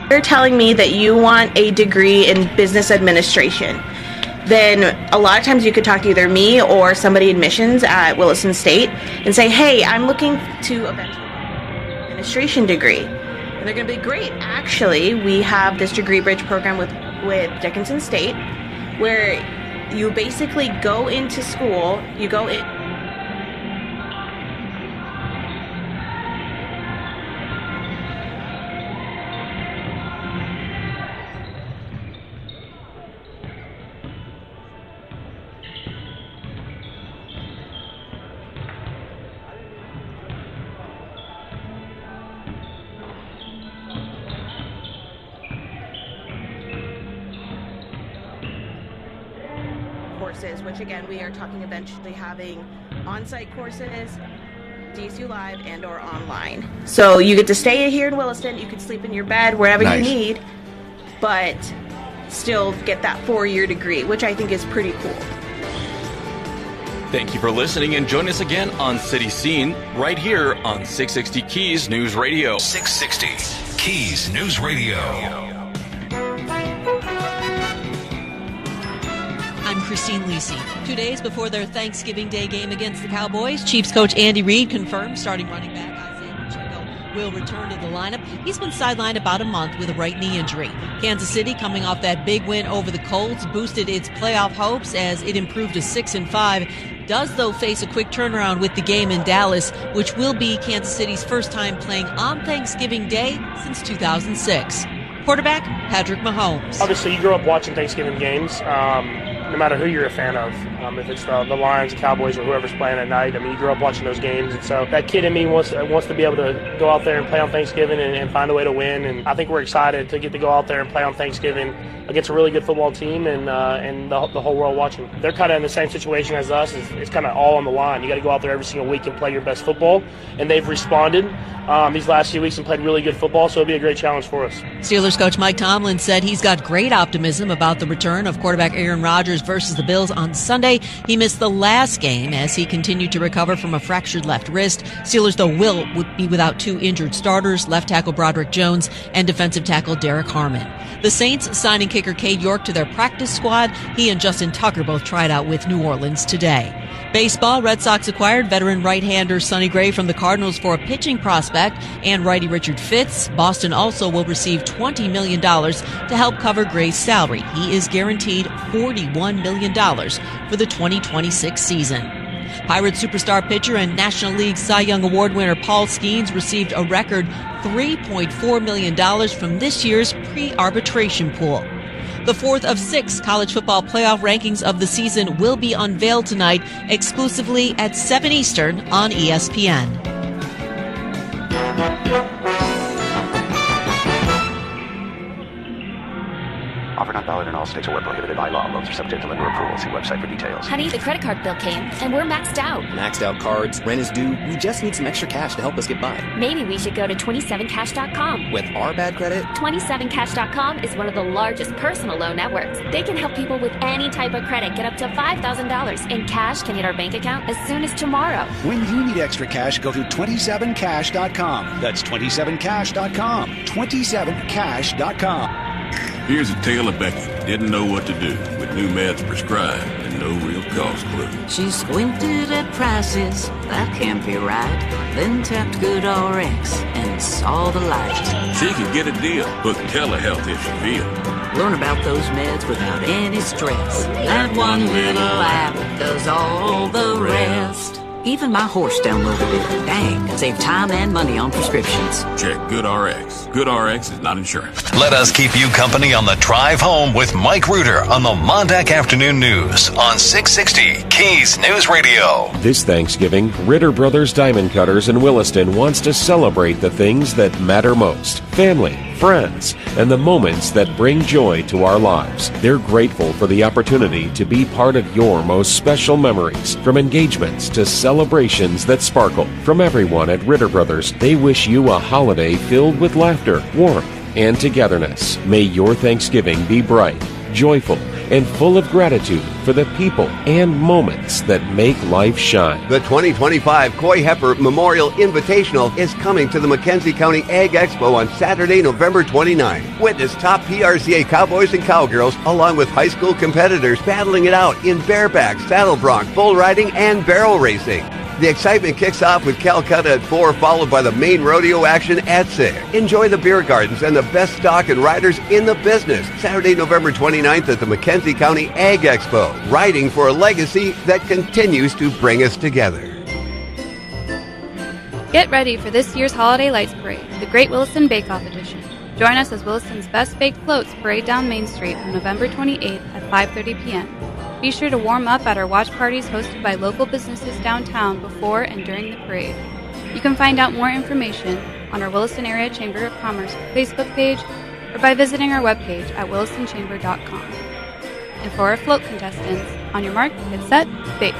you're telling me that you want a degree in business administration, then a lot of times you could talk to either me or somebody in admissions at Williston State and say, hey, I'm looking to eventually get an administration degree. And they're going to be great. Actually, we have this degree bridge program with Dickinson State where you basically go into school, you go in. Courses, which again we are talking eventually having on-site courses, DSU Live and or online. So you get to stay here in Williston, you can sleep in your bed wherever you need, but still get that 4-year degree, which I think is pretty cool. Thank you for listening and join us again on City Scene right here on 660 Keys News Radio. 660 Keys News Radio. I'm Christine Lisi. 2 days before their Thanksgiving Day game against the Cowboys, Chiefs coach Andy Reid confirmed starting running back Isaiah Pacheco will return to the lineup. He's been sidelined about a month with a right knee injury. Kansas City, coming off that big win over the Colts, boosted its playoff hopes as it improved to 6-5. Does, though, face a quick turnaround with the game in Dallas, which will be Kansas City's first time playing on Thanksgiving Day since 2006. Quarterback, Patrick Mahomes. Obviously, you grew up watching Thanksgiving games. No matter who you're a fan of, if it's the Lions, the Cowboys, or whoever's playing at night, I mean, you grew up watching those games, and so that kid in me wants to be able to go out there and play on Thanksgiving and find a way to win, and I think we're excited to get to go out there and play on Thanksgiving against a really good football team and the whole world watching. They're kind of in the same situation as us. It's kind of all on the line. You got to go out there every single week and play your best football, and they've responded these last few weeks and played really good football, so it'll be a great challenge for us. Steelers coach Mike Tomlin said he's got great optimism about the return of quarterback Aaron Rodgers versus the Bills on Sunday. He missed the last game as he continued to recover from a fractured left wrist. Steelers, though, will be without 2 injured starters, left tackle Broderick Jones and defensive tackle Derek Harmon. The Saints signing kicker Cade York to their practice squad. He and Justin Tucker both tried out with New Orleans today. Baseball, Red Sox acquired veteran right-hander Sonny Gray from the Cardinals for a pitching prospect and righty Richard Fitz. Boston also will receive $20 million to help cover Gray's salary. He is guaranteed $41 million for the 2026 season. Pirates superstar pitcher and National League Cy Young Award winner Paul Skeens received a record $3.4 million from this year's pre-arbitration pool. The fourth of 6 college football playoff rankings of the season will be unveiled tonight exclusively at 7 Eastern on ESPN. Offer not valid in all states or where prohibited by law. Loans are subject to lender approval. See website for details. Honey, the credit card bill came, and we're maxed out. Maxed out cards, rent is due. We just need some extra cash to help us get by. Maybe we should go to 27cash.com. With our bad credit? 27cash.com is one of the largest personal loan networks. They can help people with any type of credit get up to $5,000, and cash can hit our bank account as soon as tomorrow. When you need extra cash, go to 27cash.com. That's 27cash.com. 27cash.com. Here's a tale of Becky. Didn't know what to do with new meds prescribed and no real cost clue. She squinted at prices, that can't be right. Then tapped GoodRx and saw the light. She could get a deal. Book telehealth if she feels. Learn about those meds without any stress. That one little app does all the rest. Even my horse downloaded it. Dang, save time and money on prescriptions. Check GoodRx. GoodRx is not insurance. Let us keep you company on the drive home with Mike Reuter on the Mondack Afternoon News on 660 Keys News Radio. This Thanksgiving, Ritter Brothers Diamond Cutters in Williston wants to celebrate the things that matter most. Family, friends, and the moments that bring joy to our lives. They're grateful for the opportunity to be part of your most special memories, from engagements to celebrations that sparkle. From everyone at Ritter Brothers, they wish you a holiday filled with laughter, warmth, and togetherness. May your Thanksgiving be bright, joyful, and full of gratitude for the people and moments that make life shine. The 2025 Coy Heifer Memorial Invitational is coming to the McKenzie County Ag Expo on Saturday, November 29. Witness top PRCA cowboys and cowgirls along with high school competitors battling it out in bareback, saddle bronc, bull riding, and barrel racing. The excitement kicks off with Calcutta at 4, followed by the main rodeo action at 6. Enjoy the beer gardens and the best stock and riders in the business. Saturday, November 29th at the McKenzie County Ag Expo. Riding for a legacy that continues to bring us together. Get ready for this year's Holiday Lights Parade, the Great Williston Bake-Off Edition. Join us as Williston's Best Baked Floats parade down Main Street on November 28th at 5:30 p.m. Be sure to warm up at our watch parties hosted by local businesses downtown before and during the parade. You can find out more information on our Williston Area Chamber of Commerce Facebook page or by visiting our webpage at willistonchamber.com. And for our float contestants, on your mark, get set, bake.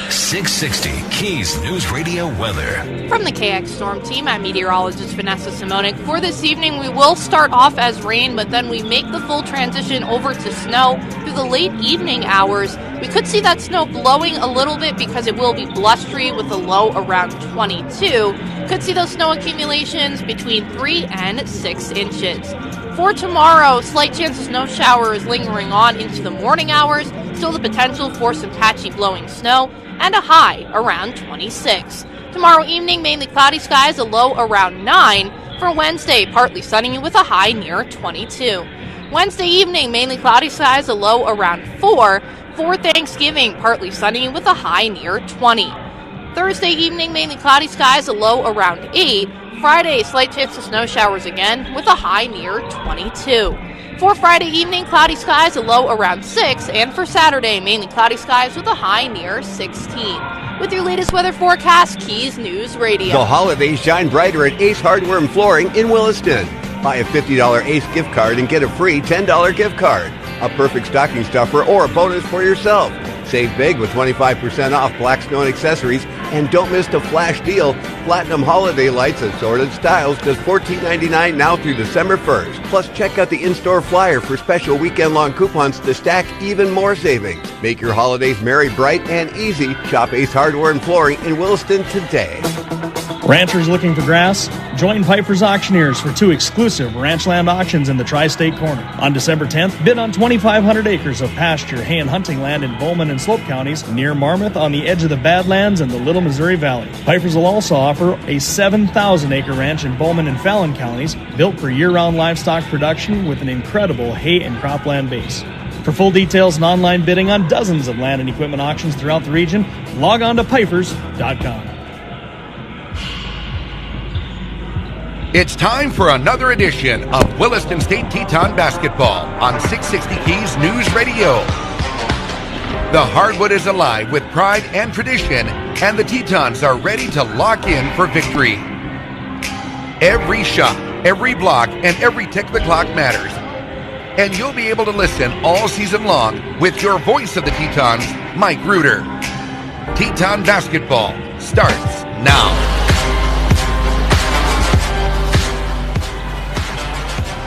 660 Keys News Radio weather. From the KX Storm Team, I'm meteorologist Vanessa Simonik. For this evening, we will start off as rain, but then we make the full transition over to snow through the late evening hours. We could see that snow blowing a little bit because it will be blustery with a low around 22. Could see those snow accumulations between 3 and 6 inches. For tomorrow, slight chance of snow showers lingering on into the morning hours. Still the potential for some patchy blowing snow and a high around 26. Tomorrow evening, mainly cloudy skies, a low around 9. For Wednesday, partly sunny with a high near 22. Wednesday evening, mainly cloudy skies, a low around 4. For Thanksgiving, partly sunny with a high near 20. Thursday evening, mainly cloudy skies, a low around 8. Friday, slight chance of snow showers again with a high near 22. For Friday evening, cloudy skies, a low around 6. And for Saturday, mainly cloudy skies with a high near 16. With your latest weather forecast, Keys News Radio. The holidays shine brighter at Ace Hardware and Flooring in Williston. Buy a $50 Ace gift card and get a free $10 gift card. A perfect stocking stuffer or a bonus for yourself. Save big with 25% off Blackstone accessories. And don't miss the flash deal. Platinum holiday lights, assorted styles, just $14.99 now through December 1st. Plus, check out the in-store flyer for special weekend-long coupons to stack even more savings. Make your holidays merry, bright, and easy. Shop Ace Hardware and Flooring in Williston today. Ranchers looking for grass? Join Piper's Auctioneers for 2 exclusive ranchland auctions in the Tri-State Corner. On December 10th, bid on 2,500 acres of pasture, hay, and hunting land in Bowman and Slope counties near Marmarth on the edge of the Badlands and the Little Missouri Valley. Piper's will also offer a 7,000-acre ranch in Bowman and Fallon counties built for year-round livestock production with an incredible hay and cropland base. For full details and online bidding on dozens of land and equipment auctions throughout the region, log on to pipers.com. It's time for another edition of Williston State Teton Basketball on 660 Keys News Radio. The hardwood is alive with pride and tradition, and the Tetons are ready to lock in for victory. Every shot, every block, and every tick of the clock matters. And you'll be able to listen all season long with your voice of the Tetons, Mike Reuter. Teton Basketball starts now.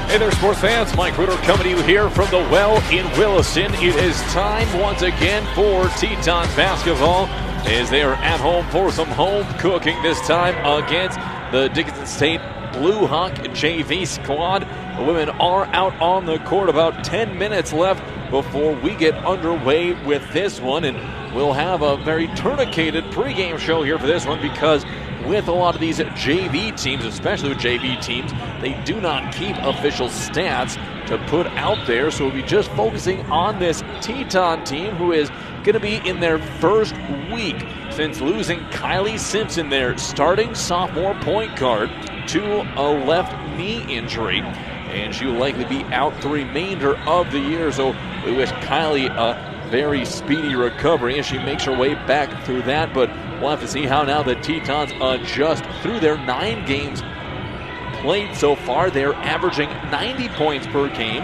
Hey there, sports fans. Mike Reuter coming to you here from the Well in Williston. It is time once again for Teton basketball as they are at home for some home cooking, this time against the Dickinson State Blue Hawk JV squad. The women are out on the court. About 10 minutes left before we get underway with this one, and we'll have a very tourniqueted pregame show here for this one because with a lot of these JV teams, especially with JV teams, they do not keep official stats to put out there. So we'll be just focusing on this Teton team who is going to be in their first week since losing Kylie Simpson, their starting sophomore point guard, to a left knee injury. And she will likely be out the remainder of the year. So we wish Kylie a very speedy recovery as she makes her way back through that. But we'll have to see how now the Tetons adjust through their 9 games played so far. They're averaging 90 points per game,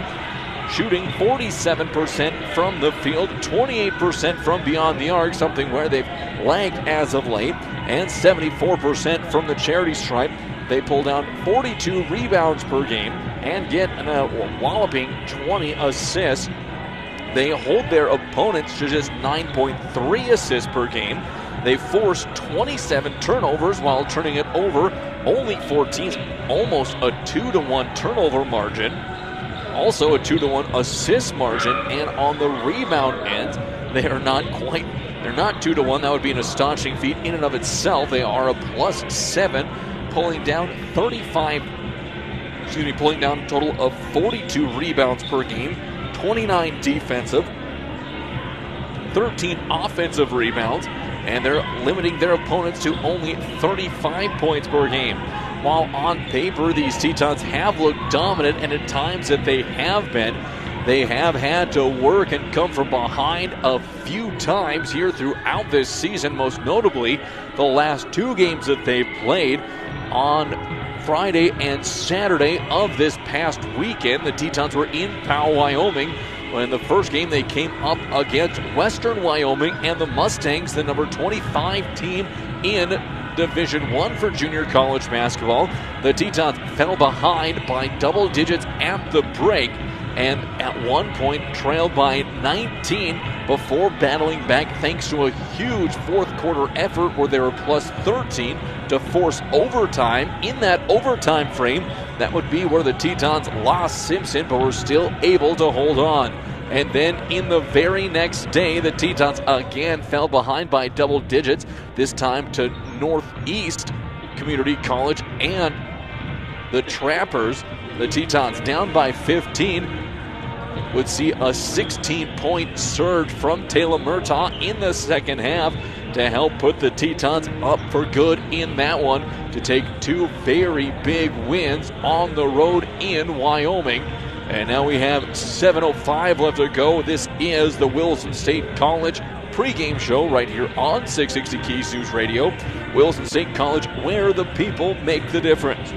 shooting 47% from the field, 28% from beyond the arc, something where they've lagged as of late, and 74% from the charity stripe. They pull down 42 rebounds per game and get a walloping 20 assists. they hold their opponents to just 9.3 assists per game. They force 27 turnovers while turning it over only 14, almost a 2-to-1 turnover margin. Also a 2-to-1 assist margin, and on the rebound end, they're not 2-to-1. That would be an astonishing feat in and of itself. They are a +7, pulling down a total of 42 rebounds per game, 29 defensive, 13 offensive rebounds, and they're limiting their opponents to only 35 points per game. While on paper, these Tetons have looked dominant, and at times that they have been, they have had to work and come from behind a few times here throughout this season, most notably the last 2 games that they've played on Friday and Saturday of this past weekend. The Tetons were in Powell, Wyoming. In the first game, they came up against Western Wyoming and the Mustangs, the number 25 team in Division I for junior college basketball. The Tetons fell behind by double digits at the break, and at one point trailed by 19 before battling back thanks to a huge fourth quarter effort where they were +13 to force overtime. In that overtime frame, that would be where the Tetons lost Simpson, but were still able to hold on. And then in the very next day, the Tetons again fell behind by double digits, this time to Northeast Community College and the Trappers. The Tetons down by 15 would see a 16-point surge from Taylor Murtaugh in the second half to help put the Tetons up for good in that one to take 2 very big wins on the road in Wyoming. And now we have 7:05 left to go. This is the Williston State College pregame show right here on 660 Keys News Radio. Williston State College, where the people make the difference.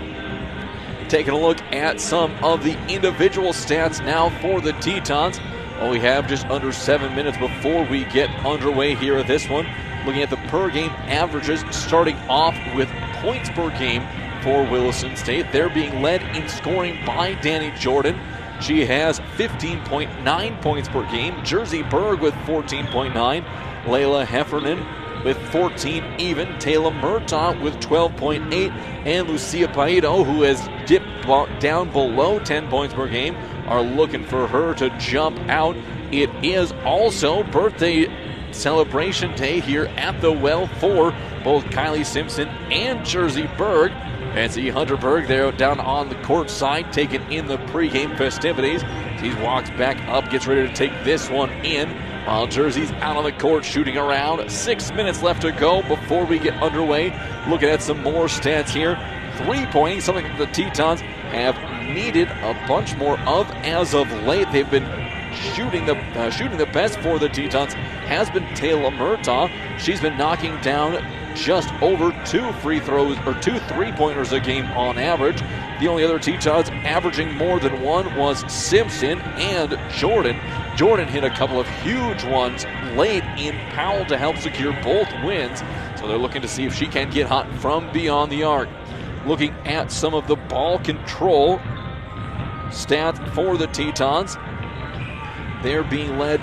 Taking a look at some of the individual stats now for the Tetons. Well, we have just under 7 minutes before we get underway here at this one. Looking at the per game averages, starting off with points per game for Williston State. They're being led in scoring by Danny Jordan. She has 15.9 points per game. Jersey Berg with 14.9. Layla Heffernan with 14 even. Taylor Murtaugh with 12.8. And Lucia Paito, who has dipped down below 10 points per game, are looking for her to jump out. It is also birthday celebration day here at the Well for both Kylie Simpson and Jersey Berg. And see Hunter Berg there down on the court side, taking in the pregame festivities. He walks back up, gets ready to take this one in, while Jersey's out on the court shooting around. 6 minutes left to go before we get underway. Looking at some more stats here. 3-pointing, something that the Tetons have needed a bunch more of as of late. They've been shooting the best for the Tetons has been Taylor Murtaugh. She's been knocking down just over 2 free throws or 2 3-pointers a game on average. The only other Tetons averaging more than one was Simpson and Jordan. Jordan hit a couple of huge ones late in Powell to help secure both wins. So they're looking to see if she can get hot from beyond the arc. Looking at some of the ball control stats for the Tetons. They're being led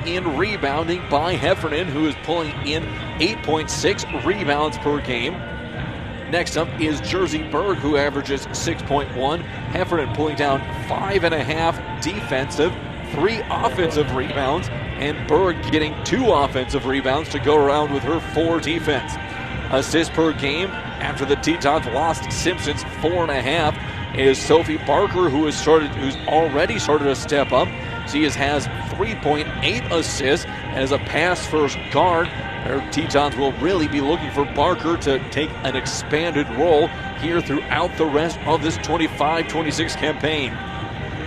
in rebounding by Heffernan, who is pulling in 8.6 rebounds per game. Next up is Jersey Berg, who averages 6.1. Heffernan pulling down 5.5 defensive, 3 offensive rebounds, and Berg getting 2 offensive rebounds to go around with her 4 defense. Assists per game after the Tetons lost Simpson's 4.5 is Sophie Barker, who's already started to step up. She has 3.8 assists and is a pass-first guard. Her Tetons will really be looking for Barker to take an expanded role here throughout the rest of this 25-26 campaign.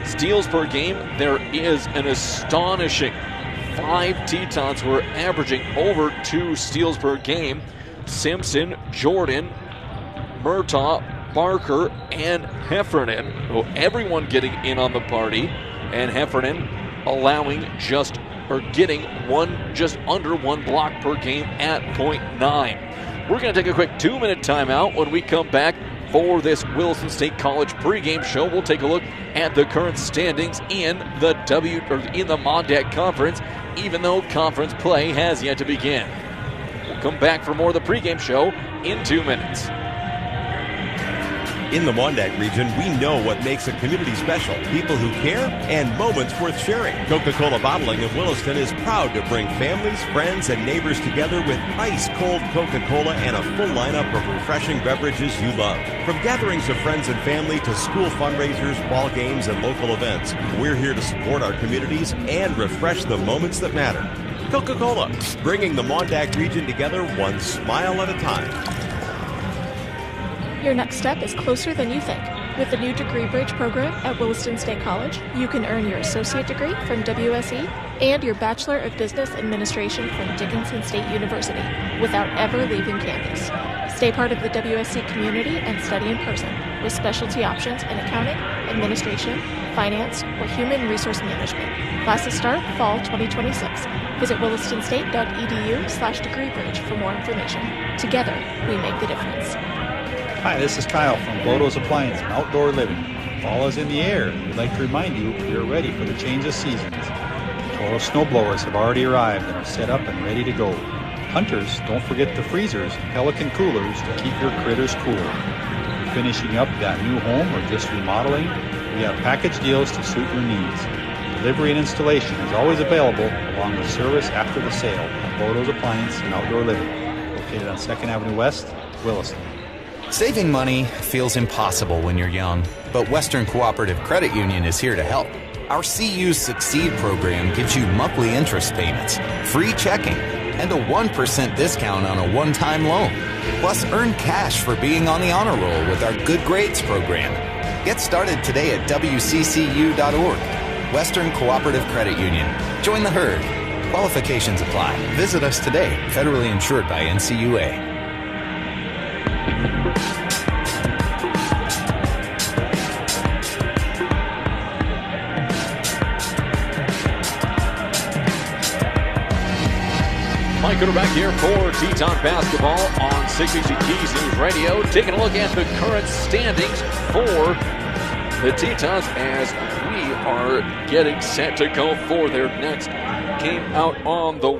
Steals per game, there is an astonishing 5 Tetons who are averaging over 2 steals per game. Simpson, Jordan, Murtaugh, Barker, and Heffernan. So everyone getting in on the party, and Heffernan getting just under 1 block per game at .9. We're going to take a quick 2-minute timeout. When we come back, for this Williston State College pregame show. We'll take a look at the current standings in the Mondac Conference, even though conference play has yet to begin. We'll come back for more of the pregame show in 2 minutes. In the Mondac region, we know what makes a community special. People who care and moments worth sharing. Coca-Cola Bottling of Williston is proud to bring families, friends, and neighbors together with ice-cold Coca-Cola and a full lineup of refreshing beverages you love. From gatherings of friends and family to school fundraisers, ball games, and local events, we're here to support our communities and refresh the moments that matter. Coca-Cola, bringing the Mondac region together one smile at a time. Your next step is closer than you think. With the new Degree Bridge program at Williston State College, you can earn your associate degree from WSE and your Bachelor of Business Administration from Dickinson State University without ever leaving campus. Stay part of the WSE community and study in person with specialty options in accounting, administration, finance, or human resource management. Classes start fall 2026. Visit willistonstate.edu/degreebridge for more information. Together, we make the difference. Hi, this is Kyle from Bodo's Appliance and Outdoor Living. Fall is in the air. We'd like to remind you you're ready for the change of seasons. Toro snowblowers have already arrived and are set up and ready to go. Hunters, don't forget the freezers and Pelican coolers to keep your critters cool. If you're finishing up that new home or just remodeling, we have package deals to suit your needs. Delivery and installation is always available along with service after the sale at Bodo's Appliance and Outdoor Living, located on 2nd Avenue West, Williston. Saving money feels impossible when you're young, but Western Cooperative Credit Union is here to help. Our CU Succeed program gives you monthly interest payments, free checking, and a 1% discount on a one-time loan. Plus, earn cash for being on the honor roll with our Good Grades program. Get started today at WCCU.org. Western Cooperative Credit Union. Join the herd. Qualifications apply. Visit us today. Federally insured by NCUA. Mike Hooter back here for Teton Basketball on 660 Keys News Radio. Taking a look at the current standings for the Tetons as we are getting set to go for their next game out on the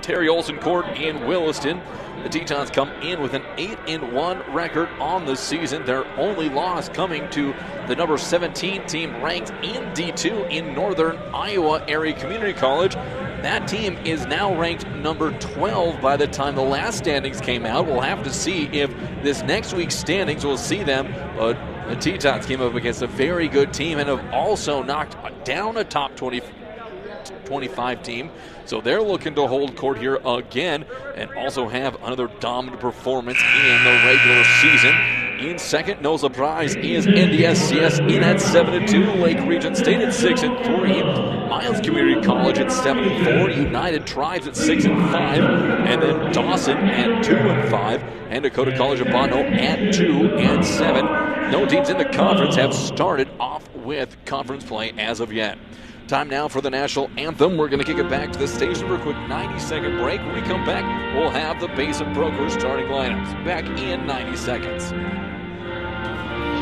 Terry Olson Court in Williston. The Tetons come in with an 8-1 record on the season. Their only loss coming to the number 17 team ranked in D2 in Northern Iowa Area Community College. That team is now ranked number 12 by the time the last standings came out. We'll have to see if this next week's standings will see them. But the Tetons came up against a very good team and have also knocked down a top 25 team. So they're looking to hold court here again and also have another dominant performance in the regular season. In second, no surprise, is NDSCS in at 7-2. Lake Region State at 6-3. Miles Community College at 7-4. United Tribes at 6-5. And then Dawson at 2-5. And Dakota College of Bono at 2-7. No teams in the conference have started off with conference play as of yet. Time now for the national anthem. We're going to kick it back to the station for a quick 90-second break. When we come back, we'll have the Basin Brokers starting lineups. Back in 90 seconds.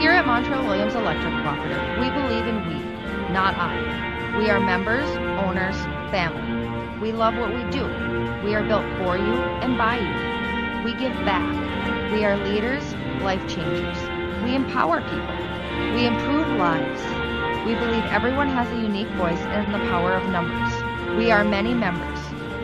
Here at Montreal Williams Electric Cooperative, we believe in we, not I. We are members, owners, family. We love what we do. We are built for you and by you. We give back. We are leaders, life changers. We empower people. We improve lives. We believe everyone has a unique voice and the power of numbers. We are many members.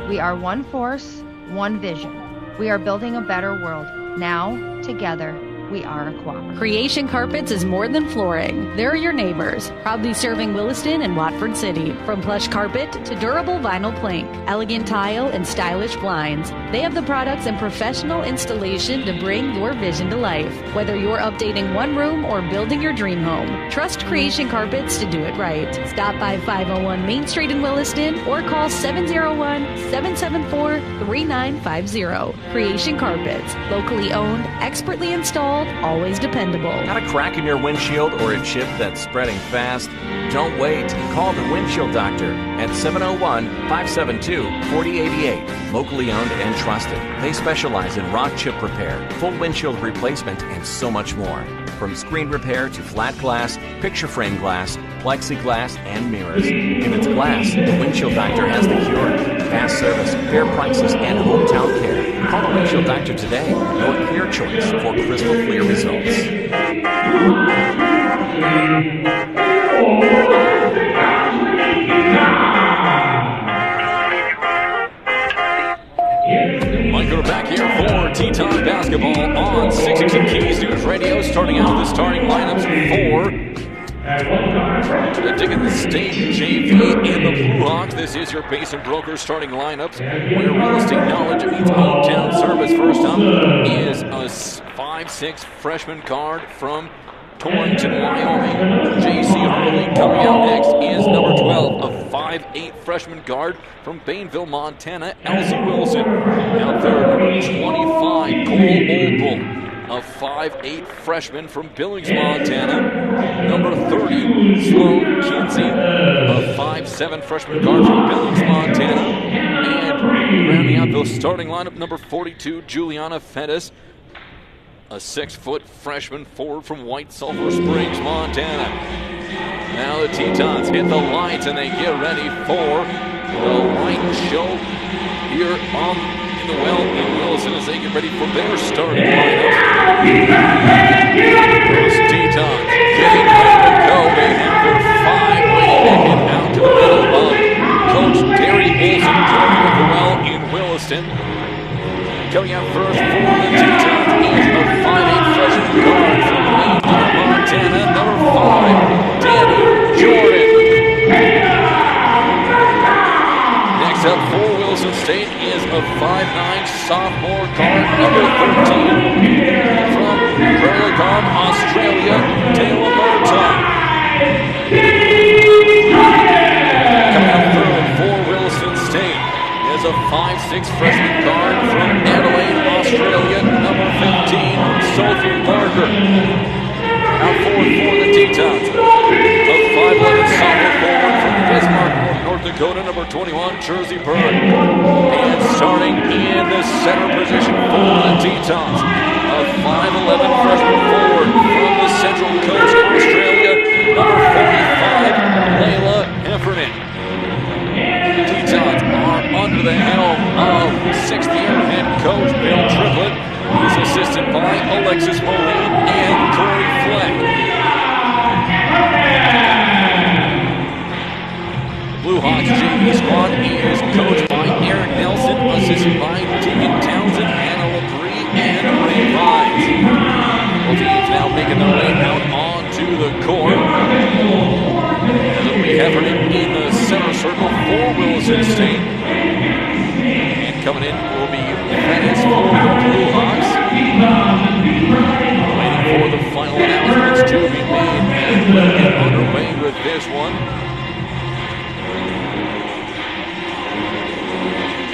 We are one force, one vision. We are building a better world. Now, together, we are a cooperative. Creation Carpets is more than flooring. They're your neighbors, proudly serving Williston and Watford City. From plush carpet to durable vinyl plank, elegant tile, and stylish blinds, they have the products and professional installation to bring your vision to life. Whether you're updating one room or building your dream home, trust Creation Carpets to do it right. Stop by 501 Main Street in Williston or call 701-774-3950. Creation Carpets, locally owned, expertly installed, Windshield, always dependable. Got a crack in your windshield or a chip that's spreading fast? Don't wait. Call the Windshield Doctor at 701-572-4088. Locally owned and trusted. They specialize in rock chip repair, full windshield replacement, and so much more. From screen repair to flat glass, picture frame glass, plexiglass, and mirrors. If it's glass, the Windshield Doctor has the cure. Fast service, fair prices, and hometown care. Call the Windshield Doctor today. Your clear choice for crystal clear results. Mike Ruder back here for Teton basketball on 660 Keys News Radio. Starting out the starting lineups for the Dickinson State JV and the Blue Hawks. This is your Base and Broker starting lineups, where real estate knowledge meets hometown service. First up is a 5'6" freshman guard from Torrington, Wyoming, J.C. Hurley. Coming out next is number 12, a 5'8" freshman guard from Bainville, Montana, Elsie Wilson. Out there, number 25, Cole Oldbull, a 5'8" freshman from Billings, Montana. Number 30, Sloan Kinsey, a 5'7" freshman guard from Billings, Montana. And rounding out the starting lineup, number 42, Juliana Fettis, a 6-foot freshman forward from White Sulphur Springs, Montana. Now the Tetons hit the lights and they get ready for the light show here in the well in Williston as they get ready for their starting lineup. Those Tetons getting ready to go. They have their 5 waiting to hit out to the middle of Coach Terry Olson joining the well in Williston. Coming out first for the Tetons is a 5'8" freshman guard from Wayne, Montana, number 5, Danny Jordan. Next up for Wilson State is a 5'9" sophomore guard, number 13, from Burlingame, Australia, Taylor Burton. Coming up third for Wilson State is a 5'6" freshman guard from Adelaide, Australia, number 15, Sophie Parker. Out forward for the Tetons, a 5'11" sophomore forward from Bismarck, North Dakota, number 21, Jersey Berg. And starting in the center position for the Tetons, a 5'11" freshman forward from the Central Coast, Australia, number 45, Layla Heffernan. Tetons are under the helm of 6th-year head coach Bill Triplett. He's assisted by Alexis Moline and Corey Fleck. Blue Hawks JV squad is coached by Eric Nelson, assisted by Deacon Townsend, Anna Labrie, and Ray Vines. Both teams now making their way out onto the court. Lee Heffernan in the center circle for Wilson State. And coming in will be Fettis for the Blue Hawks. Waiting for the final announcements to be made, and we'll get underway with this one.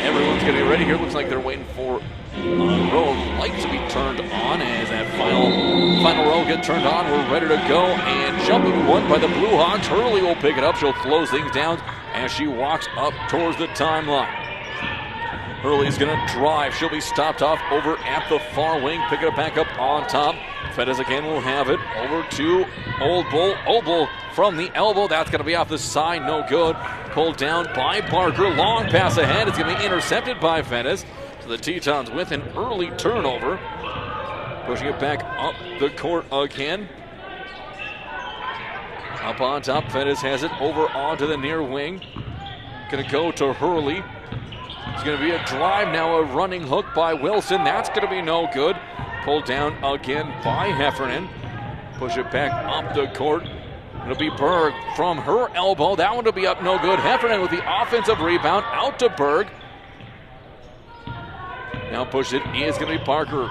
Everyone's going to be ready here. Looks like they're waiting for a row of lights to be turned on. As that final row get turned on, we're ready to go. And jumping one by the Blue Hawks. Hurley will pick it up. She'll close things down as she walks up towards the timeline. Hurley's going to drive. She'll be stopped off over at the far wing. Pick it back up on top. Fettis again will have it over to Oldbull. Oldbull from the elbow. That's going to be off the side. No good. Pulled down by Barker. Long pass ahead. It's going to be intercepted by Fettis. So the Tetons with an early turnover. Pushing it back up the court again. Up on top. Fettis has it over onto the near wing. Going to go to Hurley. It's going to be a drive now, a running hook by Wilson. That's going to be no good. Pulled down again by Heffernan. Push it back up the court. It'll be Berg from her elbow. That one will be up no good. Heffernan with the offensive rebound out to Berg. Now push it is going to be Parker.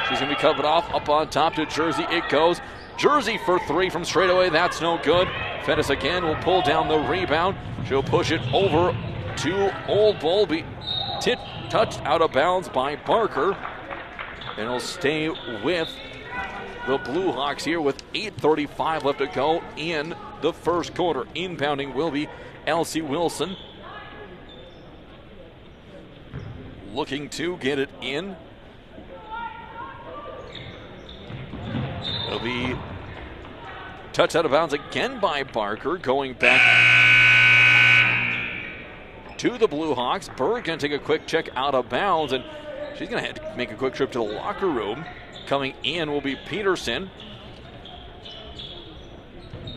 She's going to be covered off up on top to Jersey. It goes. Jersey for 3 from straightaway. That's no good. Fettis again will pull down the rebound. She'll push it over to Oldbull. Be touched out of bounds by Parker. And it'll stay with the Blue Hawks here with 8:35 left to go in the first quarter. Inbounding will be Elsie Wilson. Looking to get it in. It'll be touched out of bounds again by Barker. Going back to the Blue Hawks. Berg going to take a quick check out of bounds, and she's going to have to make a quick trip to the locker room. Coming in will be Peterson.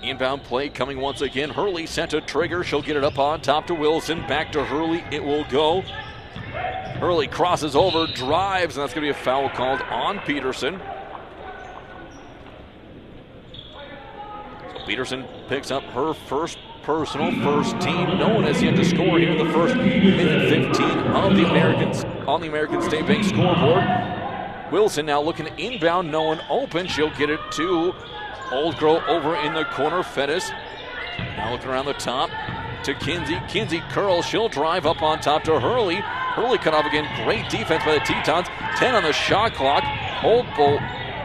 Inbound play coming once again. Hurley sent a trigger. She'll get it up on top to Wilson. Back to Hurley. It will go. Hurley crosses over, drives, and that's going to be a foul called on Peterson. So Peterson picks up her first personal, first team. No one has yet to score here in the first minute 15 of the Americans on the American State Bank scoreboard. Wilson now looking to inbound, no one open. She'll get it to Old Girl over in the corner. Fettis now looking around the top to Kinsey. Kinsey curls. She'll drive up on top to Hurley. Hurley cut off again. Great defense by the Tetons. 10 on the shot clock. Old Bull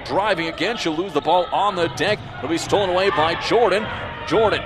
driving again. She'll lose the ball on the deck. It'll be stolen away by Jordan. Jordan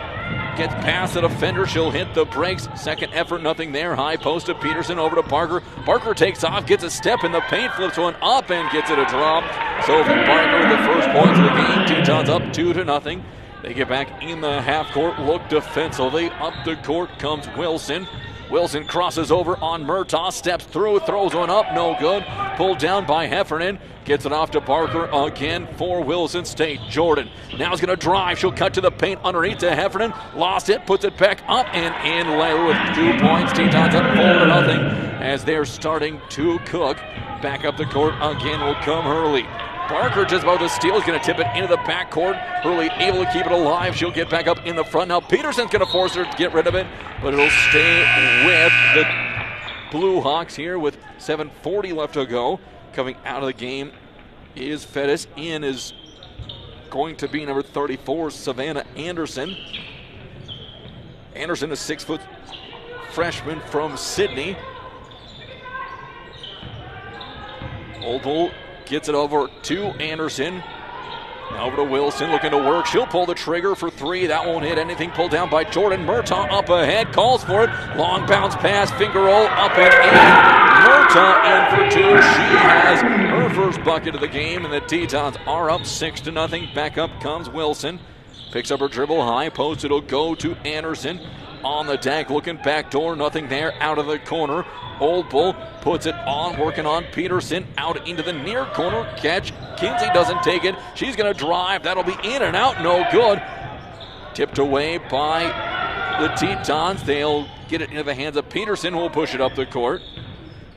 gets past the defender. She'll hit the brakes. Second effort, nothing there. High post to Peterson over to Barker. Barker takes off, gets a step in the paint, flips one up and gets it a drop. Sophie Barker with the first points of the game. Tetons up 2-0. They get back in the half court, look defensively. Up the court comes Wilson. Wilson crosses over on Murtaugh, steps through, throws one up, no good. Pulled down by Heffernan. Gets it off to Barker again for Wilson State. Jordan now is going to drive. She'll cut to the paint underneath to Heffernan. Lost it, puts it back up and in. Later with 2 points. Tetons up 4-0 as they're starting to cook. Back up the court again will come Hurley. Barker just about to steal. Is going to tip it into the backcourt. Hurley able to keep it alive. She'll get back up in the front. Now Peterson's going to force her to get rid of it, but it'll stay with the Blue Hawks here with 7:40 left to go. Coming out of the game is Fettis. In is going to be number 34, Savannah Anderson. Anderson, a 6-foot freshman from Sydney. Old Bull gets it over to Anderson. Now over to Wilson, looking to work. She'll pull the trigger for 3. That won't hit anything. Pulled down by Jordan. Murtaugh up ahead, calls for it. Long bounce pass, finger roll, up and in. Murtaugh in for 2. She has her first bucket of the game, and the Tetons are up 6-0. Back up comes Wilson. Picks up her dribble, high post. It'll go to Anderson. On the deck, looking back door, nothing there, out of the corner. Old Bull puts it on, working on Peterson, out into the near corner. Catch, Kinsey doesn't take it. She's going to drive, that'll be in and out, no good. Tipped away by the Tetons. They'll get it into the hands of Peterson, who will push it up the court.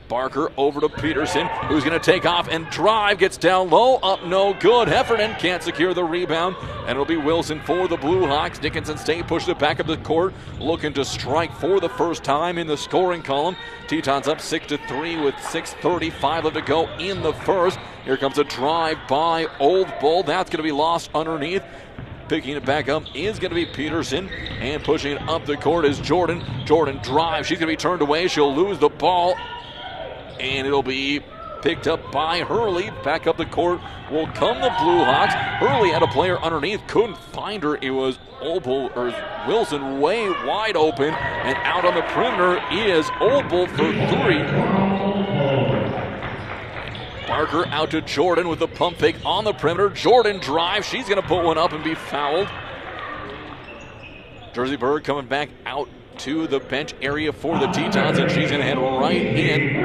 Barker over to Peterson, who's going to take off and drive. Gets down low, up no good. Heffernan can't secure the rebound, and it'll be Wilson for the Blue Hawks. Dickinson State pushed it back up the court, looking to strike for the first time in the scoring column. Tetons up 6-3 with 6:35 left to go in the first. Here comes a drive by Old Bull. That's going to be lost underneath. Picking it back up is going to be Peterson, and pushing it up the court is Jordan. Jordan drives. She's going to be turned away. She'll lose the ball, and it'll be picked up by Hurley. Back up the court will come the Blue Hawks. Hurley had a player underneath, couldn't find her. It was Wilson way wide open, and out on the perimeter is Old Bull for 3. Barker out to Jordan with the pump fake on the perimeter. Jordan drives. She's going to put one up and be fouled. Jersey Berg coming back out to the bench area for the Tetons, and she's going to head right in.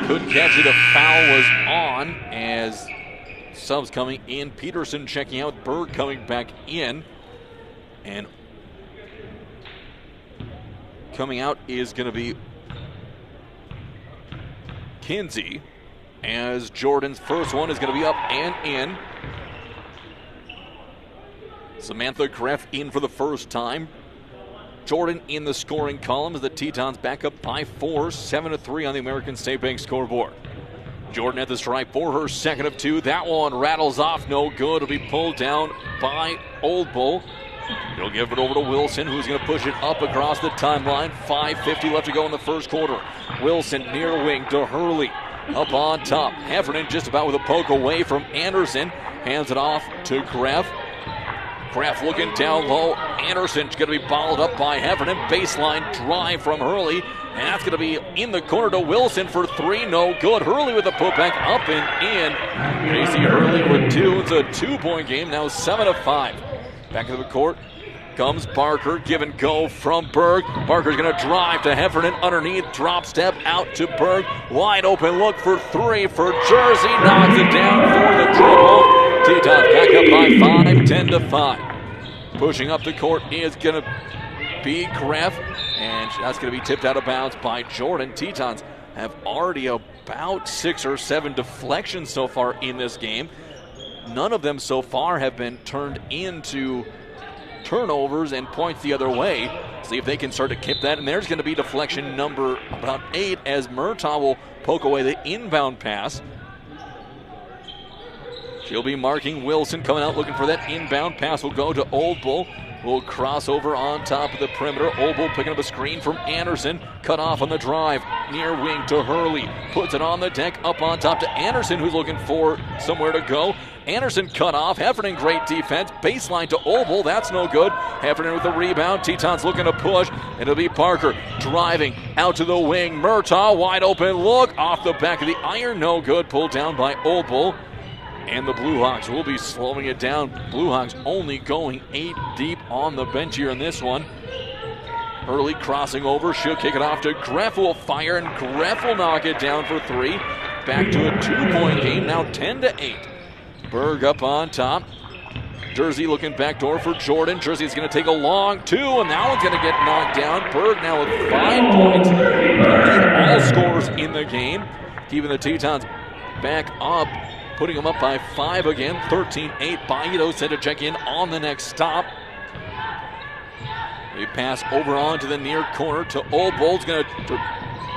Couldn't catch it. A foul was on as subs coming in. Peterson checking out. Berg coming back in. And coming out is going to be Kinsey, as Jordan's first one is going to be up and in. Samantha Greff in for the first time. Jordan in the scoring column as the Tetons back up by 4, 7-3 on the American State Bank scoreboard. Jordan at the stripe for her second of 2. That one rattles off, no good. It'll be pulled down by Old Bull. He'll give it over to Wilson, who's going to push it up across the timeline. 5:50 left to go in the first quarter. Wilson near wing to Hurley. Up on top. Heffernan just about with a poke away from Anderson. Hands it off to Greff. Greff looking down low. Anderson's going to be balled up by Heffernan. Baseline drive from Hurley. And that's going to be in the corner to Wilson for three. No good. Hurley with the putback up and in. Casey Hurley with two. It's a 2-point game. Now 7-5. Back into the court comes Barker. Give and go from Berg. Barker's going to drive to Heffernan underneath. Drop step out to Berg. Wide open look for three for Jersey. Knocks it down for the triple. Tetons back up by 5, 10-5. Pushing up the court is going to be Greff. And that's going to be tipped out of bounds by Jordan. Tetons have already about 6 or 7 deflections so far in this game. None of them so far have been turned into turnovers and points the other way. See if they can start to keep that. And there's going to be deflection number about 8 as Murtaugh will poke away the inbound pass. She'll be marking Wilson, coming out looking for that inbound pass. Will go to Old Bull. Will cross over on top of the perimeter. Old Bull picking up a screen from Anderson. Cut off on the drive. Near wing to Hurley. Puts it on the deck. Up on top to Anderson, who's looking for somewhere to go. Anderson cut off. Heffernan, great defense. Baseline to Old Bull. That's no good. Heffernan with the rebound. Tetons looking to push. And it'll be Parker driving out to the wing. Murtaugh, wide open look. Off the back of the iron. No good. Pulled down by Old Bull. And the Blue Hawks will be slowing it down. Blue Hawks only going 8 deep on the bench here in this one. Hurley crossing over. She'll kick it off to Greff, will fire, and Greff will knock it down for 3. Back to a 2-point game, now 10-8. Berg up on top. Jersey looking backdoor for Jordan. Jersey's going to take a long 2, and that one's going to get knocked down. Berg now with 5 points. All scores in the game. Keeping the Tetons back up. Putting them up by 5 again, 13-8. Baito set to check in on the next stop. They pass over onto the near corner to Old Bull's going to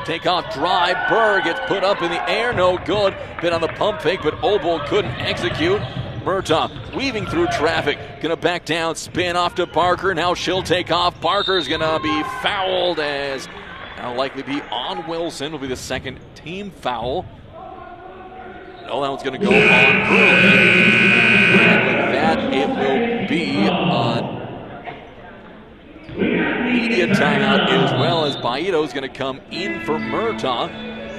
take off drive. Berg gets put up in the air, no good. Bit on the pump fake, but Old Bull couldn't execute. Murtaugh weaving through traffic, going to back down, spin off to Parker. Now she'll take off. Parker's going to be fouled as that'll likely be on Wilson. Will be the second team foul. No, that one's going to go on Hurley. And with that, it will be on media timeout as well, as Baito's going to come in for Murtaugh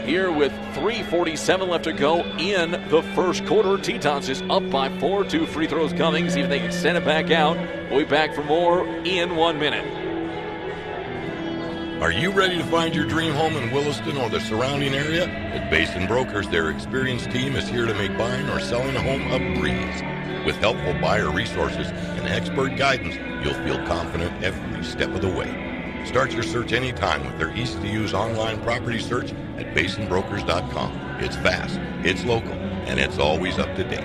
here with 3:47 left to go in the first quarter. Tetons just up by 4. 2 free throws coming. See if they can extend it back out. We'll be back for more in 1 minute. Are you ready to find your dream home in Williston or the surrounding area? At Basin Brokers, their experienced team is here to make buying or selling a home a breeze. With helpful buyer resources and expert guidance, you'll feel confident every step of the way. Start your search anytime with their easy-to-use online property search at basinbrokers.com. It's fast, it's local, and it's always up to date.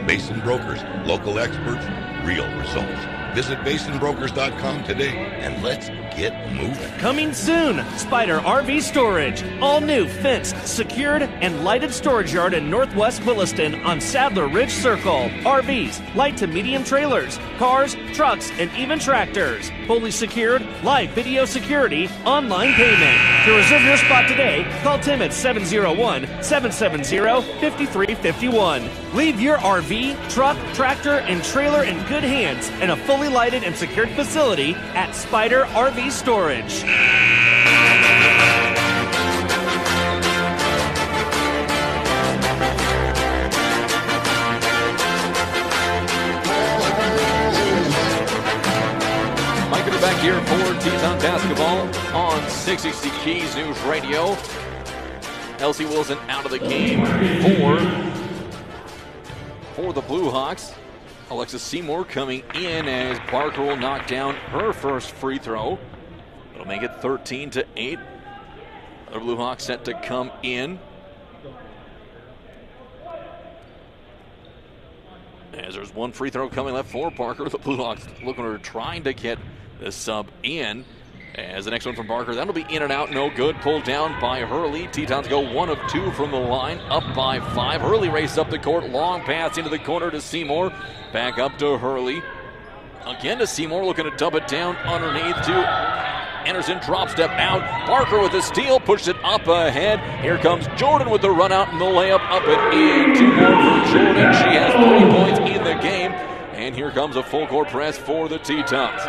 Basin Brokers, local experts, real results. Visit basinbrokers.com today and let's get moving. Coming soon, Spider RV Storage. All new fenced, secured, and lighted storage yard in Northwest Williston on Sadler Ridge Circle. RVs, light to medium trailers, cars, trucks, and even tractors. Fully secured, live video security, online payment. To reserve your spot today, call Tim at 701-770-5351. Leave your RV, truck, tractor, and trailer in good hands in a fully lighted and secured facility at Spider RV Storage. Mike are back here for Teton Basketball on 660 Keys News Radio. Elsie Wilson out of the game for the Blue Hawks. Alexis Seymour coming in as Barker will knock down her first free throw. It'll make it 13-8. The Blue Hawks set to come in. As there's one free throw coming left for Barker. The Blue Hawks looking for trying to get the sub in. As the next one from Barker, that'll be in and out, no good. Pulled down by Hurley. Tetons go 1 of 2 from the line, up by 5. Hurley races up the court, long pass into the corner to Seymour. Back up to Hurley. Again to Seymour, looking to dub it down underneath to Anderson drop step out. Barker with the steal, pushes it up ahead. Here comes Jordan with the run out and the layup up and in. 2 more for Jordan. She has 3 points in the game. And here comes a full court press for the Tetons.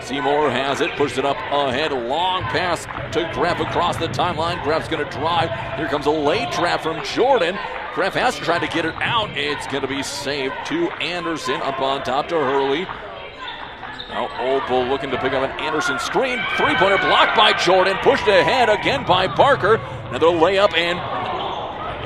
Seymour has it, pushes it up ahead. Long pass to Greff across the timeline. Greff's going to drive. Here comes a late trap from Jordan. Greff has to try to get it out. It's going to be saved to Anderson. Up on top to Hurley. Now Old Bull looking to pick up an Anderson screen. 3-pointer blocked by Jordan. Pushed ahead again by Barker. Another layup and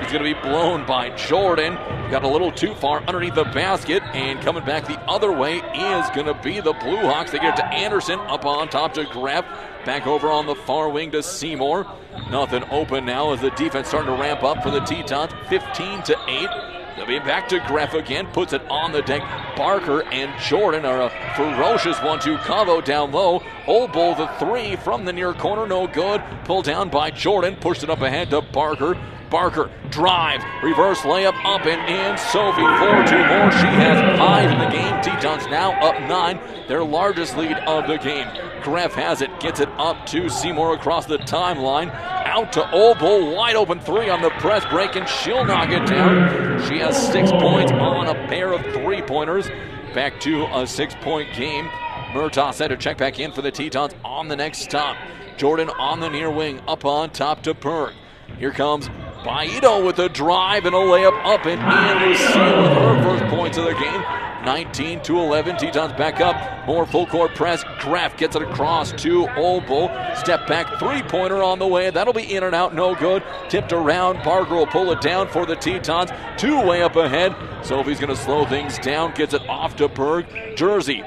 it's going to be blown by Jordan. Got a little too far underneath the basket, and coming back the other way is going to be the Blue Hawks. They get it to Anderson, up on top to Greff. Back over on the far wing to Seymour. Nothing open now as the defense starting to ramp up for the Tetons. 15-8. They'll be back to Greff again, puts it on the deck. Barker and Jordan are a ferocious 1-2 combo down low. Old Bull the 3 from the near corner, no good. Pulled down by Jordan, pushed it up ahead to Barker. Barker drives, reverse layup up and in. Sophie 4-2 more. She has 5 in the game. Tetons now up 9, their largest lead of the game. Greff has it, gets it up to Seymour across the timeline. Out to Old Bull, wide open 3 on the press break, and she'll knock it down. She has 6 points on a pair of 3-pointers. Back to a 6-point game. Murtaugh set to check back in for the Tetons on the next stop. Jordan on the near wing, up on top to Berg. Here comes Baito with a drive and a layup up and in. Lucille with her first points of the game. 19-11. Tetons back up. More full court press. Greff gets it across to Old Bull. Step back 3-pointer on the way. That'll be in and out. No good. Tipped around. Barker will pull it down for the Tetons. 2 way up ahead. Sophie's going to slow things down. Gets it off to Berg. Jersey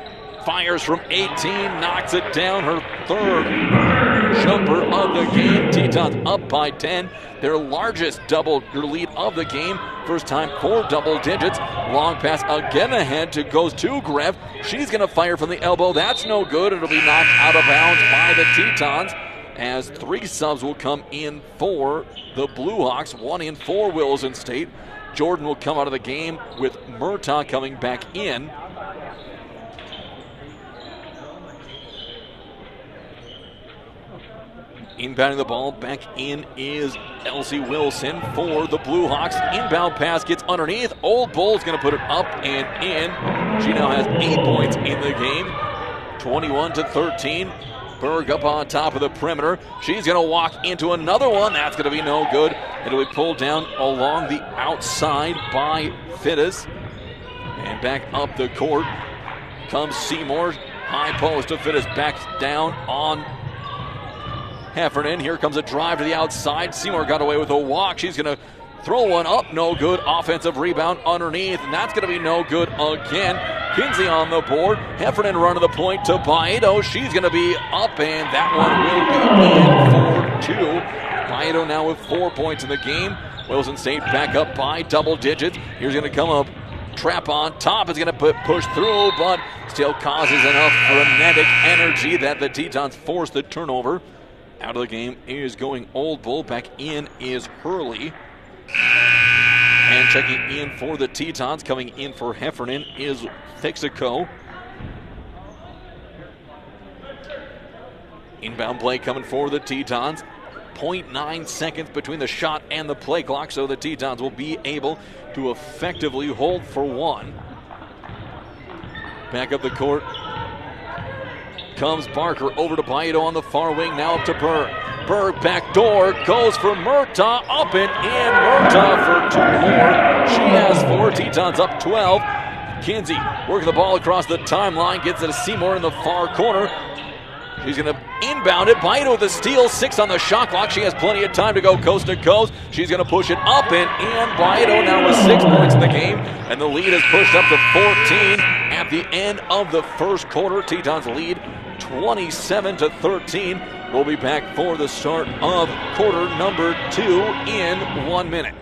fires from 18. Knocks it down. Her 3rd jumper of the game. Tetons up by 10. Their largest double lead of the game. First time for double digits. Long pass again ahead goes to Greff. She's going to fire from the elbow. That's no good. It'll be knocked out of bounds by the Tetons as 3 subs will come in for the Blue Hawks. 1 in for Williston State. Jordan will come out of the game with Murtaugh coming back in. Inbounding the ball back in is Elsie Wilson for the Blue Hawks. Inbound pass gets underneath. Old Bull's going to put it up and in. She now has 8 points in the game. 21-13. Berg up on top of the perimeter. She's going to walk into another one. That's going to be no good. It'll be pulled down along the outside by Fittis. And back up the court comes Seymour. High post to Fittis. Back down on Heffernan. Here comes a drive to the outside. Seymour got away with a walk. She's going to throw one up. No good. Offensive rebound underneath. And that's going to be no good again. Kinsey on the board. Heffernan running the point to Baito. She's going to be up, and that one will be in for 2. Baito now with 4 points in the game. Williston State back up by double digits. Here's going to come up. Trap on top is going to push through, but still causes enough frenetic energy that the Tetons force the turnover. Out of the game is going Old Bull. Back in is Hurley. And checking in for the Tetons, coming in for Heffernan is Fixico. Inbound play coming for the Tetons. 0.9 seconds between the shot and the play clock, so the Tetons will be able to effectively hold for 1. Back up the court comes Barker over to Baito on the far wing, now up to Berg. Berg back door, goes for Murtaugh, up and in. Murtaugh for 2 more. She has 4. Tetons up 12. Kinsey working the ball across the timeline, gets it to Seymour in the far corner. She's going to inbound it. Baito with the steal, 6 on the shot clock. She has plenty of time to go coast to coast. She's going to push it up and in. Baito now with 6 points in the game, and the lead is pushed up to 14 at the end of the first quarter. Tetons lead 27-13. We'll be back for the start of quarter number 2 in 1 minute.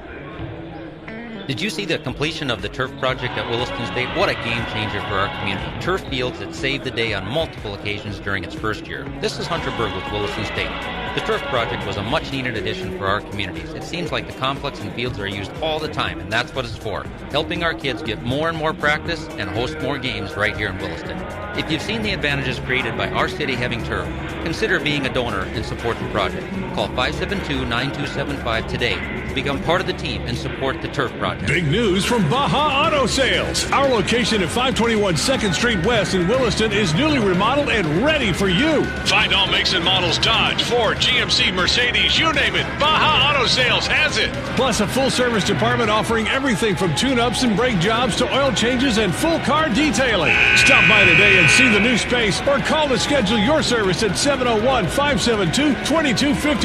Did you see the completion of the turf project at Williston State? What a game changer for our community. Turf fields that saved the day on multiple occasions during its first year. This is Hunter Berg with Williston State. The turf project was a much-needed addition for our communities. It seems like the complex and fields are used all the time, and that's what it's for, helping our kids get more and more practice and host more games right here in Williston. If you've seen the advantages created by our city having turf, consider being a donor and support the project. Call 572-9275 today to become part of the team and support the turf project. Big news from Baja Auto Sales. Our location at 521 2nd Street West in Williston is newly remodeled and ready for you. Find all makes and models Dodge, Ford, GMC, Mercedes, you name it. Baja Auto Sales has it. Plus a full-service department offering everything from tune-ups and brake jobs to oil changes and full car detailing. Stop by today and see the new space or call to schedule your service at 701-572-2252.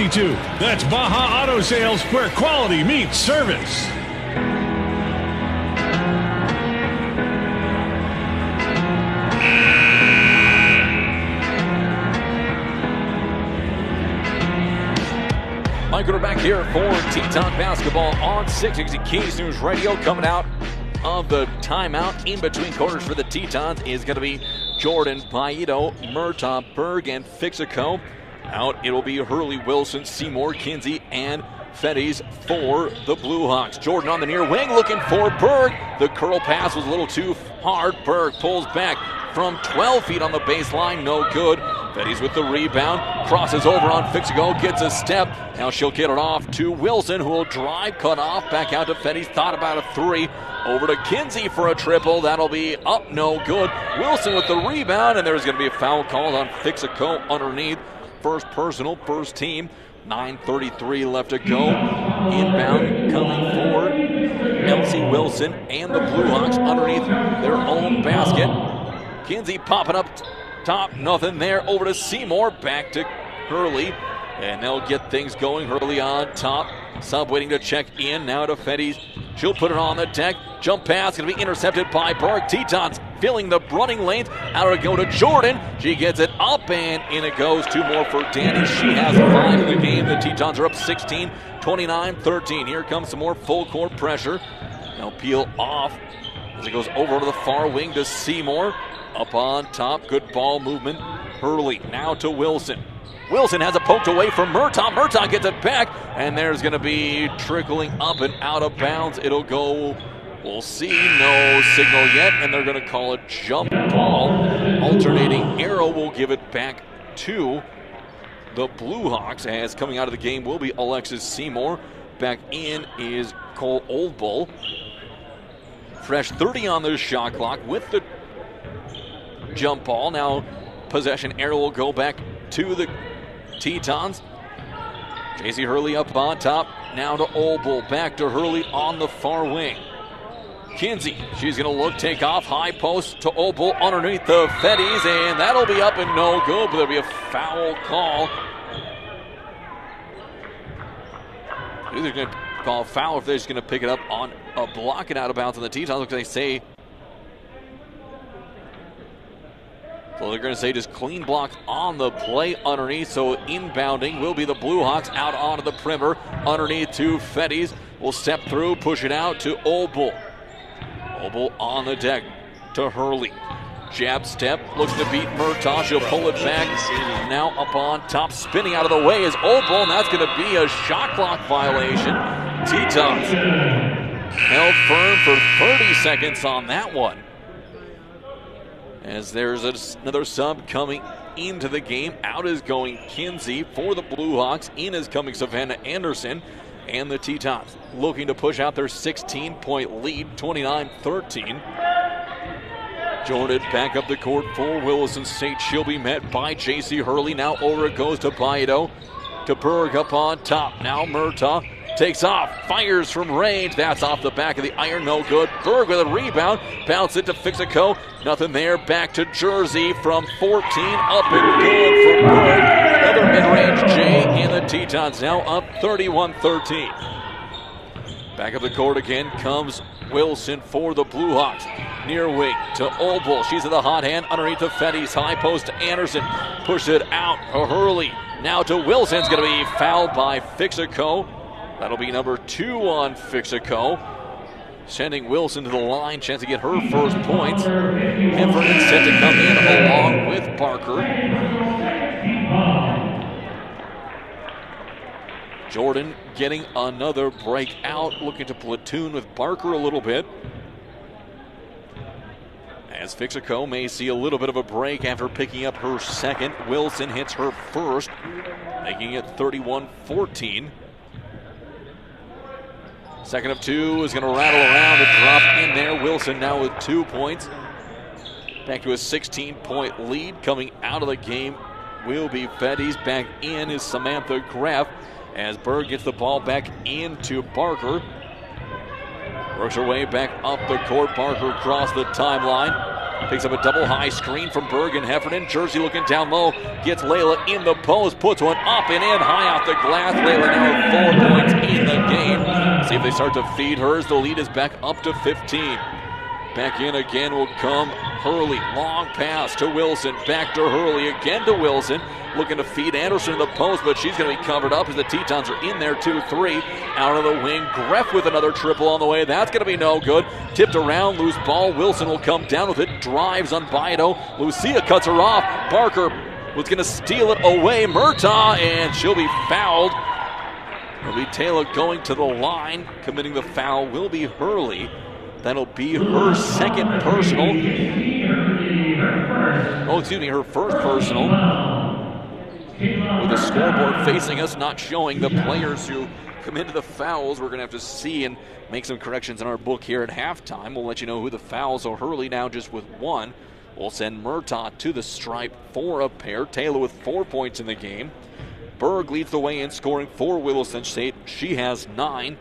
That's Baja Auto Sales, where quality meets service. Mike Ruder back here for Teton basketball on 660 Keys News Radio. Coming out of the timeout in between quarters for the Tetons is going to be Jordan, Paito, Murtaugh, Berg, and Fixico. Out it'll be Hurley, Wilson, Seymour, Kinsey, and Fetties for the Blue Hawks. Jordan on the near wing looking for Berg. The curl pass was a little too hard. Berg pulls back from 12 feet on the baseline. No good. Fetties with the rebound. Crosses over on Fixico. Gets a step. Now she'll get it off to Wilson, who will drive, cut off. Back out to Fetties. Thought about a three. Over to Kinsey for a triple. That'll be up. No good. Wilson with the rebound. And there's going to be a foul called on Fixico underneath. First personal, first team. 9:33 left to go. Inbound coming forward. Elsie Wilson and the Blue Hawks underneath their own basket. Kinsey popping up top, nothing there. Over to Seymour, back to Hurley, and they'll get things going. Hurley on top. Sub waiting to check in. Now to Fetties. She'll put it on the deck. Jump pass going to be intercepted by Berg. Tetons filling the running lanes. Out to go to Jordan. She gets it up and in it goes. Two more for Danny. She has 5 in the game. The Tetons are up 16, 29-13. Here comes some more full court pressure. Now peel off as it goes over to the far wing to Seymour. Up on top. Good ball movement. Hurley now to Wilson. Wilson has it poked away from Murtaugh. Murtaugh gets it back, and there's going to be trickling up and out of bounds. It'll go, we'll see, no signal yet, and they're going to call it jump ball. Alternating arrow will give it back to the Blue Hawks, as coming out of the game will be Alexis Seymour. Back in is Cole Oldbull. Fresh 30 on the shot clock with the jump ball. Now possession arrow will go back to the Tetons. JC Hurley up on top. Now to Oldbull. Back to Hurley on the far wing. Kinsey, she's going to look, take off. High post to Oldbull underneath the Fetties, and that'll be up and no good, but there'll be a foul call. Either going to call a foul if they're just going to pick it up on a block and out of bounds on the Tetons. Look, they say. So they're going to say just clean block on the play underneath. So inbounding will be the Blue Hawks out onto the perimeter. Underneath to Fetties. Will step through, push it out to Oldbull. Oldbull on the deck to Hurley. Jab step, looks to beat Murtaugh. She'll pull it back. Now up on top, spinning out of the way is Oldbull, and that's going to be a shot clock violation. Tetons held firm for 30 seconds on that one. As there's another sub coming into the game. Out is going Kinsey for the Blue Hawks. In is coming Savannah Anderson. And the Tetons looking to push out their 16-point lead, 29-13. Jordan back up the court for Williston State. She'll be met by J.C. Hurley. Now over it goes to Paito. To Berg up on top. Now Murtaugh takes off, fires from range. That's off the back of the iron, no good. Berg with a rebound, bounce it to Fixico. Nothing there, back to Jersey from 14, up and good for Berg. Another mid-range J, and the Tetons now up 31-13. Back up the court again comes Wilson for the Blue Hawks. Near wing to Oldbull. She's at the hot hand underneath the Fetties. High post to Anderson. Push it out to Hurley. Now to Wilson. It's going to be fouled by Fixico. That'll be number 2 on Fixico. Sending Wilson to the line. Chance to get her first points. Heffernan set to come in along with Barker. Jordan getting another break out, looking to platoon with Barker a little bit. As Fixico may see a little bit of a break after picking up her second. Wilson hits her first, making it 31-14. Second of two is going to rattle around and drop in there. Wilson now with 2 points. Back to a 16-point lead coming out of the game will be Fetty's. Back in is Samantha Graff as Berg gets the ball back into Barker. Works her way back up the court. Barker across the timeline. Picks up a double high screen from Berg and Heffernan. Jersey looking down low. Gets Layla in the post. Puts one up and in high off the glass. Layla now 4 points in the game. See if they start to feed hers. The lead is back up to 15. Back in again will come Hurley. Long pass to Wilson. Back to Hurley. Again to Wilson. Looking to feed Anderson in the post, but she's going to be covered up as the Tetons are in there 2-3. Out of the wing. Greff with another triple on the way. That's going to be no good. Tipped around. Loose ball. Wilson will come down with it. Drives on Bido. Lucia cuts her off. Barker was going to steal it away. Murtaugh, and she'll be fouled. It'll be Taylor going to the line. Committing the foul will be Hurley. That'll be her second personal. Her first personal. With the scoreboard facing us, not showing the players who committed the fouls. We're going to have to see and make some corrections in our book here at halftime. We'll let you know who the fouls are. Hurley now just with one. We'll send Murtaugh to the stripe for a pair. Taylor with 4 points in the game. Berg leads the way in scoring for Williston State. She has 9.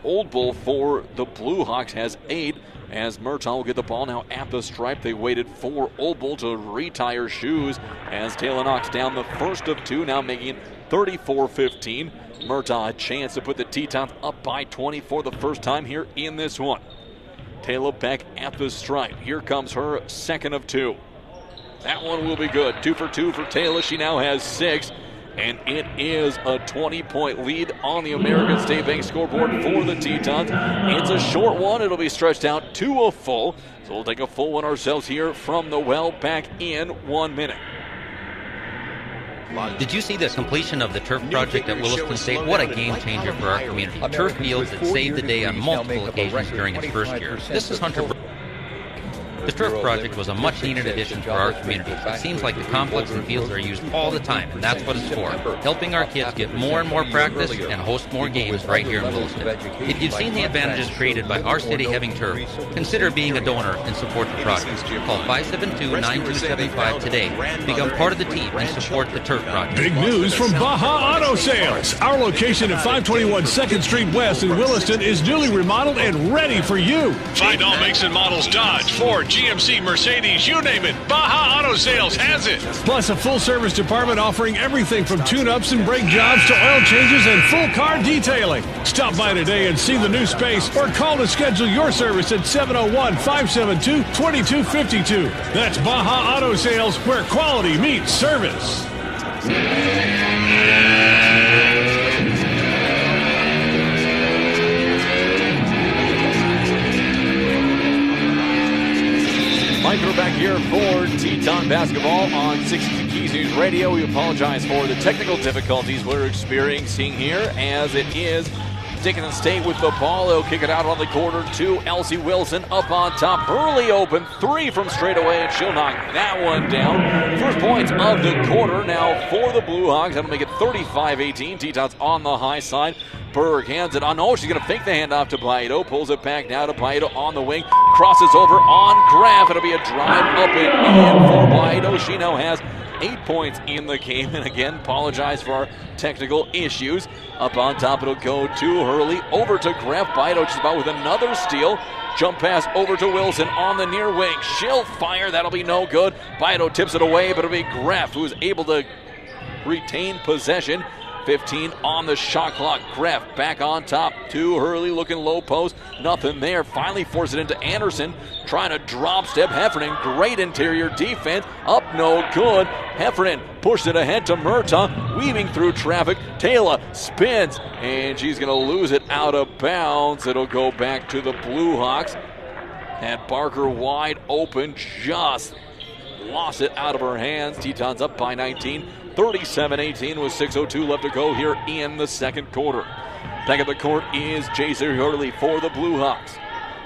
Old Bull for the Blue Hawks has 8. As Murtaugh will get the ball now at the stripe. They waited for Old Bull to retie her shoes as Taylor knocks down the first of two, now making it 34-15. Murtaugh a chance to put the Tetons up by 20 for the first time here in this one. Taylor back at the stripe. Here comes her second of two. That one will be good. 2 for 2 for Taylor. She now has 6. And it is a 20-point lead on the American State Bank scoreboard for the Tetons. It's a short one. It'll be stretched out to a full. So we'll take a full one ourselves here from the well. Back in 1 minute. Did you see the completion of the turf project at Williston State? What a game changer for our community. Turf fields that saved the day on multiple occasions during its first year. This is Hunter. The turf project was a much-needed addition for our community. It seems like the complex and fields are used all the time, and that's what it's for, helping our kids get more and more practice and host more games right here in Williston. If you've seen the advantages created by our city having turf, consider being a donor and support the project. Call 572-9275 today to become part of the team and support the turf project. Big news from Baja Auto Sales. Our location at 521 2nd Street West in Williston is newly remodeled and ready for you. Find all makes and models Dodge, Ford, GMC, Mercedes, you name it, Baja Auto Sales has it. Plus a full-service department offering everything from tune-ups and brake jobs to oil changes and full car detailing. Stop by today and see the new space or call to schedule your service at 701-572-2252. That's Baja Auto Sales, where quality meets service. Mike, we're back here for Teton basketball on 660 Keys News Radio. We apologize for the technical difficulties we're experiencing here, as it is Dickinson State with the ball. They'll kick it out on the corner to Elsie Wilson up on top. Hurley open, 3 from straight away, and she'll knock that one down. First points of the quarter now for the Blue Hawks. That'll make it 35-18. Tetons on the high side. Berg hands it on. Oh, she's going to fake the handoff to Bido. Pulls it back now to Bido on the wing. Crosses over on Graff. It'll be a drive up and in for Bido. She now has 8 points in the game. And again, apologize for our technical issues. Up on top, it'll go to Hurley. Over to Graff. Bido just about with another steal. Jump pass over to Wilson on the near wing. She'll fire. That'll be no good. Bido tips it away, but it'll be Graff who is able to retain possession. 15 on the shot clock. Greff back on top to Hurley, looking low post. Nothing there. Finally force it into Anderson. Trying to drop step Heffernan. Great interior defense. Up no good. Heffernan pushed it ahead to Murtaugh. Weaving through traffic. Taylor spins. And she's going to lose it out of bounds. It'll go back to the Blue Hawks. And Barker wide open. Just lost it out of her hands. Tetons up by 19. 37-18 with 6:02 left to go here in the second quarter. Back at the court is Jason Hurley for the Blue Hawks.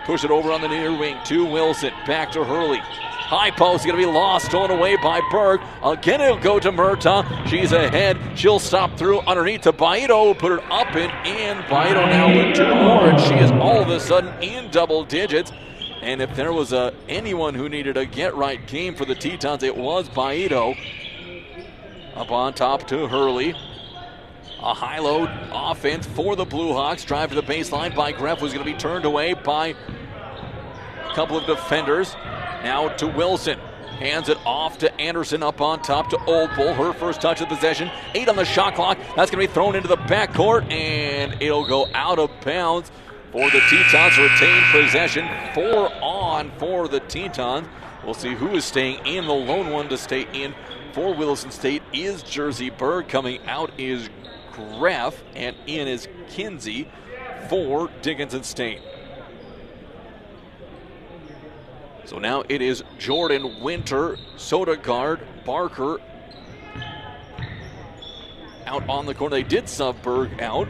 Push it over on the near wing to Wilson. Back to Hurley. High post going to be lost, stolen away by Berg. Again, it'll go to Murtaugh. She's ahead. She'll stop through underneath to Baito. Put it up and in. Baito now with 2 more, and she is all of a sudden in double digits. And if there was anyone who needed a get-right game for the Tetons, it was Baito. Up on top to Hurley. A high-load offense for the Blue Hawks. Drive to the baseline by Greff was going to be turned away by a couple of defenders. Now to Wilson. Hands it off to Anderson up on top to Old Bull. Her first touch of possession. 8 on the shot clock. That's going to be thrown into the backcourt, and it'll go out of bounds for the Tetons. Retain possession. 4 on for the Tetons. We'll see who is staying in. The lone one to stay in for Williston State is Jersey Berg. Coming out is Greff, and in is Kinsey for Dickinson State. So now it is Jordan, Winter, Sodergaard, Barker out on the corner. They did sub Berg out.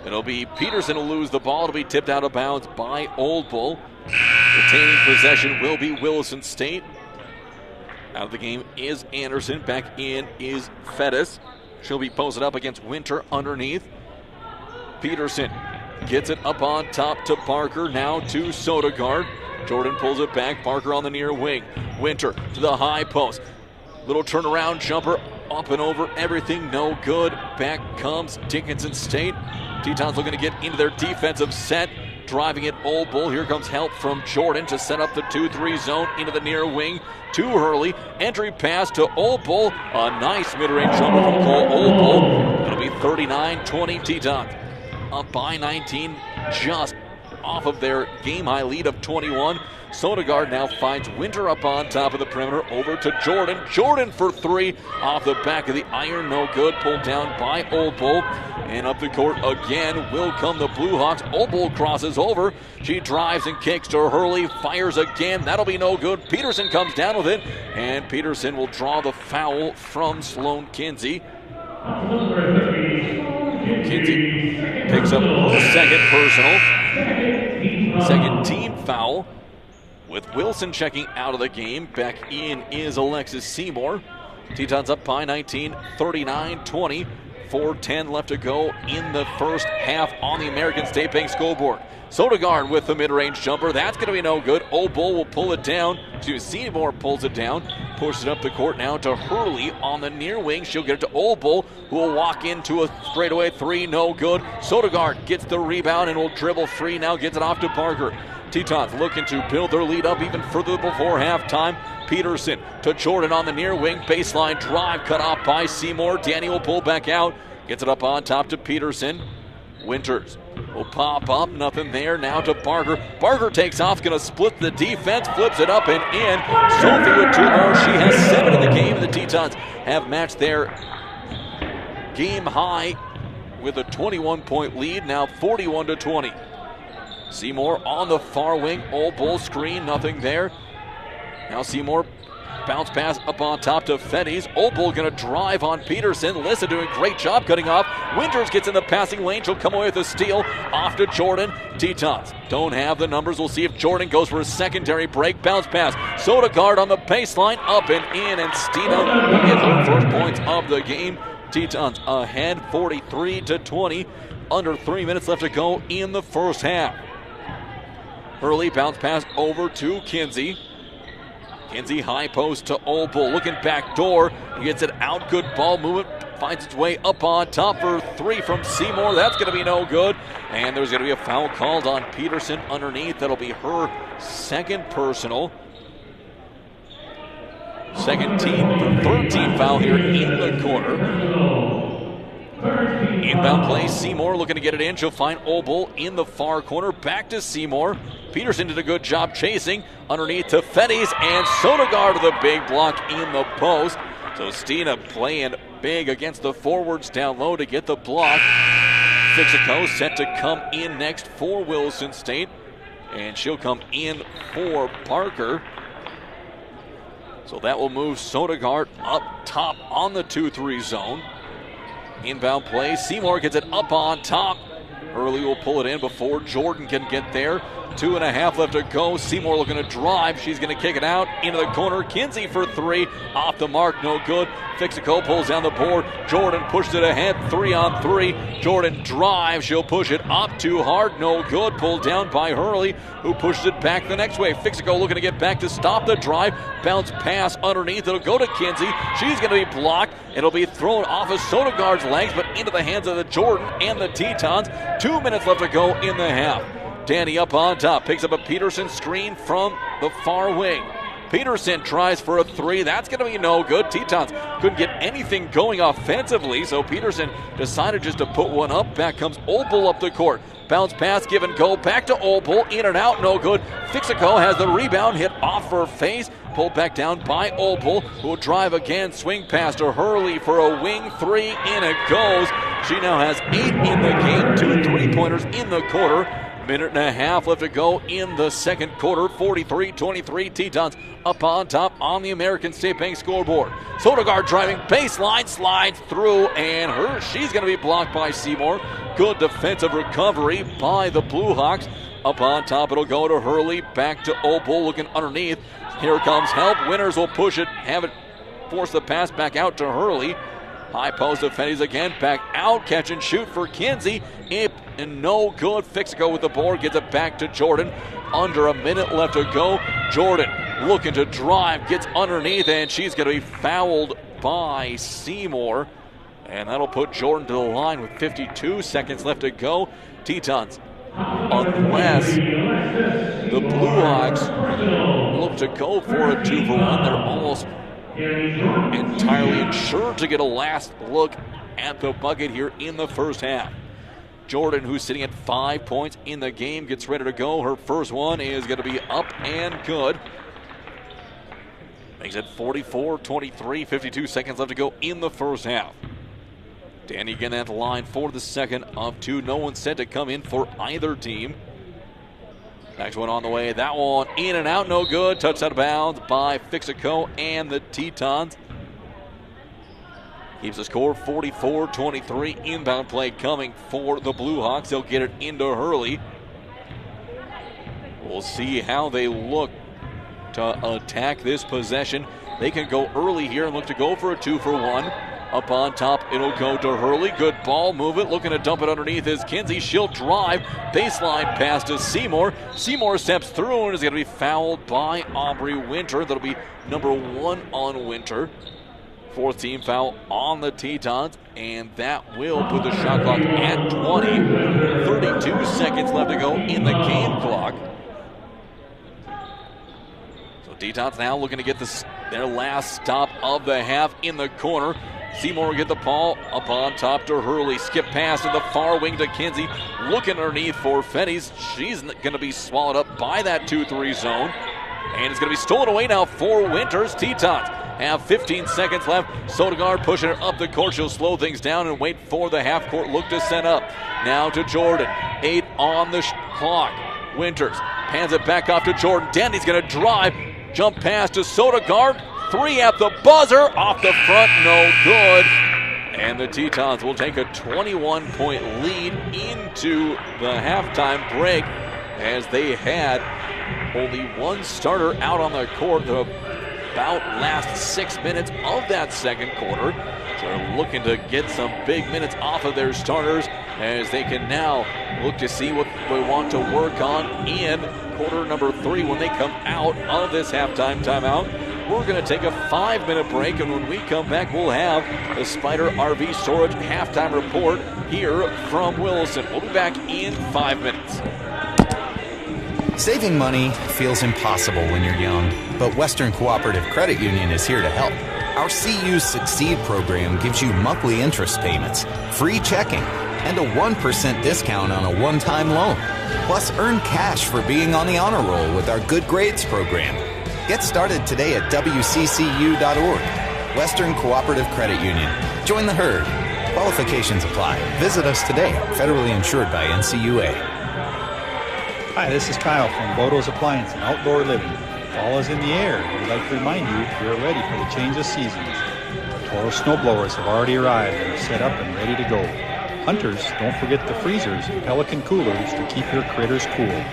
It'll be Peterson who lose the ball. It'll be tipped out of bounds by Old Bull. Retaining possession will be Williston State. Out of the game is Anderson. Back in is Fettis. She'll be posted up against Winter underneath. Peterson gets it up on top to Barker. Now to Sodergaard. Jordan pulls it back. Barker on the near wing. Winter to the high post. Little turnaround jumper. Up and over. Everything no good. Back comes Dickinson State. Tetons looking to get into their defensive set. Driving it Old Bull. Here comes help from Jordan to set up the 2-3 zone into the near wing to Hurley. Entry pass to Old Bull. A nice mid-range jumper from Cole Old Bull. It'll be 39-20 Tetons. Up by 19, just off of their game-high lead of 21. Sodergaard now finds Winter up on top of the perimeter. Over to Jordan. Jordan for 3 off the back of the iron. No good. Pulled down by Old Bull. And up the court again will come the Blue Hawks. Old Bull crosses over. She drives and kicks to Hurley. Fires again. That'll be no good. Peterson comes down with it. And Peterson will draw the foul from Sloan Kinsey. Kinsey picks up the second personal. Second team foul. With Wilson checking out of the game. Back in is Alexis Seymour. Tetons up by 19, 39-20. 4:10 left to go in the first half on the American State Bank scoreboard. Sodergaard with the mid-range jumper. That's going to be no good. Old Bull will pull it down. Seymour pulls it down. Pushes it up the court now to Hurley on the near wing. She'll get it to Old Bull, who will walk into a straightaway 3. No good. Sodergaard gets the rebound and will dribble free. Now gets it off to Barker. Tetons looking to build their lead up even further before halftime. Peterson to Jordan on the near wing. Baseline drive cut off by Seymour. Danny will pull back out. Gets it up on top to Peterson. Winters will pop up. Nothing there. Now to Barker. Barker takes off. Going to split the defense. Flips it up and in. Sophie with 2 more. She has 7 in the game. The Tetons have matched their game high with a 21-point lead. Now 41-20. Seymour on the far wing. Old Bull screen. Nothing there. Now Seymour bounce pass up on top to Fettis. Old Bull going to drive on Peterson. Lissa doing a great job cutting off. Winters gets in the passing lane. She'll come away with a steal. Off to Jordan. Tetons don't have the numbers. We'll see if Jordan goes for a secondary break. Bounce pass. Sodergaard on the baseline. Up and in. And Stina will get her first points of the game. Tetons ahead 43-20. Under 3 minutes left to go in the first half. Hurley bounce pass over to Kinsey. Kinsey high post to Old Bull. Looking back door. He gets it out. Good ball movement. Finds its way up on top for 3 from Seymour. That's going to be no good. And there's going to be a foul called on Peterson underneath. That'll be her second personal. Second team, third team foul here in the corner. Inbound play. Seymour looking to get it in. She'll find Old Bull in the far corner. Back to Seymour. Peterson did a good job chasing. Underneath to Fettis, and Sodergaard with a big block in the post. So Stina playing big against the forwards down low to get the block. Fixico set to come in next for Williston State. And she'll come in for Parker. So that will move Sodergaard up top on the 2-3 zone. Inbound play. Seymour gets it up on top. Hurley will pull it in before Jordan can get there. 2.5 left to go. Seymour looking to drive. She's going to kick it out into the corner. Kinsey for 3. Off the mark. No good. Fixico pulls down the board. Jordan pushed it ahead. 3-on-3. Jordan drives. She'll push it up too hard. No good. Pulled down by Hurley, who pushed it back the next way. Fixico looking to get back to stop the drive. Bounce pass underneath. It'll go to Kinsey. She's going to be blocked. It'll be thrown off of Sodergaard's legs, but into the hands of the Jordan and the Tetons. 2 minutes left to go in the half. Danny up on top, picks up a Peterson screen from the far wing. Peterson tries for a 3. That's going to be no good. Tetons couldn't get anything going offensively, so Peterson decided just to put one up. Back comes Olbull up the court. Bounce pass, give and go. Back to Olbull. In and out, no good. Fixico has the rebound, hit off her face. Pulled back down by Olbull, who will drive again. Swing pass to Hurley for a wing 3. In it goes. She now has 8 in the game. 2 3-pointers in the quarter. 1.5 left to go in the second quarter. 43-23. Tetons up on top on the American State Bank scoreboard. Sodergaard driving baseline, slides through, and she's going to be blocked by Seymour. Good defensive recovery by the Blue Hawks. Up on top, it'll go to Hurley. Back to Olbull looking underneath. Here comes help. Winters will push it, have it force the pass back out to Hurley. High post of Fenny's again, back out, catch and shoot for Kinsey. And no good. Fixico with the board, gets it back to Jordan. Under a minute left to go. Jordan looking to drive, gets underneath, and she's going to be fouled by Seymour. And that'll put Jordan to the line with 52 seconds left to go. Tetons, unless the Blue Hawks look to go for a 2-for-1, they're almost entirely insured to get a last look at the bucket here in the first half. Jordan, who's sitting at 5 points in the game, gets ready to go. Her first one is going to be up and good. Makes it 44-23, 52 seconds left to go in the first half. Danny again at the line for the second of 2. No one set to come in for either team. Next one on the way. That one in and out, no good. Touched out of bounds by Fixico and the Tetons. Keeps the score 44-23. Inbound play coming for the Blue Hawks. They'll get it into Hurley. We'll see how they look to attack this possession. They can go early here and look to go for a 2-for-1. Up on top, it'll go to Hurley. Good ball movement. Looking to dump it underneath is Kinsey. She'll drive. Baseline pass to Seymour. Seymour steps through and is going to be fouled by Aubrey Winter. That'll be number 1 on Winter. 4th team foul on the Tetons, and that will put the shot clock at 20. 32 seconds left to go in the game clock. So Tetons now looking to get their last stop of the half in the corner. Seymour will get the ball up on top to Hurley. Skip pass to the far wing to Kinsey. Looking underneath for Fenny's. She's going to be swallowed up by that 2-3 zone. And it's going to be stolen away now for Winters. Tetons have 15 seconds left. Sodergaard pushing her up the court. She'll slow things down and wait for the half-court look to set up. Now to Jordan. 8 on the clock. Winters hands it back off to Jordan. Danny's going to drive. Jump pass to Sodergaard. 3 at the buzzer. Off the front, no good. And the Tetons will take a 21-point lead into the halftime break as they had only one starter out on the court the about last 6 minutes of that second quarter. So they're looking to get some big minutes off of their starters as they can now look to see what they want to work on in quarter number 3 when they come out of this halftime timeout. We're going to take a 5-minute break, and when we come back, we'll have the Spider RV Storage halftime report here from Williston. We'll be back in 5 minutes. Saving money feels impossible when you're young, but Western Cooperative Credit Union is here to help. Our CU Succeed program gives you monthly interest payments, free checking, and a 1% discount on a one-time loan. Plus, earn cash for being on the honor roll with our Good Grades program. Get started today at WCCU.org. Western Cooperative Credit Union. Join the herd. Qualifications apply. Visit us today. Federally insured by NCUA. Hi, this is Kyle from Bodo's Appliance and Outdoor Living. Fall is in the air. We'd like to remind you we are ready for the change of seasons. Toro snowblowers have already arrived and are set up and ready to go. Hunters, don't forget the freezers and Pelican coolers to keep your critters cool.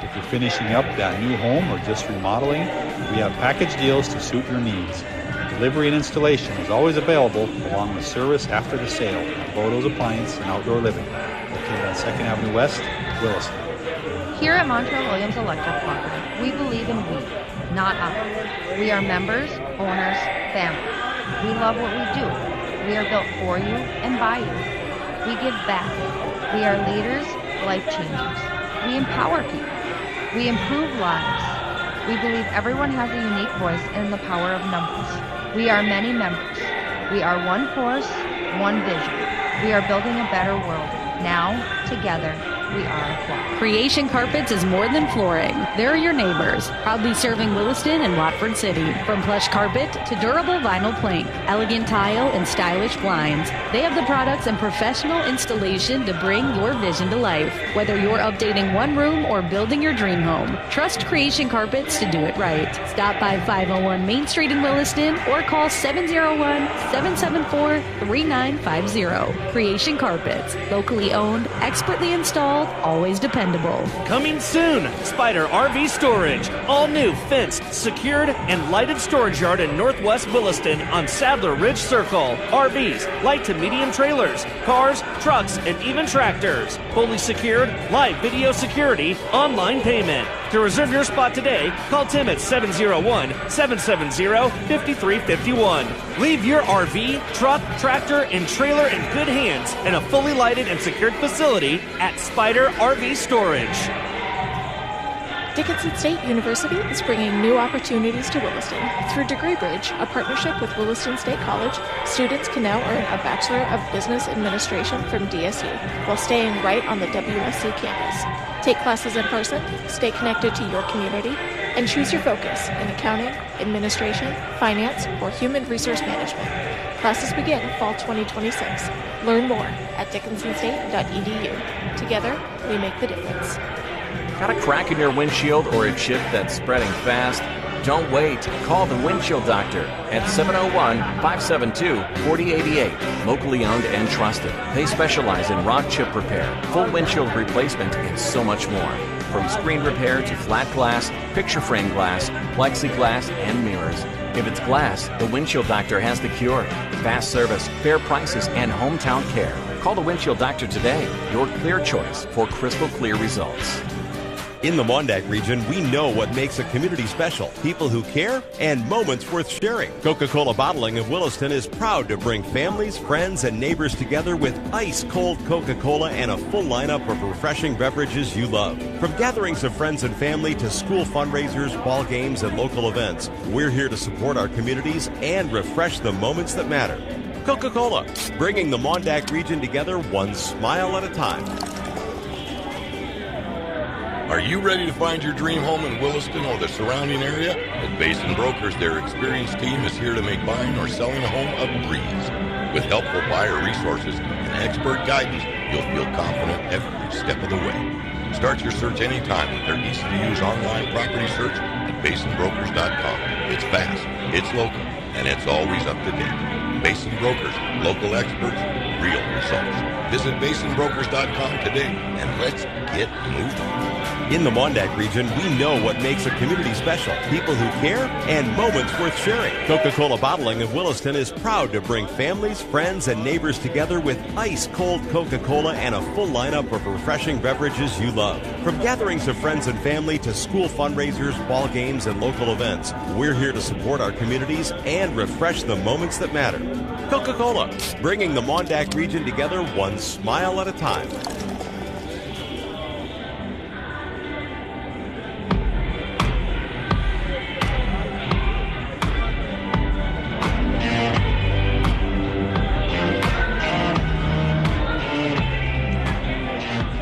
If you're finishing up that new home or just remodeling, we have package deals to suit your needs. Delivery and installation is always available along with service after the sale at Bodo's Appliance and Outdoor Living, located on 2nd Avenue West, Williston. Here at Montreal Williams Electric Cooperative, we believe in we, not I. We are members, owners, family. We love what we do. We are built for you and by you. We give back. We are leaders, life changers. We empower people. We improve lives. We believe everyone has a unique voice and the power of numbers. We are many members. We are one force, one vision. We are building a better world. Now, together, we are a flock. Creation Carpets is more than flooring. They're your neighbors, proudly serving Williston and Watford City. From plush carpet to durable vinyl plank, elegant tile, and stylish blinds, they have the products and professional installation to bring your vision to life. Whether you're updating one room or building your dream home, trust Creation Carpets to do it right. Stop by 501 Main Street in Williston or call 701-774-3950. Creation Carpets, locally owned, expertly installed, always dependable. Coming soon, Spider RV Storage. All new fenced, secured, and lighted storage yard in Northwest Williston on Sadler Ridge Circle. RVs, light to medium trailers, cars, trucks, and even tractors. Fully secured, live video security, online payment. To reserve your spot today, call Tim at 701-770-5351. Leave your RV, truck, tractor, and trailer in good hands in a fully lighted and secured facility at Spider RV Storage. Dickinson State University is bringing new opportunities to Williston. Through Degree Bridge, a partnership with Williston State College, students can now earn a Bachelor of Business Administration from DSU while staying right on the WSC campus. Take classes in person, stay connected to your community, and choose your focus in accounting, administration, finance, or human resource management. Classes begin fall 2026. Learn more at dickinsonstate.edu. Together, we make the difference. Got a crack in your windshield or a chip that's spreading fast? Don't wait. Call the Windshield Doctor at 701-572-4088. Locally owned and trusted. They specialize in rock chip repair, full windshield replacement, and so much more. From screen repair to flat glass, picture frame glass, plexiglass, and mirrors. If it's glass, the Windshield Doctor has the cure. Fast service, fair prices, and hometown care. Call the Windshield Doctor today. Your clear choice for crystal clear results. In the Mondack region, we know what makes a community special. People who care and moments worth sharing. Coca-Cola Bottling of Williston is proud to bring families, friends, and neighbors together with ice-cold Coca-Cola and a full lineup of refreshing beverages you love. From gatherings of friends and family to school fundraisers, ball games, and local events, we're here to support our communities and refresh the moments that matter. Coca-Cola, bringing the Mondack region together one smile at a time. Are you ready to find your dream home in Williston or the surrounding area? At Basin Brokers, their experienced team is here to make buying or selling a home a breeze. With helpful buyer resources and expert guidance, you'll feel confident every step of the way. Start your search anytime with their easy-to-use online property search at basinbrokers.com. It's fast, it's local, and it's always up to date. Basin Brokers, local experts, real results. Visit basinbrokers.com today and let's get moving. In the Mondack region, we know what makes a community special. People who care and moments worth sharing. Coca-Cola Bottling of Williston is proud to bring families, friends, and neighbors together with ice-cold Coca-Cola and a full lineup of refreshing beverages you love. From gatherings of friends and family to school fundraisers, ball games, and local events, we're here to support our communities and refresh the moments that matter. Coca-Cola, bringing the Mondack region together one smile at a time.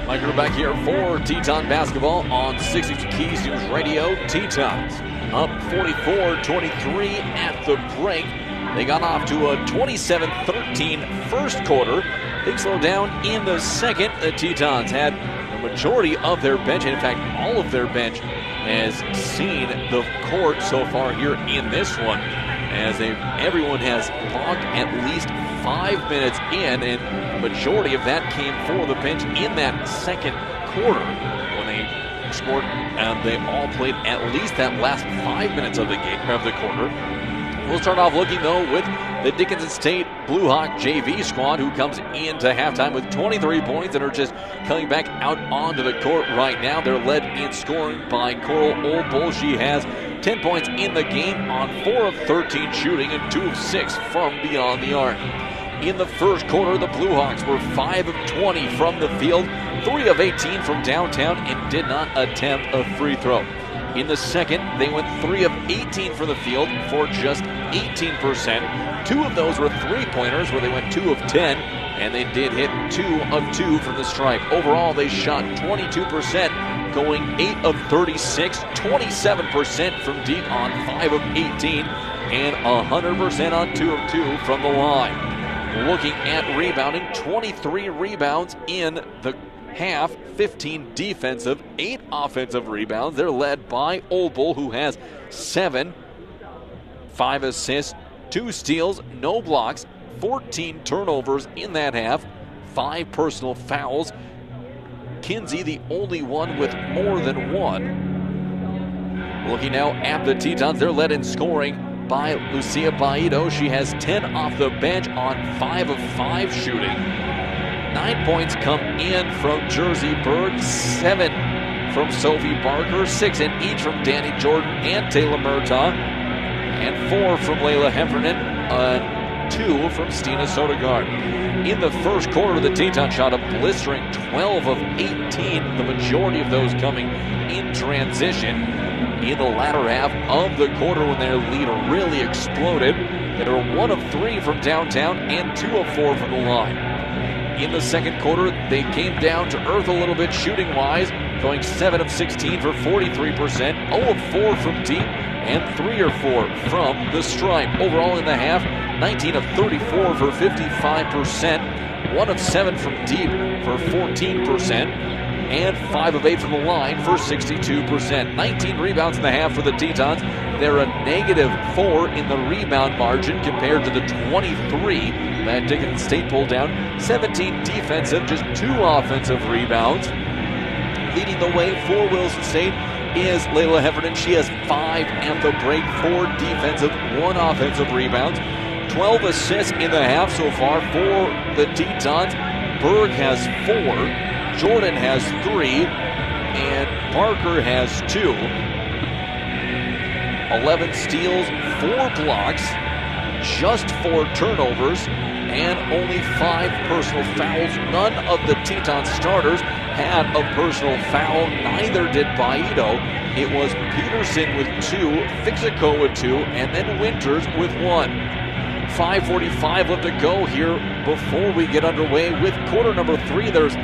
Mike, we're back here for Teton basketball on 660 Keys News Radio. Tetons up 44-23 at the break. They got off to a 27-13 first quarter. Things slowed down in the second. The Tetons had majority of their bench, and in fact all of their bench, has seen the court so far here in this one, as everyone has logged at least 5 minutes in, and the majority of that came for the bench in that second quarter when they scored, and they all played at least that last 5 minutes of the game, of the quarter. We'll start off looking, though, with the Dickinson State Blue Hawk JV squad, who comes into halftime with 23 points and are just coming back out onto the court right now. They're led in scoring by Coral Oldbull. She has 10 points in the game on 4 of 13 shooting and 2 of 6 from beyond the arc. In the first quarter, the Blue Hawks were 5 of 20 from the field, 3 of 18 from downtown, and did not attempt a free throw. In the second, they went 3 of 18 from the field for just 18%. 2 of those were three-pointers, where they went 2 of 10, and they did hit 2 of 2 from the stripe. Overall, they shot 22%, going 8 of 36, 27% from deep on 5 of 18, and 100% on 2 of 2 from the line. Looking at rebounding, 23 rebounds in the half, 15 defensive, 8 offensive rebounds. They're led by Oldbull, who has 7, 5 assists, 2 steals, no blocks, 14 turnovers in that half, 5 personal fouls. Kinsey, the only one with more than 1. Looking now at the Tetons, they're led in scoring by Lucia Baido. She has 10 off the bench on 5 of 5 shooting. 9 points come in from Jersey Berg, 7 from Sophie Barker, 6 in each from Danny Jordan and Taylor Murtaugh, and 4 from Layla Heffernan, 2 from Stina Sodegaard. In the first quarter, the Tetons shot a blistering 12 of 18, the majority of those coming in transition. In the latter half of the quarter, when their lead really exploded, they were 1 of 3 from downtown and 2 of 4 from the line. In the second quarter, they came down to earth a little bit shooting-wise, going 7 of 16 for 43%, 0 of 4 from deep, and 3 or 4 from the stripe. Overall in the half, 19 of 34 for 55%, 1 of 7 from deep for 14%, and 5 of 8 from the line for 62%. 19 rebounds in the half for the Tetons. They're a -4 in the rebound margin compared to the 23 that Dickinson State pulled down. 17 defensive, just 2 offensive rebounds. Leading the way for Williston State is Layla Heffernan. She has 5 at the break, 4 defensive, 1 offensive rebounds. 12 assists in the half so far for the Tetons. Berg has 4, Jordan has 3, and Parker has 2. 11 steals, 4 blocks, just 4 turnovers, and only 5 personal fouls. None of the Teton starters had a personal foul. Neither did Baido. It was Peterson with 2, Fixico with 2, and then Winters with 1. 5:45 left to go here before we get underway with quarter number 3. There's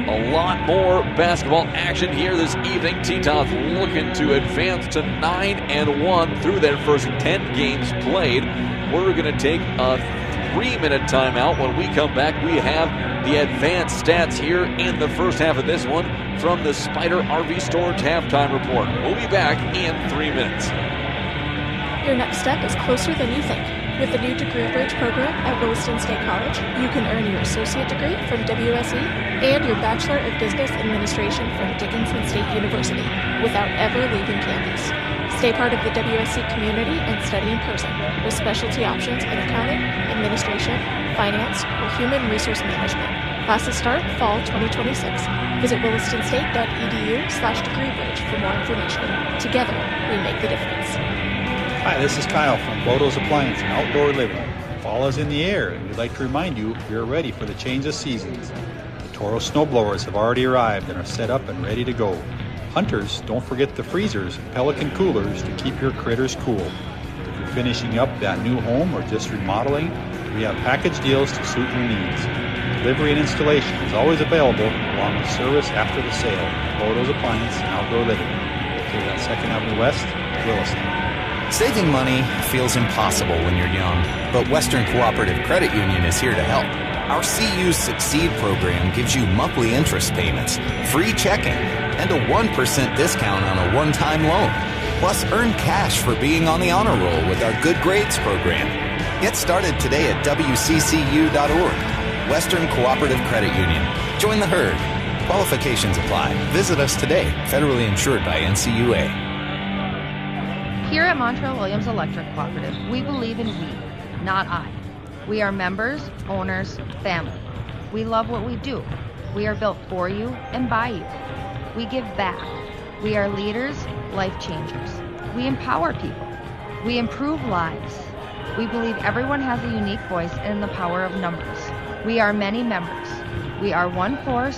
a lot more basketball action here this evening. Tetons looking to advance to 9-1 through their first 10 games played. We're going to take a 3-minute timeout. When we come back, we have the advanced stats here in the first half of this one from the Spider RV Storage halftime report. We'll be back in 3 minutes. Your next step is closer than you think. With the new Degree Bridge program at Williston State College, you can earn your associate degree from WSE and your Bachelor of Business Administration from Dickinson State University without ever leaving campus. Stay part of the WSC community and study in person with specialty options in accounting, administration, finance, or human resource management. Classes start fall 2026. Visit willistonState.edu/degreebridge for more information. Together, we make the difference. Hi, this is Kyle from Bodo's Appliance and Outdoor Living. Fall is in the air, and we'd like to remind you you're ready for the change of seasons. The Toro snowblowers have already arrived and are set up and ready to go. Hunters, don't forget the freezers and Pelican coolers to keep your critters cool. If you're finishing up that new home or just remodeling, we have package deals to suit your needs. Delivery and installation is always available along with service after the sale. Bodo's Appliance and Outdoor Living. Located on 2nd Avenue West, Williston. Saving money feels impossible when you're young, but Western Cooperative Credit Union is here to help. Our CU Succeed program gives you monthly interest payments, free checking, and a 1% discount on a one-time loan. Plus, earn cash for being on the honor roll with our Good Grades program. Get started today at wccu.org. Western Cooperative Credit Union. Join the herd. Qualifications apply. Visit us today. Federally insured by NCUA. Here at Montreal Williams Electric Cooperative, we believe in we, not I. We are members, owners, family. We love what we do. We are built for you and by you. We give back. We are leaders, life changers. We empower people. We improve lives. We believe everyone has a unique voice and the power of numbers. We are many members. We are one force,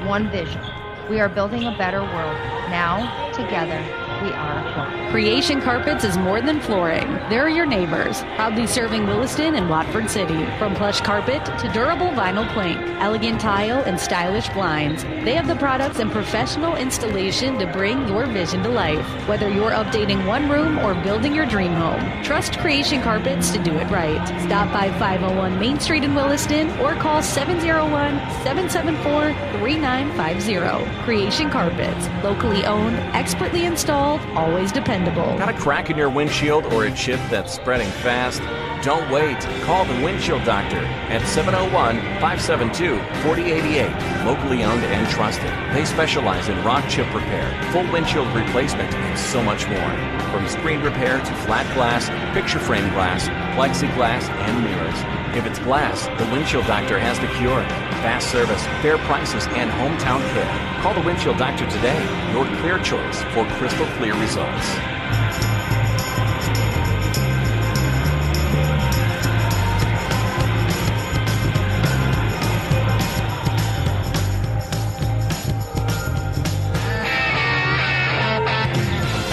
one vision. We are building a better world. Now, together, we are a corp. Creation Carpets is more than flooring. They're your neighbors, proudly serving Williston and Watford City. From plush carpet to durable vinyl plank, elegant tile, and stylish blinds, they have the products and professional installation to bring your vision to life. Whether you're updating one room or building your dream home, trust Creation Carpets to do it right. Stop by 501 Main Street in Williston or call 701-774-3950. Creation Carpets, locally owned, expertly installed, always dependable. Got a crack in your windshield or a chip that's spreading fast? Don't wait. Call the Windshield Doctor at 701-572-4088. Locally owned and trusted. They specialize in rock chip repair, full windshield replacement, and so much more. From screen repair to flat glass, picture frame glass, plexiglass, and mirrors. If it's glass, the Windshield Doctor has the cure. Fast service, fair prices, and hometown care. Call the Windshield Doctor today. Your clear choice for crystal clear results.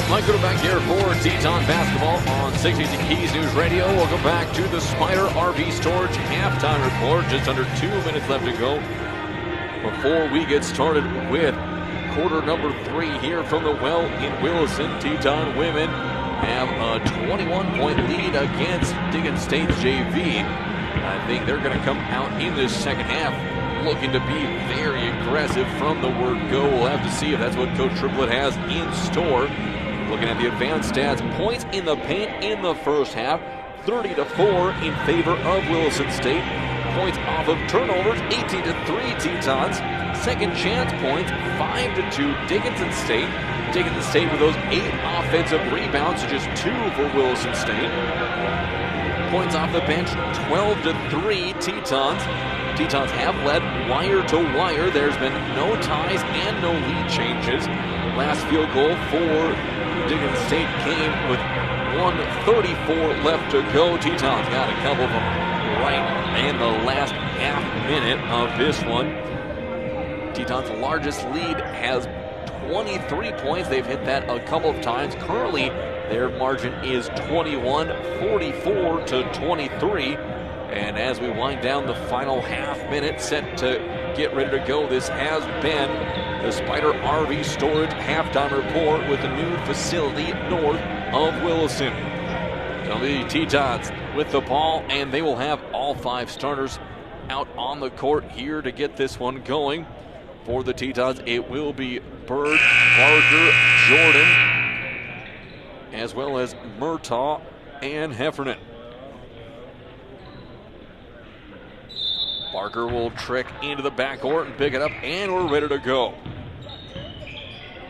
Mike Ruder back here for Teton Basketball on 660 Keys News Radio. Welcome back to the Spider RV Storage halftime report. Just under 2 minutes left to go before we get started with quarter number 3 here from the Well in Williston. Teton women have a 21-point lead against Dickinson State's JV. I think they're going to come out in this second half looking to be very aggressive from the word go. We'll have to see if that's what Coach Triplett has in store. Looking at the advanced stats, points in the paint in the first half, 30-4 in favor of Williston State. Points off of turnovers, 18-3 Tetons. Second chance points, 5-2 Dickinson State. Dickinson State with those 8 offensive rebounds to just 2 for Williston State. Points off the bench, 12-3 Tetons. Tetons have led wire to wire. There's been no ties and no lead changes. Last field goal for Dickinson State came with 1:34 left to go. Tetons got a couple of them right in the last half minute of this one. Tetons' largest lead has 23 points. They've hit that a couple of times. Currently, their margin is 21, 44-23. And as we wind down the final half minute set to get ready to go, this has been the Spider RV Storage halftime report with the new facility north of Williston. So the Tetons with the ball, and they will have all 5 starters out on the court here to get this one going. For the Tetons, it will be Bird, Barker, Jordan, as well as Murtaugh and Heffernan. Barker will trick into the backcourt and pick it up, and we're ready to go.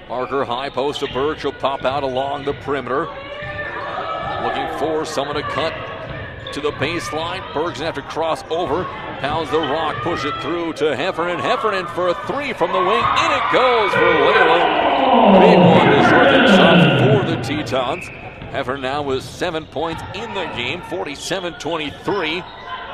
Barker, high post to Berg. She'll pop out along the perimeter. Looking for someone to cut to the baseline. Berg's going to have to cross over. Pounds the rock, push it through to Heffernan. Heffernan for a 3 from the wing. In it goes for Layla. Big one to short things up for the Tetons. Heffernan now with 7 points in the game, 47-23.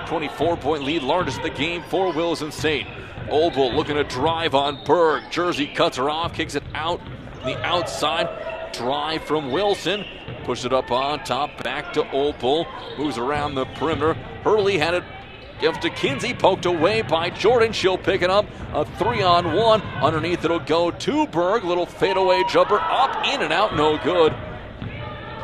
24-point lead, largest of the game for Williston State. Opel looking to drive on Berg. Jersey cuts her off, kicks it out the outside. Drive from Wilson. Push it up on top, back to Opel. Moves around the perimeter. Hurley had it. Gives to Kinsey, poked away by Jordan. She'll pick it up. A 3-on-1. Underneath it'll go to Berg. Little fadeaway jumper up, in and out, no good.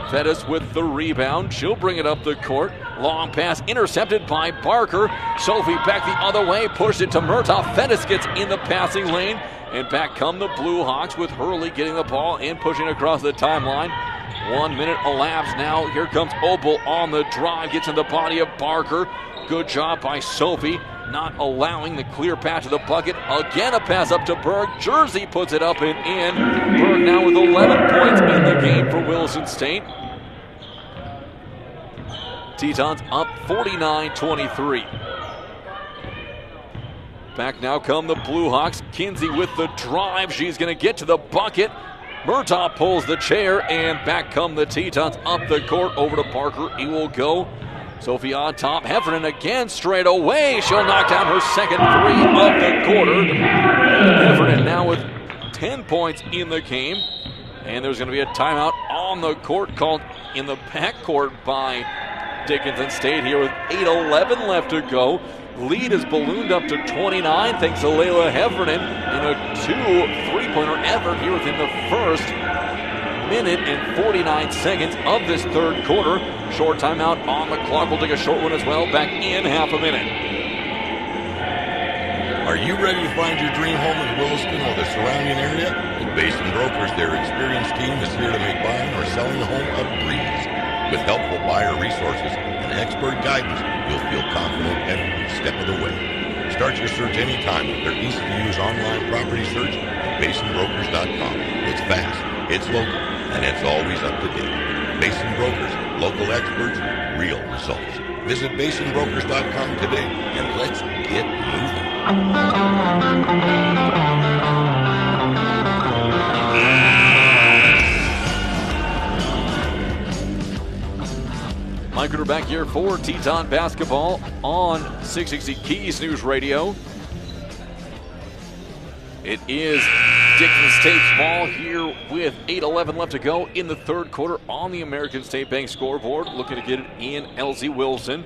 Fettis with the rebound. She'll bring it up the court. Long pass intercepted by Barker. Sophie back the other way. Pushed it to Murtaugh. Fettis gets in the passing lane. And back come the Blue Hawks with Hurley getting the ball and pushing across the timeline. 1 minute elapsed now. Here comes Opel on the drive. Gets in the body of Barker. Good job by Sophie. Not allowing the clear pass to the bucket. Again, a pass up to Berg. Jersey puts it up and in. Berg now with 11 points in the game for Williston State. Tetons up 49-23. Back now come the Blue Hawks. Kinsey with the drive. She's going to get to the bucket. Murtaugh pulls the chair, and back come the Tetons up the court over to Barker. He will go. Sophie on top. Heffernan again straight away. She'll knock down her second three of the quarter. Heffernan now with 10 points in the game. And there's going to be a timeout on the court called in the backcourt by Dickinson State here with 8:11 left to go. Lead is ballooned up to 29 thanks to Layla Heffernan in a 2 3-pointer effort here within the first minute and 49 seconds of this third quarter. Short timeout on the clock. We'll take a short one as well. Back in half a minute. Are you ready to find your dream home in Williston or the surrounding area? At Basin Brokers, their experienced team is here to make buying or selling a home a breeze. With helpful buyer resources and expert guidance, you'll feel confident every step of the way. Start your search anytime with their easy-to-use online property search at basinbrokers.com. It's fast, it's local, and it's always up to date. Basin Brokers, local experts, real results. Visit basinbrokers.com today and let's get moving. Mike Ruder back here for Teton basketball on 660 Keys News Radio. It is Dickinson State's ball here with 8:11 left to go in the third quarter on the American State Bank scoreboard. Looking to get it in Elsie Wilson.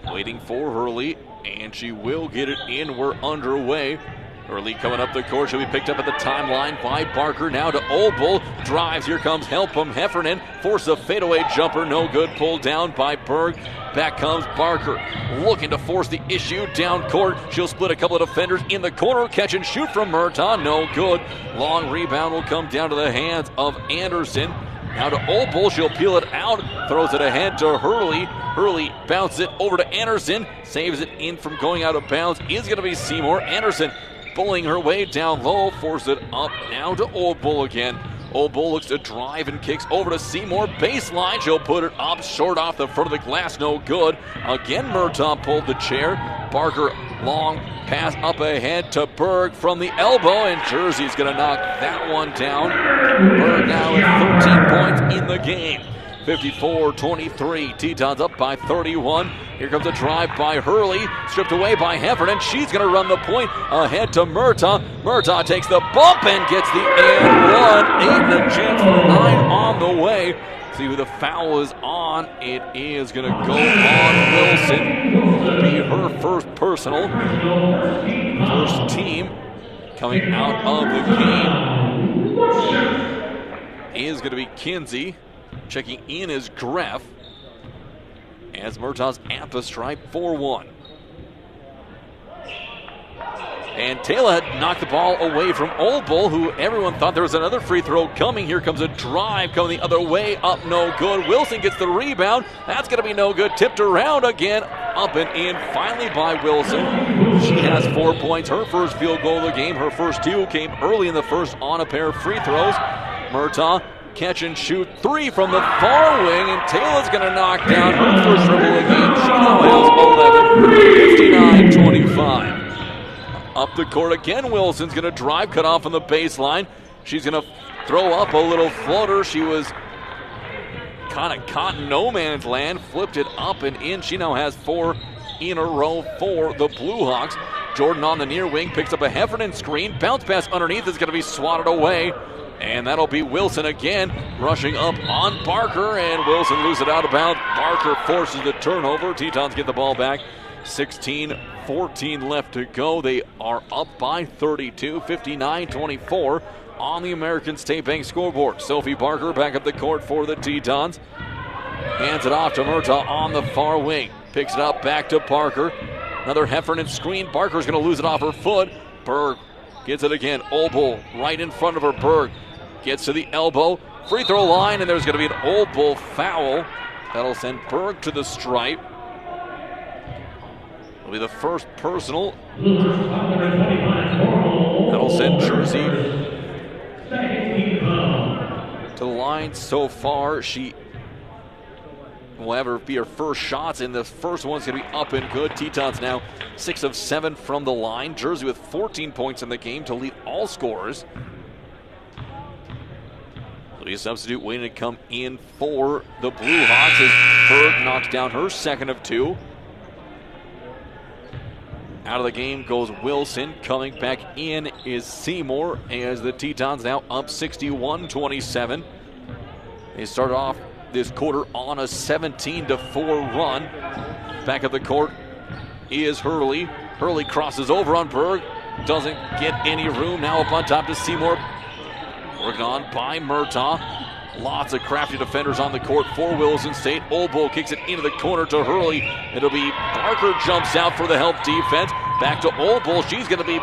Waiting for Hurley, and she will get it in. We're underway. Hurley coming up the court. She'll be picked up at the timeline by Barker. Now to Obel. Drives. Here comes Helpham. Heffernan forces a fadeaway jumper. No good. Pulled down by Berg. Back comes Barker. Looking to force the issue down court. She'll split a couple of defenders in the corner. Catch and shoot from Murtaugh. No good. Long rebound will come down to the hands of Anderson. Now to Obel. She'll peel it out. Throws it ahead to Hurley. Hurley bounces it over to Anderson. Saves it in from going out of bounds. Is going to be Seymour. Anderson bullying her way down low, forces it up now to Obel again. Obel looks to drive and kicks over to Seymour. Baseline, she'll put it up short off the front of the glass, no good. Again, Murtaugh pulled the chair. Barker, long pass up ahead to Berg from the elbow, and Jersey's going to knock that one down. Berg now with 13 points in the game. 54-23, Tetons up by 31. Here comes a drive by Hurley, stripped away by Heffernan. She's going to run the point ahead to Murtaugh. Murtaugh takes the bump and gets the and one. 8 and a chance for 9 on the way. See who the foul is on. It is going to go on Wilson. It'll be her first personal. First team coming out of the game is going to be Kinsey. Checking in is Greff as Murtaugh's at the stripe 4-1. And Taylor had knocked the ball away from Obel, who everyone thought there was another free throw coming. Here comes a drive coming the other way, up no good. Wilson gets the rebound. That's going to be no good. Tipped around again, up and in finally by Wilson. She has 4 points, her first field goal of the game. Her first 2 came early in the first on a pair of free throws. Murtaugh catch and shoot 3 from the far wing, and Taylor's going to knock down her first dribble of the game. She now has 11, 59-25. Up the court again, Wilson's going to drive, cut off on the baseline. She's going to throw up a little floater. She was kind of caught in no man's land, flipped it up and in. She now has 4 in a row for the Blue Hawks. Jordan on the near wing picks up a Heffernan screen. Bounce pass underneath is going to be swatted away. And that'll be Wilson again, rushing up on Barker, and Wilson loses it out of bounds. Barker forces the turnover. Tetons get the ball back. 16-14 left to go. They are up by 32, 59-24. on the American State Bank scoreboard. Sophie Barker back up the court for the Tetons. Hands it off to Murtaugh on the far wing. Picks it up back to Barker. Another Heffernan screen. Barker's going to lose it off her foot. Berg gets it again. Old Bull right in front of her. Berg gets to the elbow. Free throw line, and there's going to be an Old Bull foul. That'll send Berg to the stripe. It'll be the first personal. That'll send Jersey to the line. So far, she will ever be her first shots, and the first one's going to be up and good. Tetons now 6 of 7 from the line. Jersey with 14 points in the game to lead all scorers. There'll be a substitute waiting to come in for the Blue Hawks as Berg knocks down her second of 2. Out of the game goes Wilson. Coming back in is Seymour as the Tetons now up 61-27. They started off this quarter on a 17-4 run. Back of the court is Hurley. Hurley crosses over on Berg. Doesn't get any room. Now up on top to Seymour. Working on by Murtaugh. Lots of crafty defenders on the court for Williston State. Old Bull kicks it into the corner to Hurley. It'll be Barker jumps out for the help defense. Back to Old Bull. She's going to be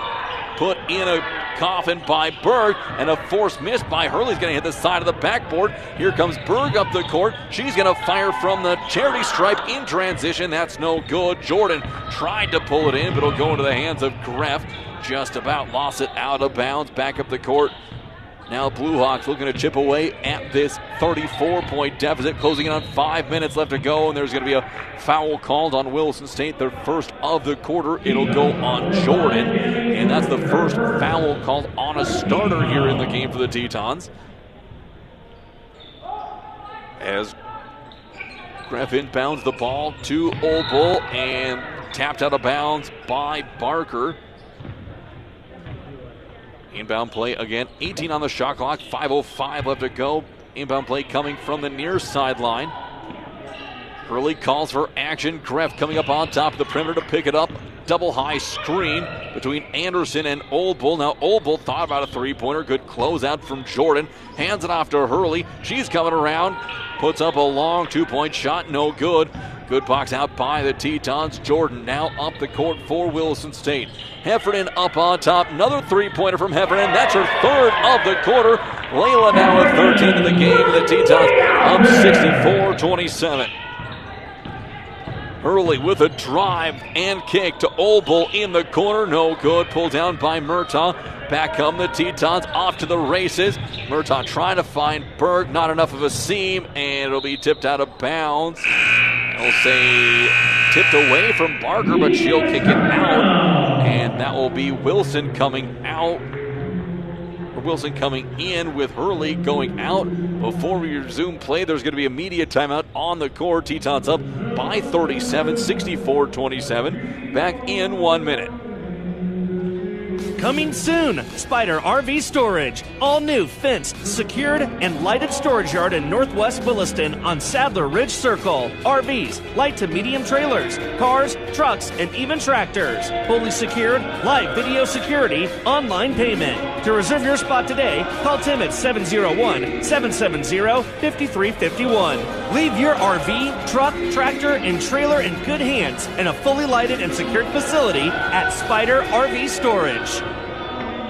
put in a coffin by Berg, and a forced miss by Hurley's going to hit the side of the backboard. Here comes Berg up the court. She's going to fire from the charity stripe in transition. That's no good. Jordan tried to pull it in, but it'll go into the hands of Greff. Just about lost it out of bounds. Back up the court. Now Blue Hawks looking to chip away at this 34-point deficit, closing in on 5 minutes left to go, and there's going to be a foul called on Williston State, their first of the quarter. It'll go on Jordan, and that's the first foul called on a starter here in the game for the Tetons. As Greff inbounds the ball to Old Bull and tapped out of bounds by Barker. Inbound play again, 18 on the shot clock, 5:05 left to go. Inbound play coming from the near sideline. Hurley calls for action. Greff coming up on top of the perimeter to pick it up. Double high screen between Anderson and Old Bull. Now Old Bull thought about a three-pointer. Good closeout from Jordan. Hands it off to Hurley. She's coming around. Puts up a long two-point shot. No good. Good box out by the Tetons. Jordan now up the court for Williston State. Heffernan up on top. Another three-pointer from Heffernan. That's her third of the quarter. Layla now with 13 in the game. The Tetons up 64-27. Hurley with a drive and kick to Old Bull in the corner. No good. Pulled down by Murtaugh. Back come the Tetons off to the races. Murtaugh trying to find Berg. Not enough of a seam, and it'll be tipped out of bounds. I'll say tipped away from Barker, but she'll kick it out. And that will be Wilson coming out. Or Wilson coming in with Hurley going out. Before we resume play, there's going to be a media timeout on the court. Tetons up by 37, 64-27. Back in 1 minute. Coming soon, Spider RV Storage. All new fenced, secured, and lighted storage yard in Northwest Williston on Sadler Ridge Circle. RVs, light to medium trailers, cars, trucks, and even tractors. Fully secured, live video security, online payment. To reserve your spot today, call Tim at 701-770-5351. Leave your RV, truck, tractor, and trailer in good hands in a fully lighted and secured facility at Spider RV Storage.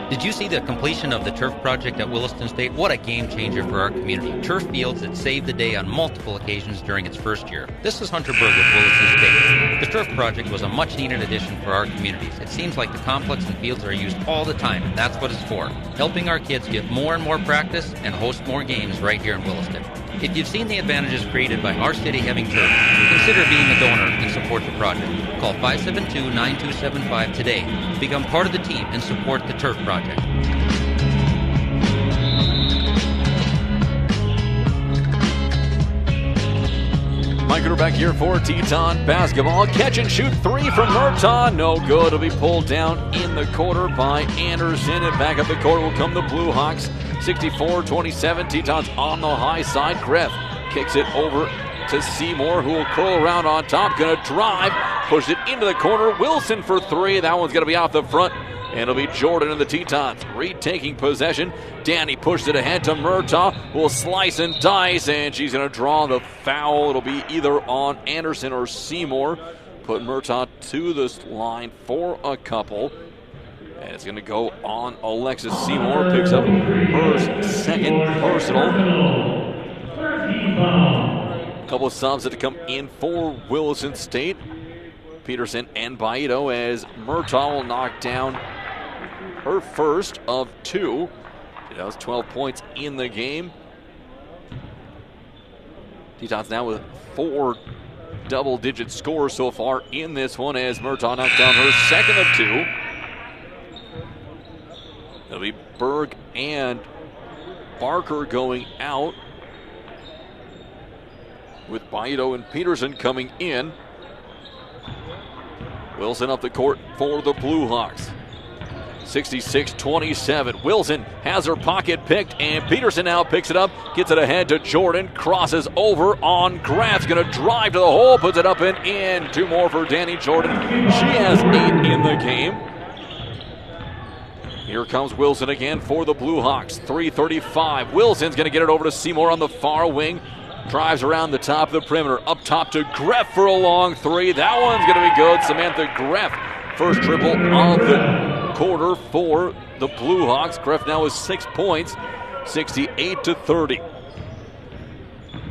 Did you see the completion of the turf project at Williston State? What a game changer for our community. Turf fields that saved the day on multiple occasions during its first year. This is Hunter Berg with Williston State. The turf project was a much needed addition for our communities. It seems like the complex and fields are used all the time, and that's what it's for. Helping our kids get more and more practice and host more games right here in Williston. If you've seen the advantages created by our city having turf, consider being a donor and support the project. Call 572-9275 today to become part of the team and support the turf project. Mike Ruder back here for Teton basketball. Catch and shoot three from Murtaugh. No good. It'll be pulled down in the quarter by Anderson. And back up the court will come the Blue Hawks. 64-27. Tetons on the high side. Greff kicks it over to Seymour, who will curl around on top. Going to drive. Push it into the corner. Wilson for three. That one's going to be off the front. and it'll be Jordan and the Tetons retaking possession. Danny pushed it ahead to Murtaugh, will slice and dice, and she's going to draw the foul. It'll be either on Anderson or Seymour. Put Murtaugh to this line for a couple. And it's going to go on Alexis Seymour. Picks up her second personal. A couple of subs that come in for Williston State. Peterson and Baito as Murtaugh will knock down her first of two. She has 12 points in the game. Tetons now with 4 double-digit scores so far in this one as Murtaugh knocked down her second of 2. It'll be Berg and Barker going out, with Baito and Peterson coming in. Wilson up the court for the Blue Hawks. 66-27. Wilson has her pocket picked, and Peterson now picks it up, gets it ahead to Jordan, crosses over on Graff's going to drive to the hole, puts it up and in. 2 more for Danny Jordan. She has 8 in the game. Here comes Wilson again for the Blue Hawks. 3:35. Wilson's going to get it over to Seymour on the far wing. Drives around the top of the perimeter. Up top to Greff for a long 3. That one's going to be good. Samantha Greff, first triple of the quarter for the Blue Hawks. Greff now with 6 points. 68-30.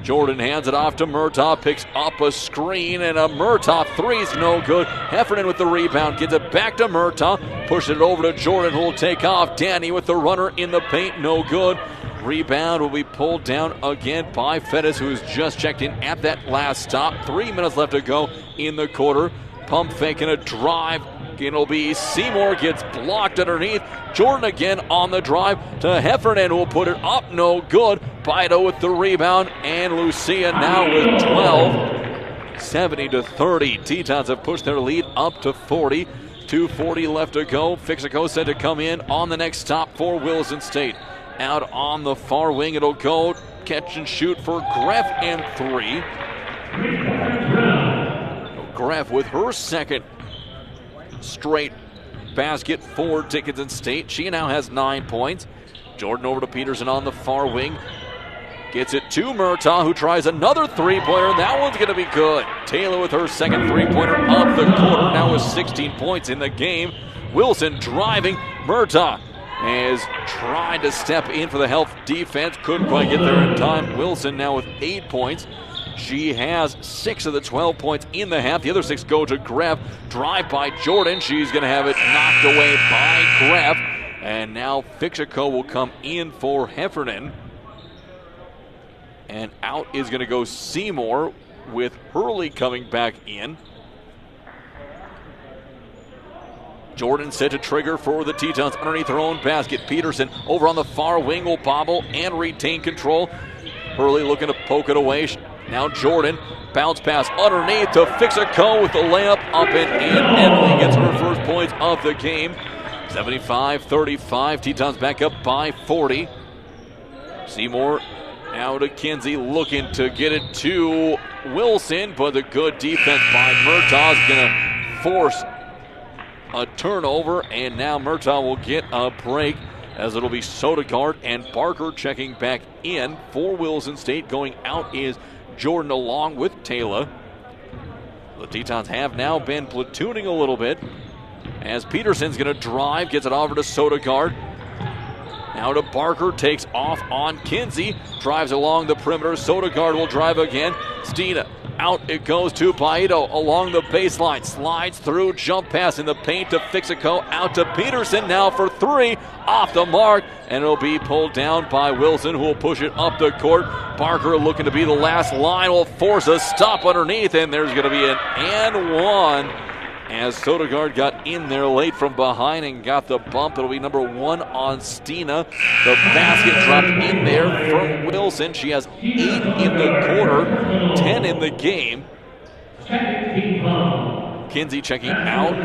Jordan hands it off to Murtaugh, picks up a screen, and a Murtaugh 3's no good. Heffernan with the rebound, gets it back to Murtaugh, pushes it over to Jordan, who will take off. Danny with the runner in the paint, no good. Rebound will be pulled down again by Fettis, who has just checked in at that last stop. 3 minutes left to go in the quarter. Pump fake and a drive. It'll be Seymour gets blocked underneath. Jordan again on the drive to Heffernan, who will put it up, no good. Baito with the rebound, and Lucia now with 12. 70-30. Tetons have pushed their lead up to 40. 2:40 left to go. Fixico said to come in on the next stop for Williston State. Out on the far wing, it'll go catch and shoot for Greff and 3. Greff with her second straight basket for Dickinson State. She now has 9 points. Jordan over to Peterson on the far wing. Gets it to Murtaugh, who tries another three-pointer, and that one's going to be good. Taylor with her second three-pointer of the quarter, now with 16 points in the game. Wilson driving. Murtaugh has tried to step in for the help defense. Couldn't quite get there in time. Wilson now with 8 points. She has 6 of the 12 points in the half. The other 6 go to Greff. Drive by Jordan. She's going to have it knocked away by Greff. And now Fixico will come in for Heffernan. And out is going to go Seymour, with Hurley coming back in. Jordan set to trigger for the Tetons underneath her own basket. Peterson over on the far wing will bobble and retain control. Hurley looking to poke it away. Now Jordan, bounce pass underneath to Fixico with the layup up and in. Emily gets her first points of the game. 75-35. Tetons back up by 40. Seymour now to Kinsey, looking to get it to Wilson, but the good defense by Murtaugh is going to force a turnover, and now Murtaugh will get a break, as it'll be Sodegaard and Barker checking back in for Williston State. Going out is Jordan along with Taylor. The Tetons have now been platooning a little bit, as Peterson's going to drive, gets it over to Sodegaard. Now to Barker, takes off on Kinsey, drives along the perimeter. Sodegaard will drive again. Stina, out it goes to Baito along the baseline. Slides through, jump pass in the paint to Fixico. Out to Peterson now for 3, off the mark, and it'll be pulled down by Wilson, who will push it up the court. Barker looking to be the last line, will force a stop underneath, and there's going to be an and one, as Sodegaard got in there late from behind and got the bump. It'll be number 1 on Stina. The basket dropped in there from Wilson. She has 8 in the quarter, 10 in the game. Kinsey checking out,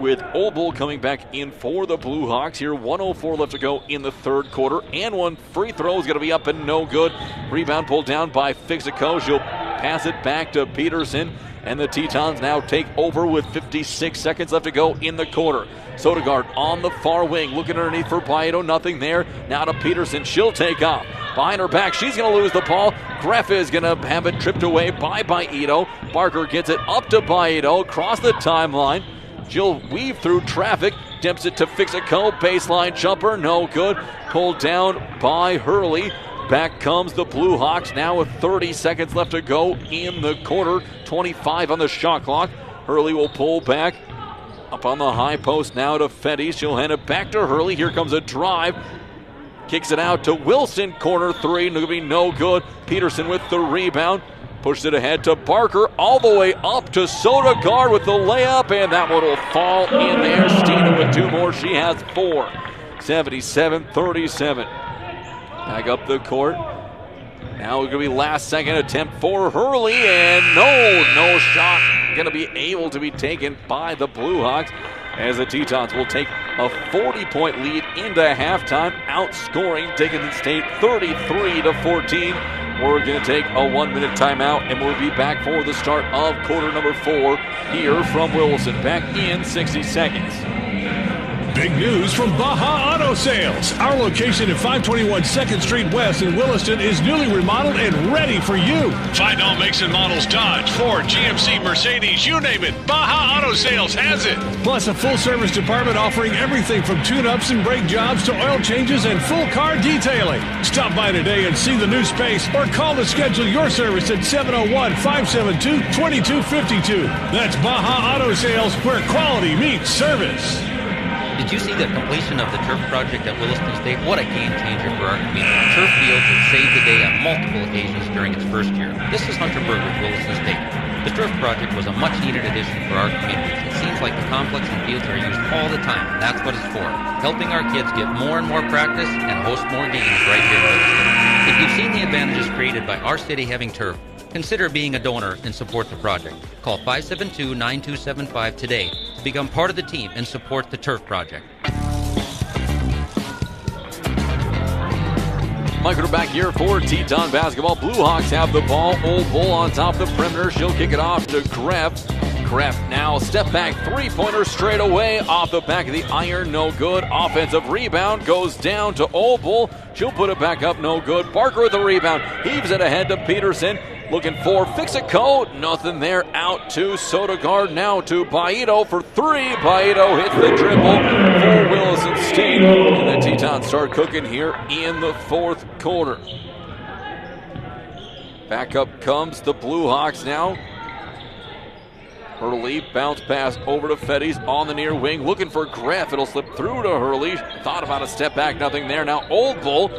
with Obel coming back in for the Blue Hawks. Here, 1:04 left to go in the third quarter, and one free throw is going to be up and no good. Rebound pulled down by Fixico. She'll pass it back to Peterson, and the Tetons now take over with 56 seconds left to go in the quarter. Sodergaard on the far wing, looking underneath for Baito, nothing there. Now to Peterson, she'll take off. Behind her back, she's going to lose the ball. Greff is going to have it tripped away by Baito. Barker gets it up to Baito, across the timeline. She'll weave through traffic, dips it to Fixico, baseline jumper, no good. Pulled down by Hurley. Back comes the Blue Hawks now with 30 seconds left to go in the quarter. 25 on the shot clock. Hurley will pull back. Up on the high post now to Fetty. She'll hand it back to Hurley. Here comes a drive. Kicks it out to Wilson. Corner three. It'll be no good. Peterson with the rebound. Pushes it ahead to Barker. All the way up to Sodergaard with the layup. And that one will fall in there. Stina with two more. She has four. 77-37. Back up the court. Now it's going to be last second attempt for Hurley. And no shot going to be able to be taken by the Blue Hawks, as the Tetons will take a 40-point lead into halftime, outscoring Dickinson State 33-14. We're going to take a 1-minute timeout, and we'll be back for the start of quarter number 4 here from Williston. Back in 60 seconds. Big news from Baja Auto Sales. Our location at 521 2nd Street West in Williston is newly remodeled and ready for you. Find all makes and models Dodge, Ford, GMC, Mercedes, you name it. Baja Auto Sales has it. Plus a full-service department offering everything from tune-ups and brake jobs to oil changes and full car detailing. Stop by today and see the new space, or call to schedule your service at 701-572-2252. That's Baja Auto Sales, where quality meets service. Did you see the completion of the turf project at Williston State? What a game changer for our community. Turf Field has saved the day on multiple occasions during its first year. This is Hunter Berg with Williston State. The turf project was a much-needed addition for our communities. It seems like the complex and fields are used all the time, and that's what it's for. Helping our kids get more and more practice and host more games right here in Williston. If you've seen the advantages created by our city having turf, consider being a donor and support the project. Call 572-9275 today to become part of the team and support the turf project. Mike Ruder back here for Teton basketball. Blue Hawks have the ball. Old Bull on top of the perimeter. She'll kick it off to Greff. Greff now step back three-pointer straight away off the back of the iron. No good. Offensive rebound goes down to Old Bull. She'll put it back up. No good. Barker with the rebound. Heaves it ahead to Peterson. Looking for Fixico. Nothing there. Out to Sodergaard. Now to Baito for three. Baito hits the dribble for Williston State. And the Tetons start cooking here in the fourth quarter. Back up comes the Blue Hawks now. Hurley bounce pass over to Fetty's on the near wing. Looking for Greff. It'll slip through to Hurley. Thought about a step back. Nothing there. Now Old Bull.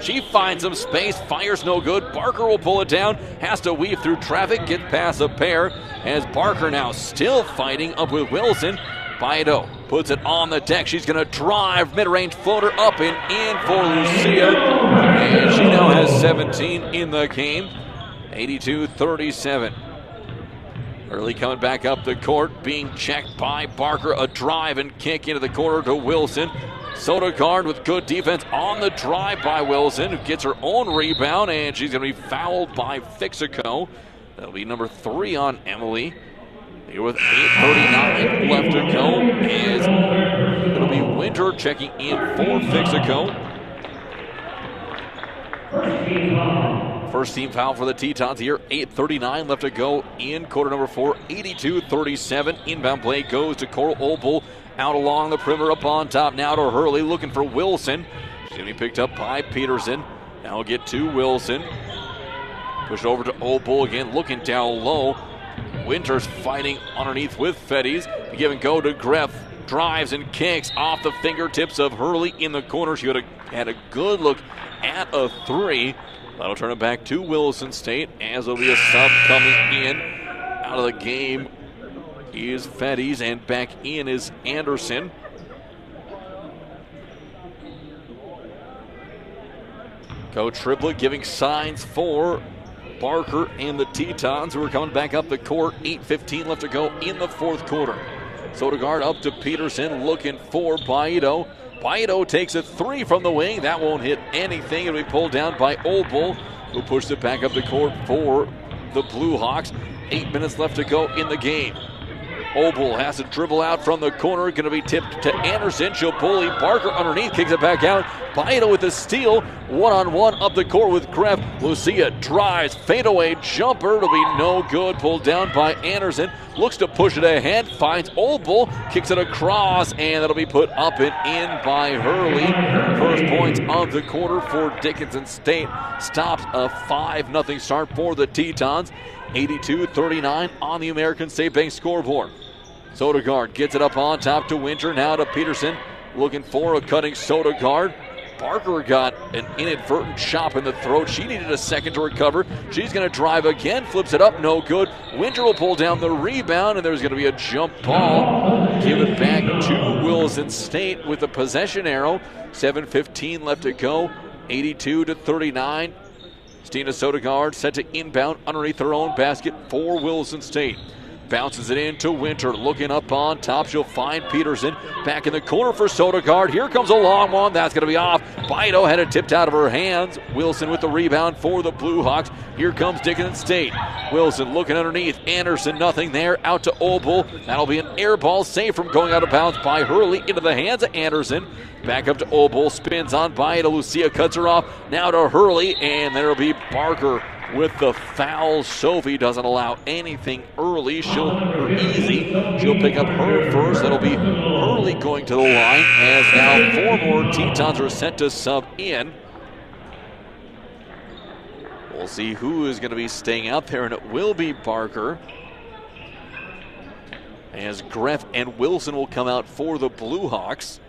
She finds some space, fires no good. Barker will pull it down, has to weave through traffic, get past a pair, as Barker now still fighting up with Wilson. Baito puts it on the deck. She's going to drive, mid-range floater up and in for Lucia. And she now has 17 in the game, 82-37. Early coming back up the court, being checked by Barker. A drive and kick into the corner to Wilson. Sodergaard with good defense on the drive by Wilson, who gets her own rebound, and she's going to be fouled by Fixico. That'll be number 3 on Emily. Here with 8:39 left to go is it'll be Winter checking in for Fixico. First team foul for the Tetons here. 8:39 left to go in quarter number 4. 82-37. Inbound play goes to Coral Opal. Out along the perimeter up on top. Now to Hurley looking for Wilson. She's going to be picked up by Peterson. Now we'll get to Wilson. Push over to Opal again, looking down low. Winters fighting underneath with Fetties. Give and go to Greff. Drives and kicks off the fingertips of Hurley in the corner. She would have had a good look at a three. That'll turn it back to Williston State, as there'll be a sub coming in. Out of the game is Fetties, and back in is Anderson. Coach Triplett giving signs for Barker and the Tetons, who are coming back up the court. 8:15 left to go in the fourth quarter. Sodergaard up to Peterson, looking for Baito. Baito takes a three from the wing. That won't hit anything. It'll be pulled down by Old Bull, who pushed it back up the court for the Blue Hawks. 8 minutes left to go in the game. Obel has to dribble out from the corner. Going to be tipped to Anderson. She'll bully Barker underneath. Kicks it back out. Baida with the steal. One-on-one up the court with Greff. Lucia drives. Fadeaway jumper. It'll be no good. Pulled down by Anderson. Looks to push it ahead. Finds Obel. Kicks it across. And it'll be put up and in by Hurley. First points of the quarter for Dickinson State. Stops a 5-0 start for the Tetons. 82-39 on the American State Bank scoreboard. Sodergaard gets it up on top to Winter. Now to Peterson. Looking for a cutting Sodergaard. Barker got an inadvertent chop in the throat. She needed a second to recover. She's going to drive again. Flips it up. No good. Winter will pull down the rebound, and there's going to be a jump ball. Give it back to Williston State with the possession arrow. 7:15 left to go. 82-39. Stina Sodergaard set to inbound underneath her own basket for Williston State. Bounces it into Winter, looking up on top. She'll find Peterson. Back in the corner for Sodergaard. Here comes a long one. That's going to be off. Bido had it tipped out of her hands. Wilson with the rebound for the Blue Hawks. Here comes Dickinson State. Wilson looking underneath. Anderson, nothing there. Out to Obel. That'll be an air ball saved from going out of bounds by Hurley into the hands of Anderson. Back up to Obel. Spins on Bido. Lucia cuts her off. Now to Hurley. And there'll be Barker with the foul. Sophie doesn't allow anything early. She'll pick up her first. That'll be Hurley going to the line, as now 4 more Tetons are set to sub in. We'll see who is going to be staying out there, and it will be Barker, as Greff and Wilson will come out for the Blue Hawks.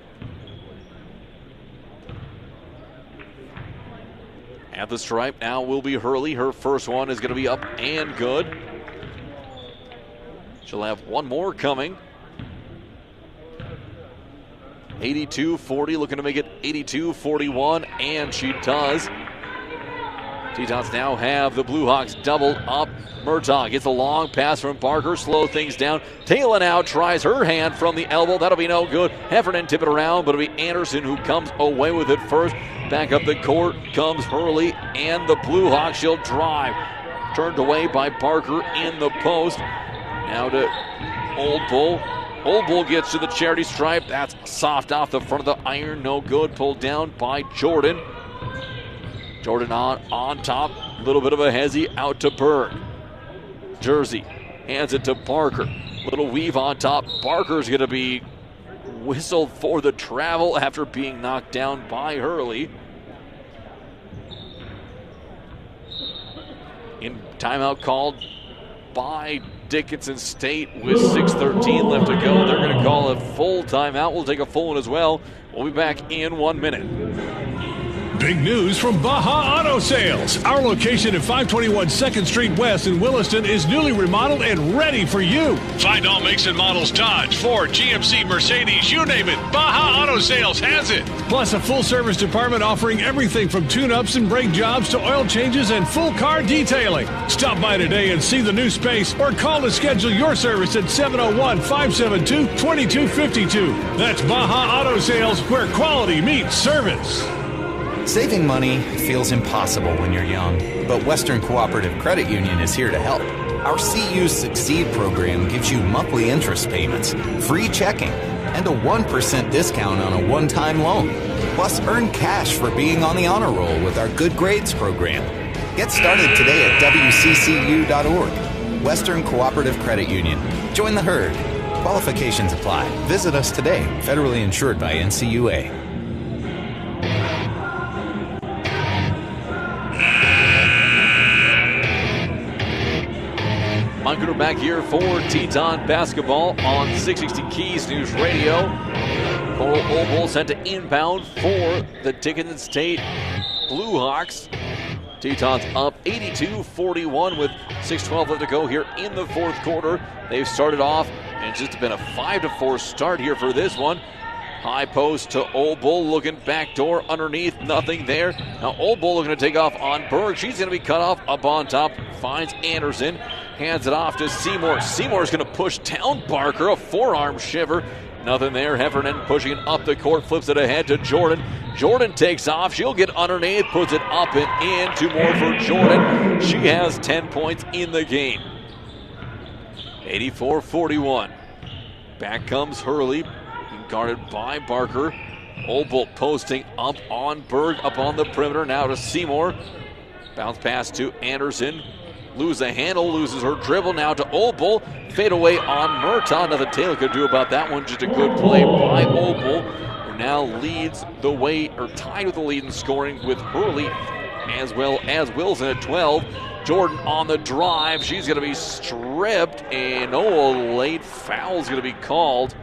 At the stripe now will be Hurley. Her first one is going to be up and good. She'll have one more coming. 82-40, looking to make it 82-41, and she does. Tetons now have the Blue Hawks doubled up. Murtaugh gets a long pass from Barker, slow things down. Taylor now tries her hand from the elbow. That'll be no good. Heffernan tip it around, but it'll be Anderson who comes away with it first. Back up the court comes Hurley, and the Blue Hawks, she'll drive. Turned away by Barker in the post. Now to Old Bull. Old Bull gets to the charity stripe. That's soft off the front of the iron. No good. Pulled down by Jordan. Jordan on top. A little bit of a hezzy out to Berg. Jersey hands it to Barker. Little weave on top. Barker's going to be whistled for the travel after being knocked down by Hurley. In timeout called by Dickinson State with 6:13 left to go. They're going to call a full timeout. We'll take a full one as well. We'll be back in 1 minute. Big news from Baja Auto Sales. Our location at 521 2nd Street West in Williston is newly remodeled and ready for you. Find all makes and models Dodge, Ford, GMC, Mercedes, you name it. Baja Auto Sales has it. Plus a full-service department offering everything from tune-ups and brake jobs to oil changes and full car detailing. Stop by today and see the new space, or call to schedule your service at 701-572-2252. That's Baja Auto Sales, where quality meets service. Saving money feels impossible when you're young, but Western Cooperative Credit Union is here to help. Our CU Succeed program gives you monthly interest payments, free checking, and a 1% discount on a one-time loan. Plus, earn cash for being on the honor roll with our Good Grades program. Get started today at WCCU.org. Western Cooperative Credit Union. Join the herd. Qualifications apply. Visit us today. Federally insured by NCUA. Mike Gruder back here for Teton basketball on 660 Keys News Radio. Coral Obel sent to inbound for the Dickinson State Blue Hawks. Tetons up 82-41 with 6:12 left to go here in the fourth quarter. They've started off, and it's just been a 5-4 start here for this one. High post to Obel, looking backdoor underneath, nothing there. Now Obel looking to take off on Berg. She's going to be cut off up on top. Finds Anderson, hands it off to Seymour. Seymour's going to push down Barker, a forearm shiver. Nothing there. Heffernan pushing it up the court, flips it ahead to Jordan. Jordan takes off. She'll get underneath, puts it up and in. 2 more for Jordan. She has 10 points in the game. 84-41. Back comes Hurley, guarded by Barker. Olbolt posting up on Berg, up on the perimeter. Now to Seymour. Bounce pass to Anderson. Lose a handle, loses her dribble. Now to Olbolt. Fade away on Murtaugh. Nothing Taylor could do about that one. Just a good play by Olbolt, who now leads the way, or tied with the lead in scoring with Hurley, as well as Wilson at 12. Jordan on the drive. She's going to be stripped, and a late foul is going to be called.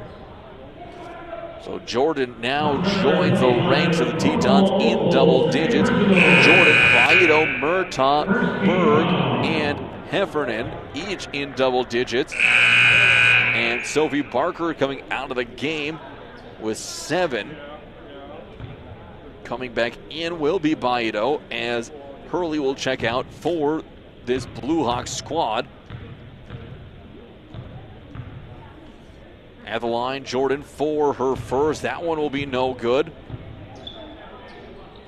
So Jordan now joins the ranks of the Tetons in double digits. Jordan, Baito, Murtaugh, Berg, and Heffernan each in double digits. And Sophie Barker coming out of the game with 7. Coming back in will be Baito, as Hurley will check out for this Blue Hawks squad. At the line, Jordan for her first. That one will be no good.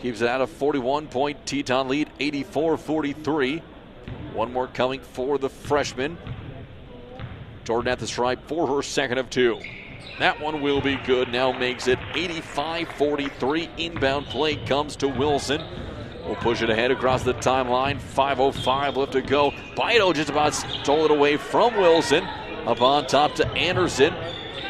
Keeps it at a 41-point Teton lead, 84-43. One more coming for the freshman. Jordan at the stripe for her second of 2. That one will be good. Now makes it 85-43. Inbound play comes to Wilson. We'll push it ahead across the timeline. 5:05 left to go. Baito just about stole it away from Wilson. Up on top to Anderson.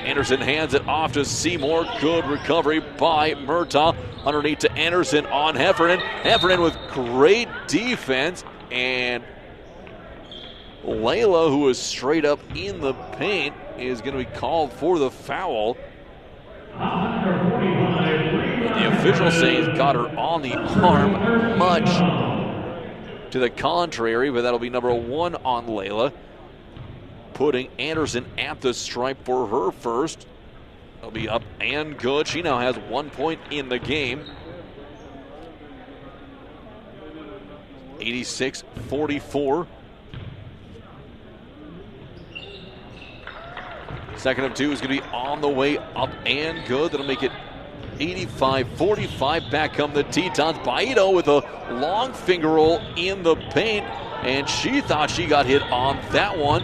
Anderson hands it off to Seymour. Good recovery by Murtaugh. Underneath to Anderson on Heffernan. Heffernan with great defense. And Layla, who is straight up in the paint, is going to be called for the foul. The official says got her on the arm, much to the contrary, but that'll be number 1 on Layla, putting Anderson at the stripe for her first. It'll be up and good. She now has 1 point in the game. 86-44. Second of 2 is going to be on the way up and good. That'll make it 85-45. Back come the Tetons. Baito with a long finger roll in the paint, and she thought she got hit on that one.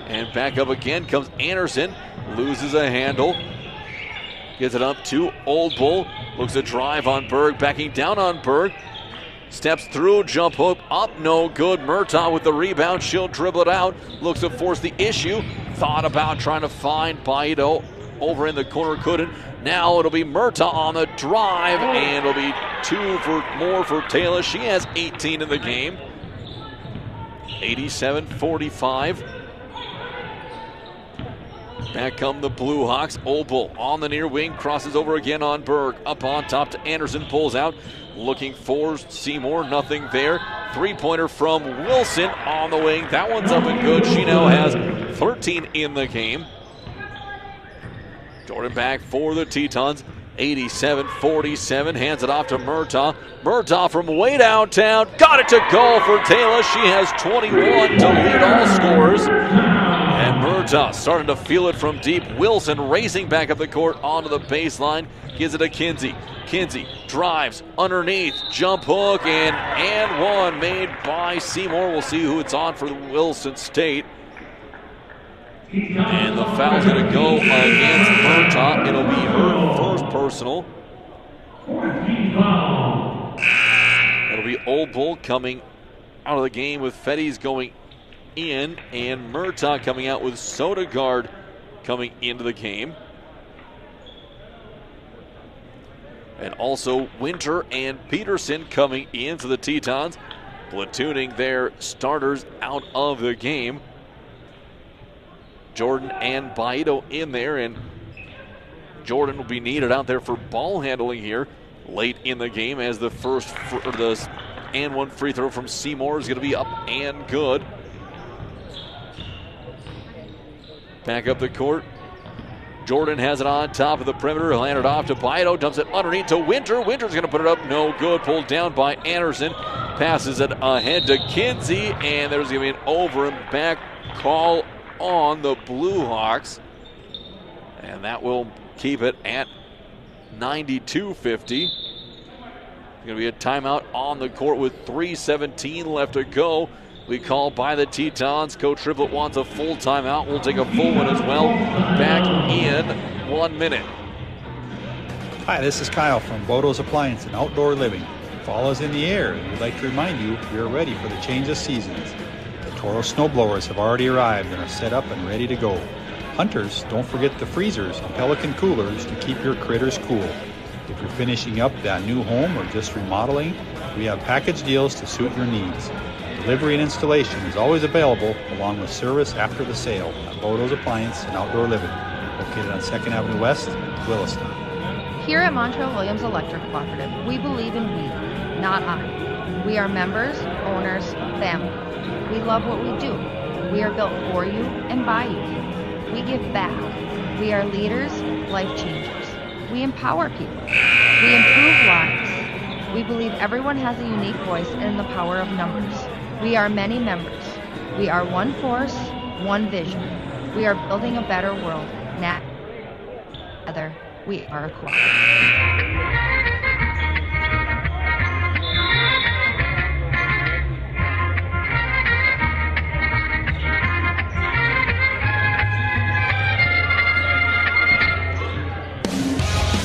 And back up again comes Anderson. Loses a handle. Gets it up to Old Bull. Looks a drive on Berg. Backing down on Berg. Steps through, jump hook, up, no good. Murtaugh with the rebound, she'll dribble it out. Looks to force the issue. Thought about trying to find Baito over in the corner, couldn't. Now it'll be Murtaugh on the drive, and it'll be 2 more for Taylor. She has 18 in the game. 87-45. Back come the Blue Hawks. Olbull on the near wing, crosses over again on Berg. Up on top to Anderson, pulls out. Looking for Seymour, nothing there. 3-pointer from Wilson on the wing. That one's up and good. She now has 13 in the game. Jordan back for the Tetons. 87-47, hands it off to Murtaugh. Murtaugh from way downtown, got it to go for Taylor. She has 21 to lead all scorers. And Murtaugh starting to feel it from deep. Wilson racing back up the court onto the baseline, gives it to Kinsey. Kinsey drives underneath, jump hook, and one made by Seymour. We'll see who it's on for Wilson State. And the foul's going to go against Murtaugh. It'll be her first personal. It'll be Old Bull coming out of the game with Fetties going in, and Murtaugh coming out with Sodegaard coming into the game. And also Winter and Peterson coming in for the Tetons, platooning their starters out of the game. Jordan and Baito in there, and Jordan will be needed out there for ball handling here late in the game, as the first and one free throw from Seymour is going to be up and good. Back up the court. Jordan has it on top of the perimeter. He'll hand it off to Baito. Dumps it underneath to Winter. Winter's going to put it up. No good. Pulled down by Anderson. Passes it ahead to Kinsey. And there's going to be an over and back call on the Blue Hawks, And that will keep it at 92-50. Going to be a timeout on the court with 3:17 left to go. We call by the Tetons. Coach Triplett wants a full timeout. We'll take a full one as well. Back in 1 minute. Hi, this is Kyle from Bodo's Appliance and Outdoor Living. Fall is in the air, and we'd like to remind you we are ready for the change of seasons. The Toro snowblowers have already arrived and are set up and ready to go. Hunters, don't forget the freezers and Pelican coolers to keep your critters cool. If you're finishing up that new home or just remodeling, we have package deals to suit your needs. Delivery and installation is always available, along with service after the sale at Bodo's Appliance and Outdoor Living, located on 2nd Avenue West, Williston. Here at Montreal Williams Electric Cooperative, we believe in we, not I. We are members, owners, family. We love what we do. We are built for you and by you. We give back. We are leaders, life changers. We empower people. We improve lives. We believe everyone has a unique voice and the power of numbers. We are many members. We are one force, one vision. We are building a better world. Together, we are a cooperative.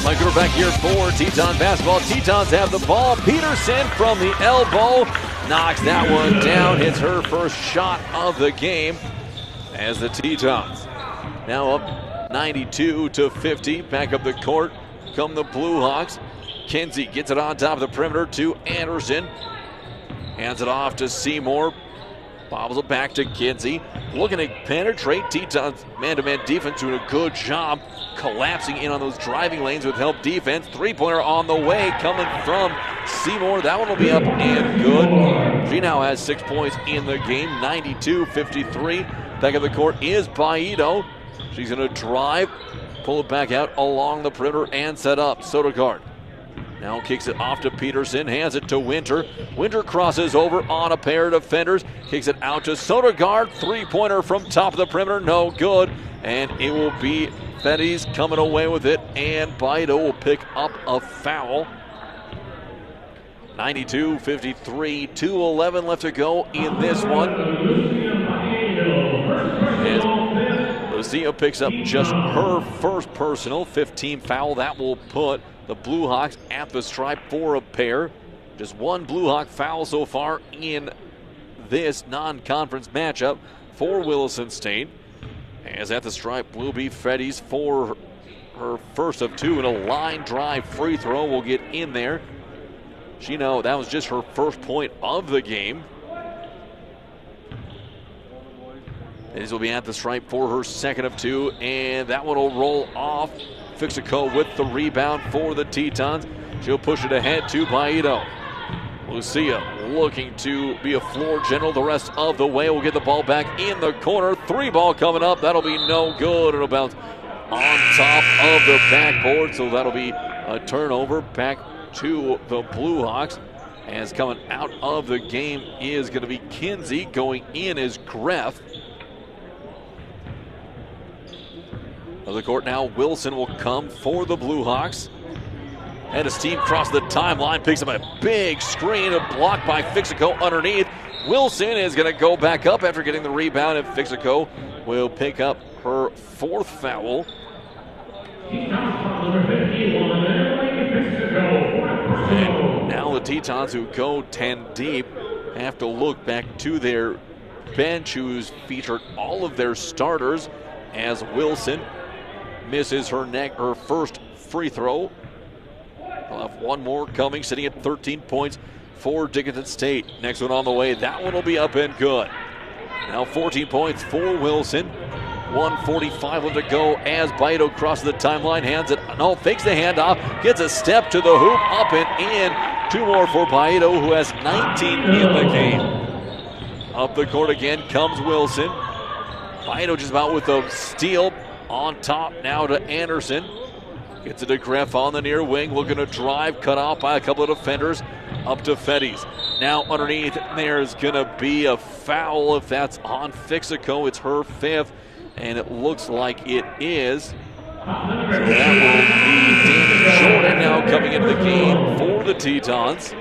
Mike, we're back here for Teton basketball. Tetons have the ball. Peterson from the elbow knocks that one down. Hits her first shot of the game as the Tetons now up 92-50. Back up the court come the Blue Hawks. Kinsey gets it on top of the perimeter to Anderson. Hands it off to Seymour. Bobbles it back to Kinsey. Looking to penetrate. Tetons man-to-man defense doing a good job collapsing in on those driving lanes with help defense. Three-pointer on the way coming from Seymour. That one will be up and good. She now has 6 points in the game. 92-53. Back of the court is Baito. She's going to drive, pull it back out along the perimeter and set up. Sodergaard now kicks it off to Peterson, hands it to Winter. Winter crosses over on a pair of defenders, kicks it out to Sodergaard. Three-pointer from top of the perimeter, no good. And it will be Fetty's coming away with it, and Baito will pick up a foul. 92-53, 2:11 left to go in this one. And Lucia picks up just her first personal 15 foul. That will put the Blue Hawks at the stripe for a pair. Just one Blue Hawk foul so far in this non-conference matchup for Williston State. As at the stripe will be Fetty's for her first of two, and a line drive free throw will get in there. She know that was just her first point of the game. This will be at the stripe for her second of two, and that one will roll off. Fixico with the rebound for the Tetons. She'll push it ahead to Baito. Lucia looking to be a floor general the rest of the way. We'll get the ball back in the corner. Three ball coming up. That'll be no good. It'll bounce on top of the backboard, so that'll be a turnover back to the Blue Hawks. As coming out of the game is going to be Kinsey. Going in is Greff. Of the court now, Wilson will come for the Blue Hawks. And his team cross the timeline, picks up a big screen, a block by Fixico underneath. Wilson is going to go back up after getting the rebound, and Fixico will pick up her fourth foul. And now the Tetons, who go 10 deep, have to look back to their bench, who's featured all of their starters, as Wilson misses her first free throw. We'll have one more coming, sitting at 13 points for Dickinson State. Next one on the way. That one will be up and good. Now 14 points for Wilson. 1:45 left to go as Baito crosses the timeline. Fakes the handoff. Gets a step to the hoop. Up and in. Two more for Baito, who has 19 in the game. Up the court again comes Wilson. Baito just about with a steal. On top now to Anderson. Gets it to Greff on the near wing. Looking to drive. Cut off by a couple of defenders. Up to Fetty's. Now underneath there's going to be a foul if that's on Fixico. It's her fifth. And it looks like it is. So that will be Damon Jordan now coming into the game for the Tetons.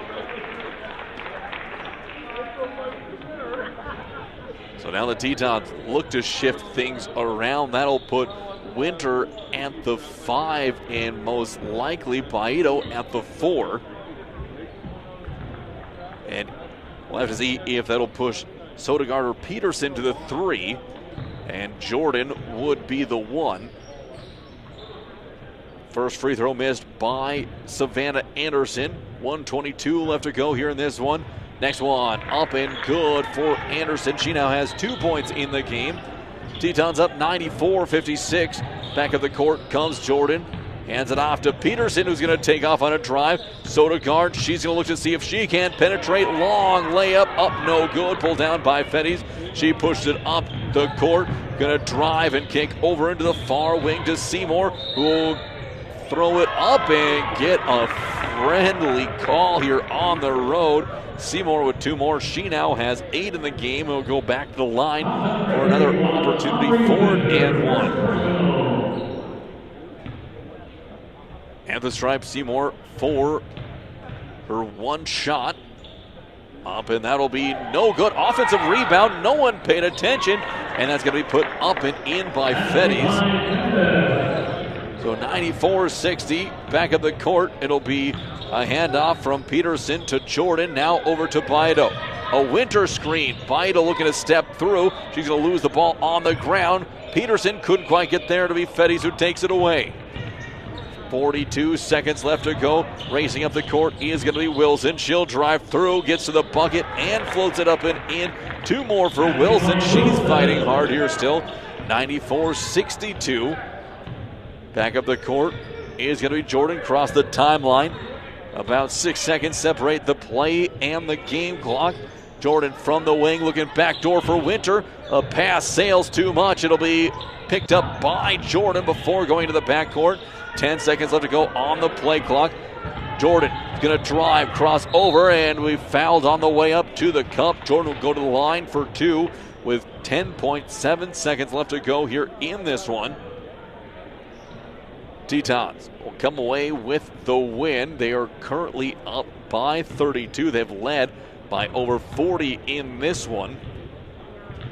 So now the Tetons look to shift things around. That'll put Winter at the 5 and most likely Baito at the 4. And we'll have to see if that'll push Sodegaard or Peterson to the 3. And Jordan would be the 1. First free throw missed by Savannah Anderson. 1:22 left to go here in this one. Next one up and good for Anderson. She now has 2 points in the game. Tetons up 94-56. Back of the court comes Jordan. Hands it off to Peterson, who's going to take off on a drive. Sodegaard, she's going to look to see if she can penetrate. Long layup, up no good. Pulled down by Fetties. She pushed it up the court. Going to drive and kick over into the far wing to Seymour, who will throw it up and get a friendly call here on the road. Seymour with 2 more. She now has 8 in the game. Will go back to the line for another opportunity. 4th and 1. At the stripe, Seymour for her 1 shot. Up, and that'll be no good. Offensive rebound. No one paid attention. And that's going to be put up and in by Fetties. So 94-60. Back of the court. It'll be a handoff from Peterson to Jordan. Now over to Baito. A Winter screen. Baito looking to step through. She's going to lose the ball on the ground. Peterson couldn't quite get there to be Fetties who takes it away. 42 seconds left to go. Racing up the court is going to be Wilson. She'll drive through, gets to the bucket, and floats it up and in. 2 more for Wilson. She's fighting hard here still. 94-62. Back up the court is going to be Jordan. Cross the timeline. About 6 seconds separate the play and the game clock. Jordan from the wing looking backdoor for Winter. A pass sails too much. It'll be picked up by Jordan before going to the backcourt. 10 seconds left to go on the play clock. Jordan is going to drive, cross over, and we fouled on the way up to the cup. Jordan will go to the line for 2 with 10.7 seconds left to go here in this one. Tetons will come away with the win. They are currently up by 32. They've led by over 40 in this one.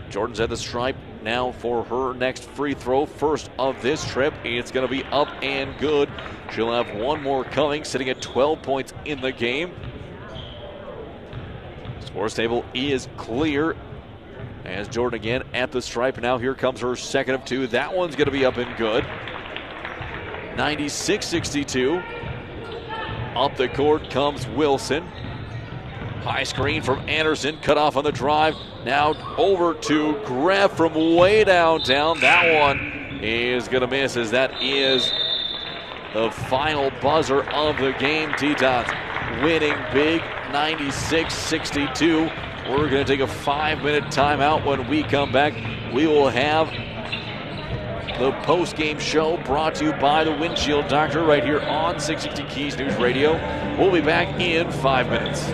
Jordan's at the stripe now for her next free throw. First of this trip. It's going to be up and good. She'll have 1 more coming, sitting at 12 points in the game. Scores table is clear. As Jordan again at the stripe. Now here comes her second of 2. That one's going to be up and good. 96-62. Up the court comes Wilson. High screen from Anderson. Cut off on the drive. Now over to Greff from way downtown. That one is going to miss, as that is the final buzzer of the game. Tetons winning big, 96-62. We're going to take a 5-minute timeout. When we come back, we will have the post-game show brought to you by the Windshield Doctor right here on 660 Keys News Radio. We'll be back in 5 minutes.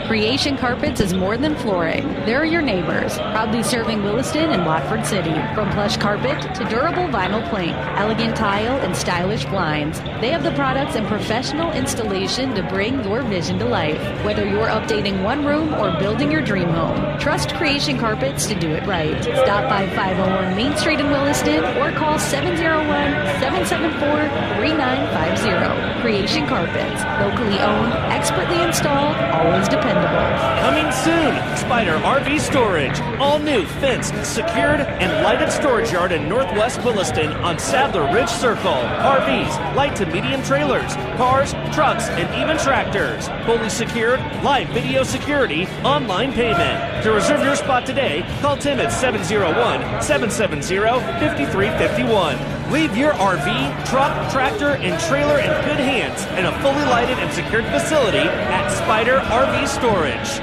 Creation Carpets is more than flooring. They're your neighbors, proudly serving Williston and Watford City. From plush carpet to durable vinyl plank, elegant tile, and stylish blinds, they have the products and professional installation to bring your vision to life. Whether you're updating one room or building your dream home, trust Creation Carpets to do it right. Stop by 501 Main Street in Williston or call 701-774-3950. Creation Carpets, locally owned, expertly installed, always dependable. Coming soon, Spider RV Storage. All new fenced, secured, and lighted storage yard in Northwest Williston on Sadler Ridge Circle. RVs, light to medium trailers, cars, trucks, and even tractors. Fully secured, live video security, online payment. To reserve your spot today, call Tim at 701-770-5351. Leave your RV, truck, tractor, and trailer in good hands in a fully lighted and secured facility at Spider RV Storage.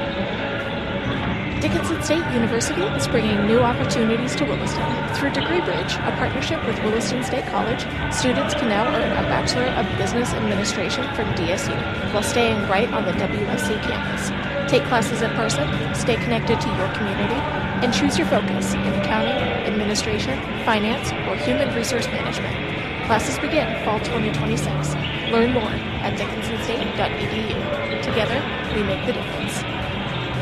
Dickinson State University is bringing new opportunities to Williston. Through Degree Bridge, a partnership with Williston State College, students can now earn a Bachelor of Business Administration from DSU while staying right on the WSC campus. Take classes in person, stay connected to your community, and choose your focus in accounting, administration, finance, or human resource management. Classes begin fall 2026. Learn more at dickinsonstate.edu. Together, we make the difference.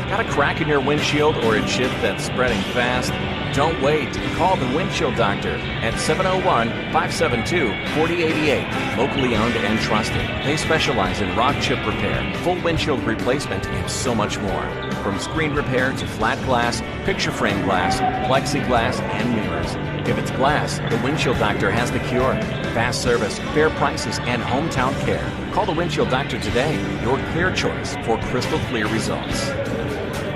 Got a crack in your windshield or a chip that's spreading fast? Don't wait. Call the Windshield Doctor at 701-572-4088. Locally owned and trusted. They specialize in rock chip repair, full windshield replacement, and so much more. From screen repair to flat glass, picture frame glass, plexiglass, and mirrors. If it's glass, the Windshield Doctor has the cure. Fast service, fair prices, and hometown care. Call the Windshield Doctor today. Your clear choice for crystal clear results.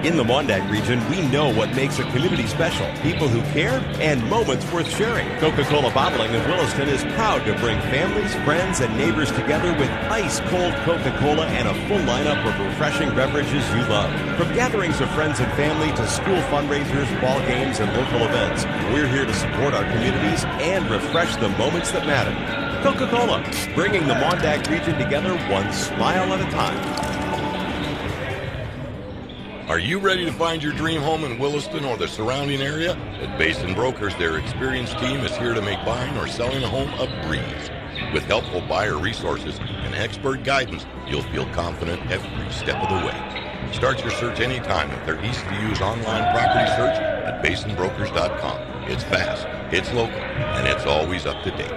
In the Mondag region, we know what makes a community special. People who care and moments worth sharing. Coca-Cola Bottling of Williston is proud to bring families, friends, and neighbors together with ice-cold Coca-Cola and a full lineup of refreshing beverages you love. From gatherings of friends and family to school fundraisers, ball games, and local events, we're here to support our communities and refresh the moments that matter. Coca-Cola, bringing the Mondag region together one smile at a time. Are you ready to find your dream home in Williston or the surrounding area? At Basin Brokers, their experienced team is here to make buying or selling a home a breeze. With helpful buyer resources and expert guidance, you'll feel confident every step of the way. Start your search anytime with their easy-to-use online property search at basinbrokers.com. It's fast, it's local, and it's always up to date.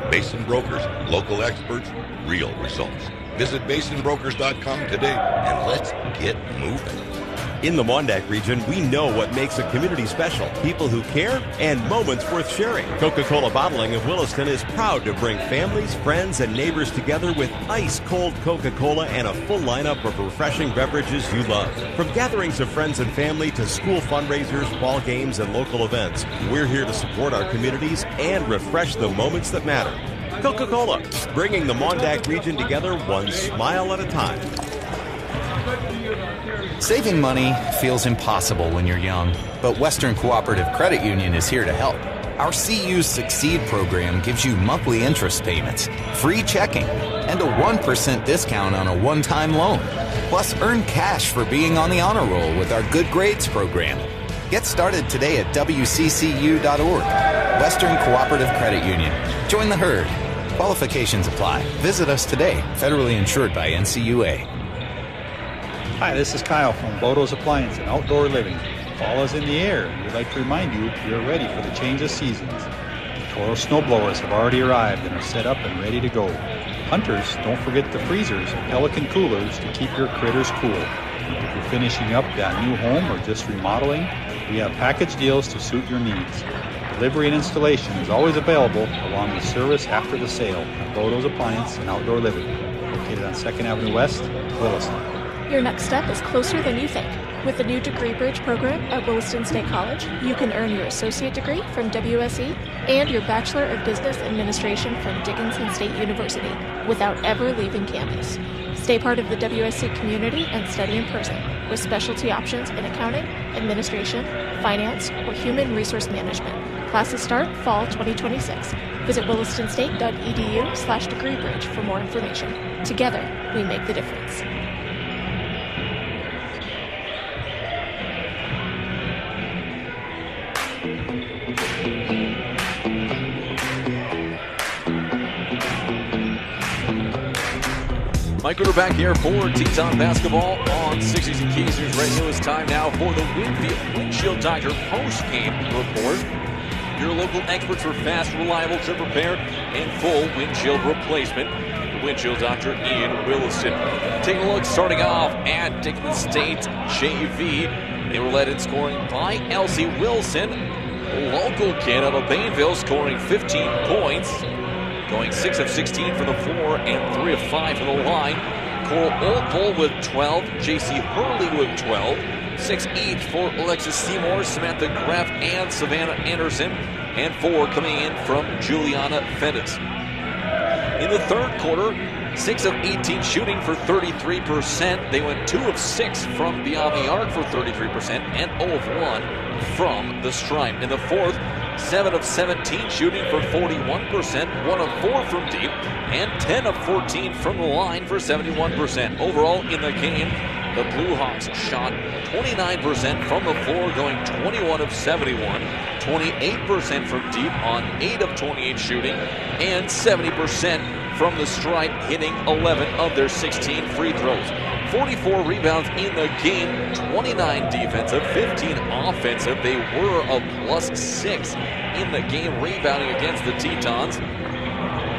Basin Brokers, local experts, real results. Visit basinbrokers.com today and let's get moving. In the Mondag region, we know what makes a community special. People who care and moments worth sharing. Coca-Cola Bottling of Williston is proud to bring families, friends, and neighbors together with ice-cold Coca-Cola and a full lineup of refreshing beverages you love. From gatherings of friends and family to school fundraisers, ball games, and local events, we're here to support our communities and refresh the moments that matter. Coca-Cola, bringing the Mondag region together one smile at a time. Saving money feels impossible when you're young, but Western Cooperative Credit Union is here to help. Our CU Succeed program gives you monthly interest payments, free checking, and a 1% discount on a one-time loan. Plus, earn cash for being on the honor roll with our Good Grades program. Get started today at wccu.org. Western Cooperative Credit Union. Join the herd. Qualifications apply. Visit us today. Federally insured by NCUA. Hi, this is Kyle from Bodo's Appliance and Outdoor Living. Fall is in the air, and we'd like to remind you you're ready for the change of seasons. Toro snowblowers have already arrived and are set up and ready to go. Hunters, don't forget the freezers and Pelican coolers to keep your critters cool. If you're finishing up that new home or just remodeling, we have package deals to suit your needs. Delivery and installation is always available along with service after the sale at Bodo's Appliance and Outdoor Living, located on 2nd Avenue West, Williston. Your next step is closer than you think. With the new Degree Bridge program at Williston State College, you can earn your associate degree from WSE and your Bachelor of Business Administration from Dickinson State University without ever leaving campus. Stay part of the WSC community and study in person with specialty options in accounting, administration, finance, or human resource management. Classes start fall 2026. Visit wilistonstate.edu/degreebridge for more information. Together, we make the difference. Mike Ruder back here for Teton Basketball on 660 Keys News Radio. It's time now for the Windshield Doctor post-game report. Your local experts for fast, reliable chip repair and full windshield replacement. The Windshield Doctor in Williston. Taking a look, starting off at Dickinson State JV. They were led in scoring by Elsie Wilson, a local kid out of Bainville, scoring 15 points. Going 6 of 16 from the floor and 3 of 5 from the line. Coral Oldbull with 12. J.C. Hurley with 12. 6 each for Alexis Seymour, Samantha Greff, and Savannah Anderson. And 4 coming in from Juliana Fentis. In the third quarter, 6 of 18 shooting for 33%. They went 2 of 6 from beyond the arc for 33% and 0 of 1 from the stripe. In the fourth, 7 of 17 shooting for 41%, 1 of 4 from deep, and 10 of 14 from the line for 71%. Overall in the game, the Blue Hawks shot 29% from the floor, going 21 of 71, 28% from deep on 8 of 28 shooting, and 70% from the stripe, hitting 11 of their 16 free throws. 44 rebounds in the game, 29 defensive, 15 offensive. They were a +6 in the game, rebounding against the Tetons.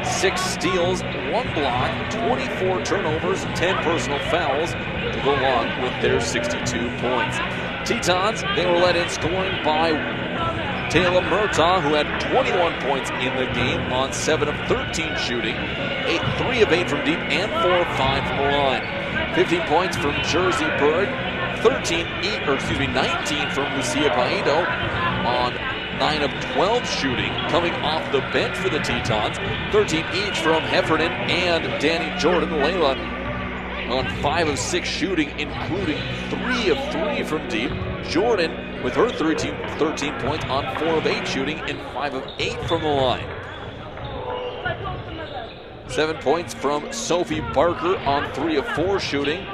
6 steals, 1 block, 24 turnovers, 10 personal fouls to go along with their 62 points. Tetons, they were led in scoring by Taylor Murtaugh, who had 21 points in the game on 7 of 13 shooting, 3 of 8 from deep, and 4 of 5 from the line. 15 points from Jersey Berg, 19 from Lucia Paito on 9 of 12 shooting, coming off the bench for the Tetons. 13 each from Heffernan and Danny Jordan. Layla on 5 of 6 shooting, including 3 of 3 from deep. Jordan with her 13 points on 4 of 8 shooting and 5 of 8 from the line. 7 points from Sophie Barker on 3 of 4 shooting.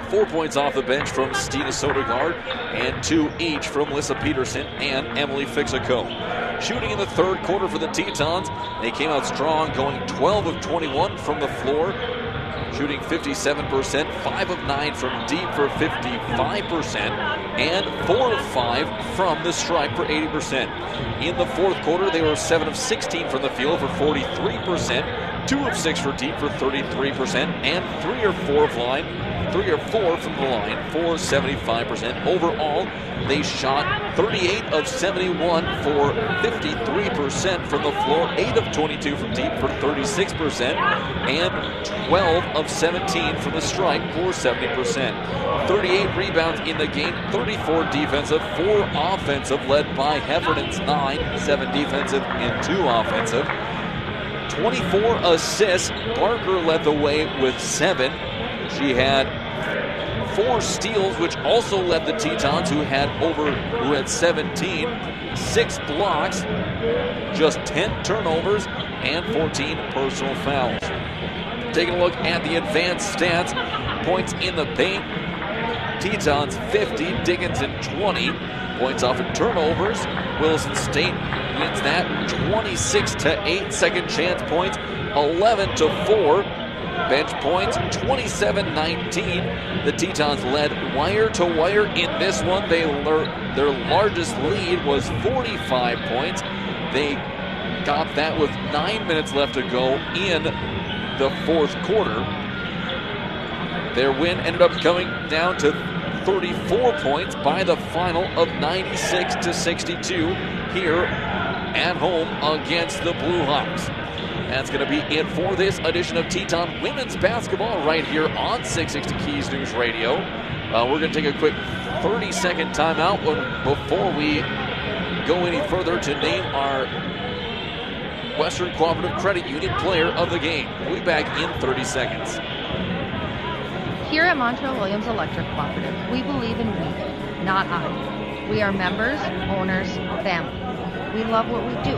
4 points off the bench from Stina Sodergaard, and 2 each from Lissa Peterson and Emily Fixico. Shooting in the third quarter for the Tetons, they came out strong, going 12 of 21 from the floor, shooting 57%, 5 of 9 from deep for 55%, and 4 of 5 from the stripe for 80%. In the fourth quarter, they were 7 of 16 from the field for 43%, 2 of 6 for deep for 33%, and 3 or 4 from the line for 75%. Overall, they shot 38 of 71 for 53% from the floor, 8 of 22 from deep for 36%, and 12 of 17 from the stripe for 70%. 38 rebounds in the game, 34 defensive, 4 offensive, led by Heffernan's 9, 7 defensive, and 2 offensive. 24 assists. Barker led the way with 7. She had 4 steals, which also led the Tetons, who had 17, 6 blocks, just 10 turnovers, and 14 personal fouls. Taking a look at the advanced stats, points in the paint, Tetons 50, Dickinson 20. Points off of turnovers, Williston State wins that 26-8. Second chance points 11-4. Bench points 27-19. The Tetons led wire to wire in this one. Their largest lead was 45 points. They got that with 9 minutes left to go in the fourth quarter. Their win ended up coming down to 34 points by the final of 96-62 here at home against the Blue Hawks. That's going to be it for this edition of Teton Women's Basketball right here on 660 Keys News Radio. We're going to take a quick 30-second timeout before we go any further to name our Western Cooperative Credit Union Player of the Game. We'll be back in 30 seconds. Here at Montreal Williams Electric Cooperative, we believe in we, not I. We are members, owners, family. We love what we do.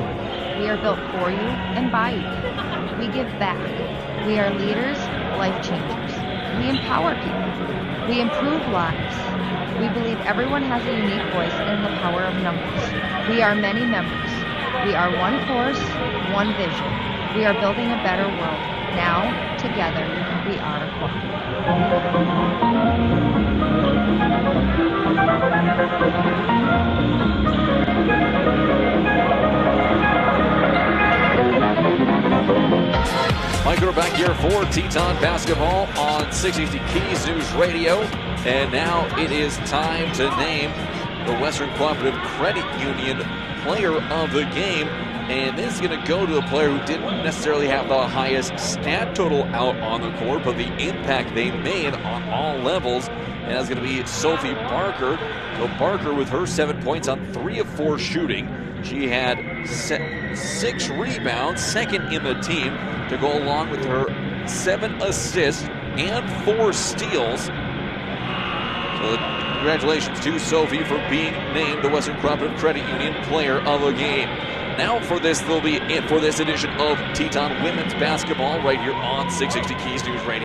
We are built for you and by you. We give back. We are leaders, life changers. We empower people. We improve lives. We believe everyone has a unique voice and the power of numbers. We are many members. We are one force, one vision. We are building a better world. Now, together, we are a cooperative. Mike, we're back here for Teton Basketball on 660 Keys News Radio. And now it is time to name the Western Cooperative Credit Union Player of the Game. And this is going to go to a player who didn't necessarily have the highest stat total out on the court, but the impact they made on all levels. And that's going to be Sophie Barker. So Barker with her 7 points on 3 of 4 shooting. She had 6 rebounds, second in the team, to go along with her 7 assists and 4 steals. So congratulations to Sophie for being named the Western Cooperative Credit Union Player of the Game. Now for this, will be it for this edition of Teton Women's Basketball right here on 660 Keys News Radio.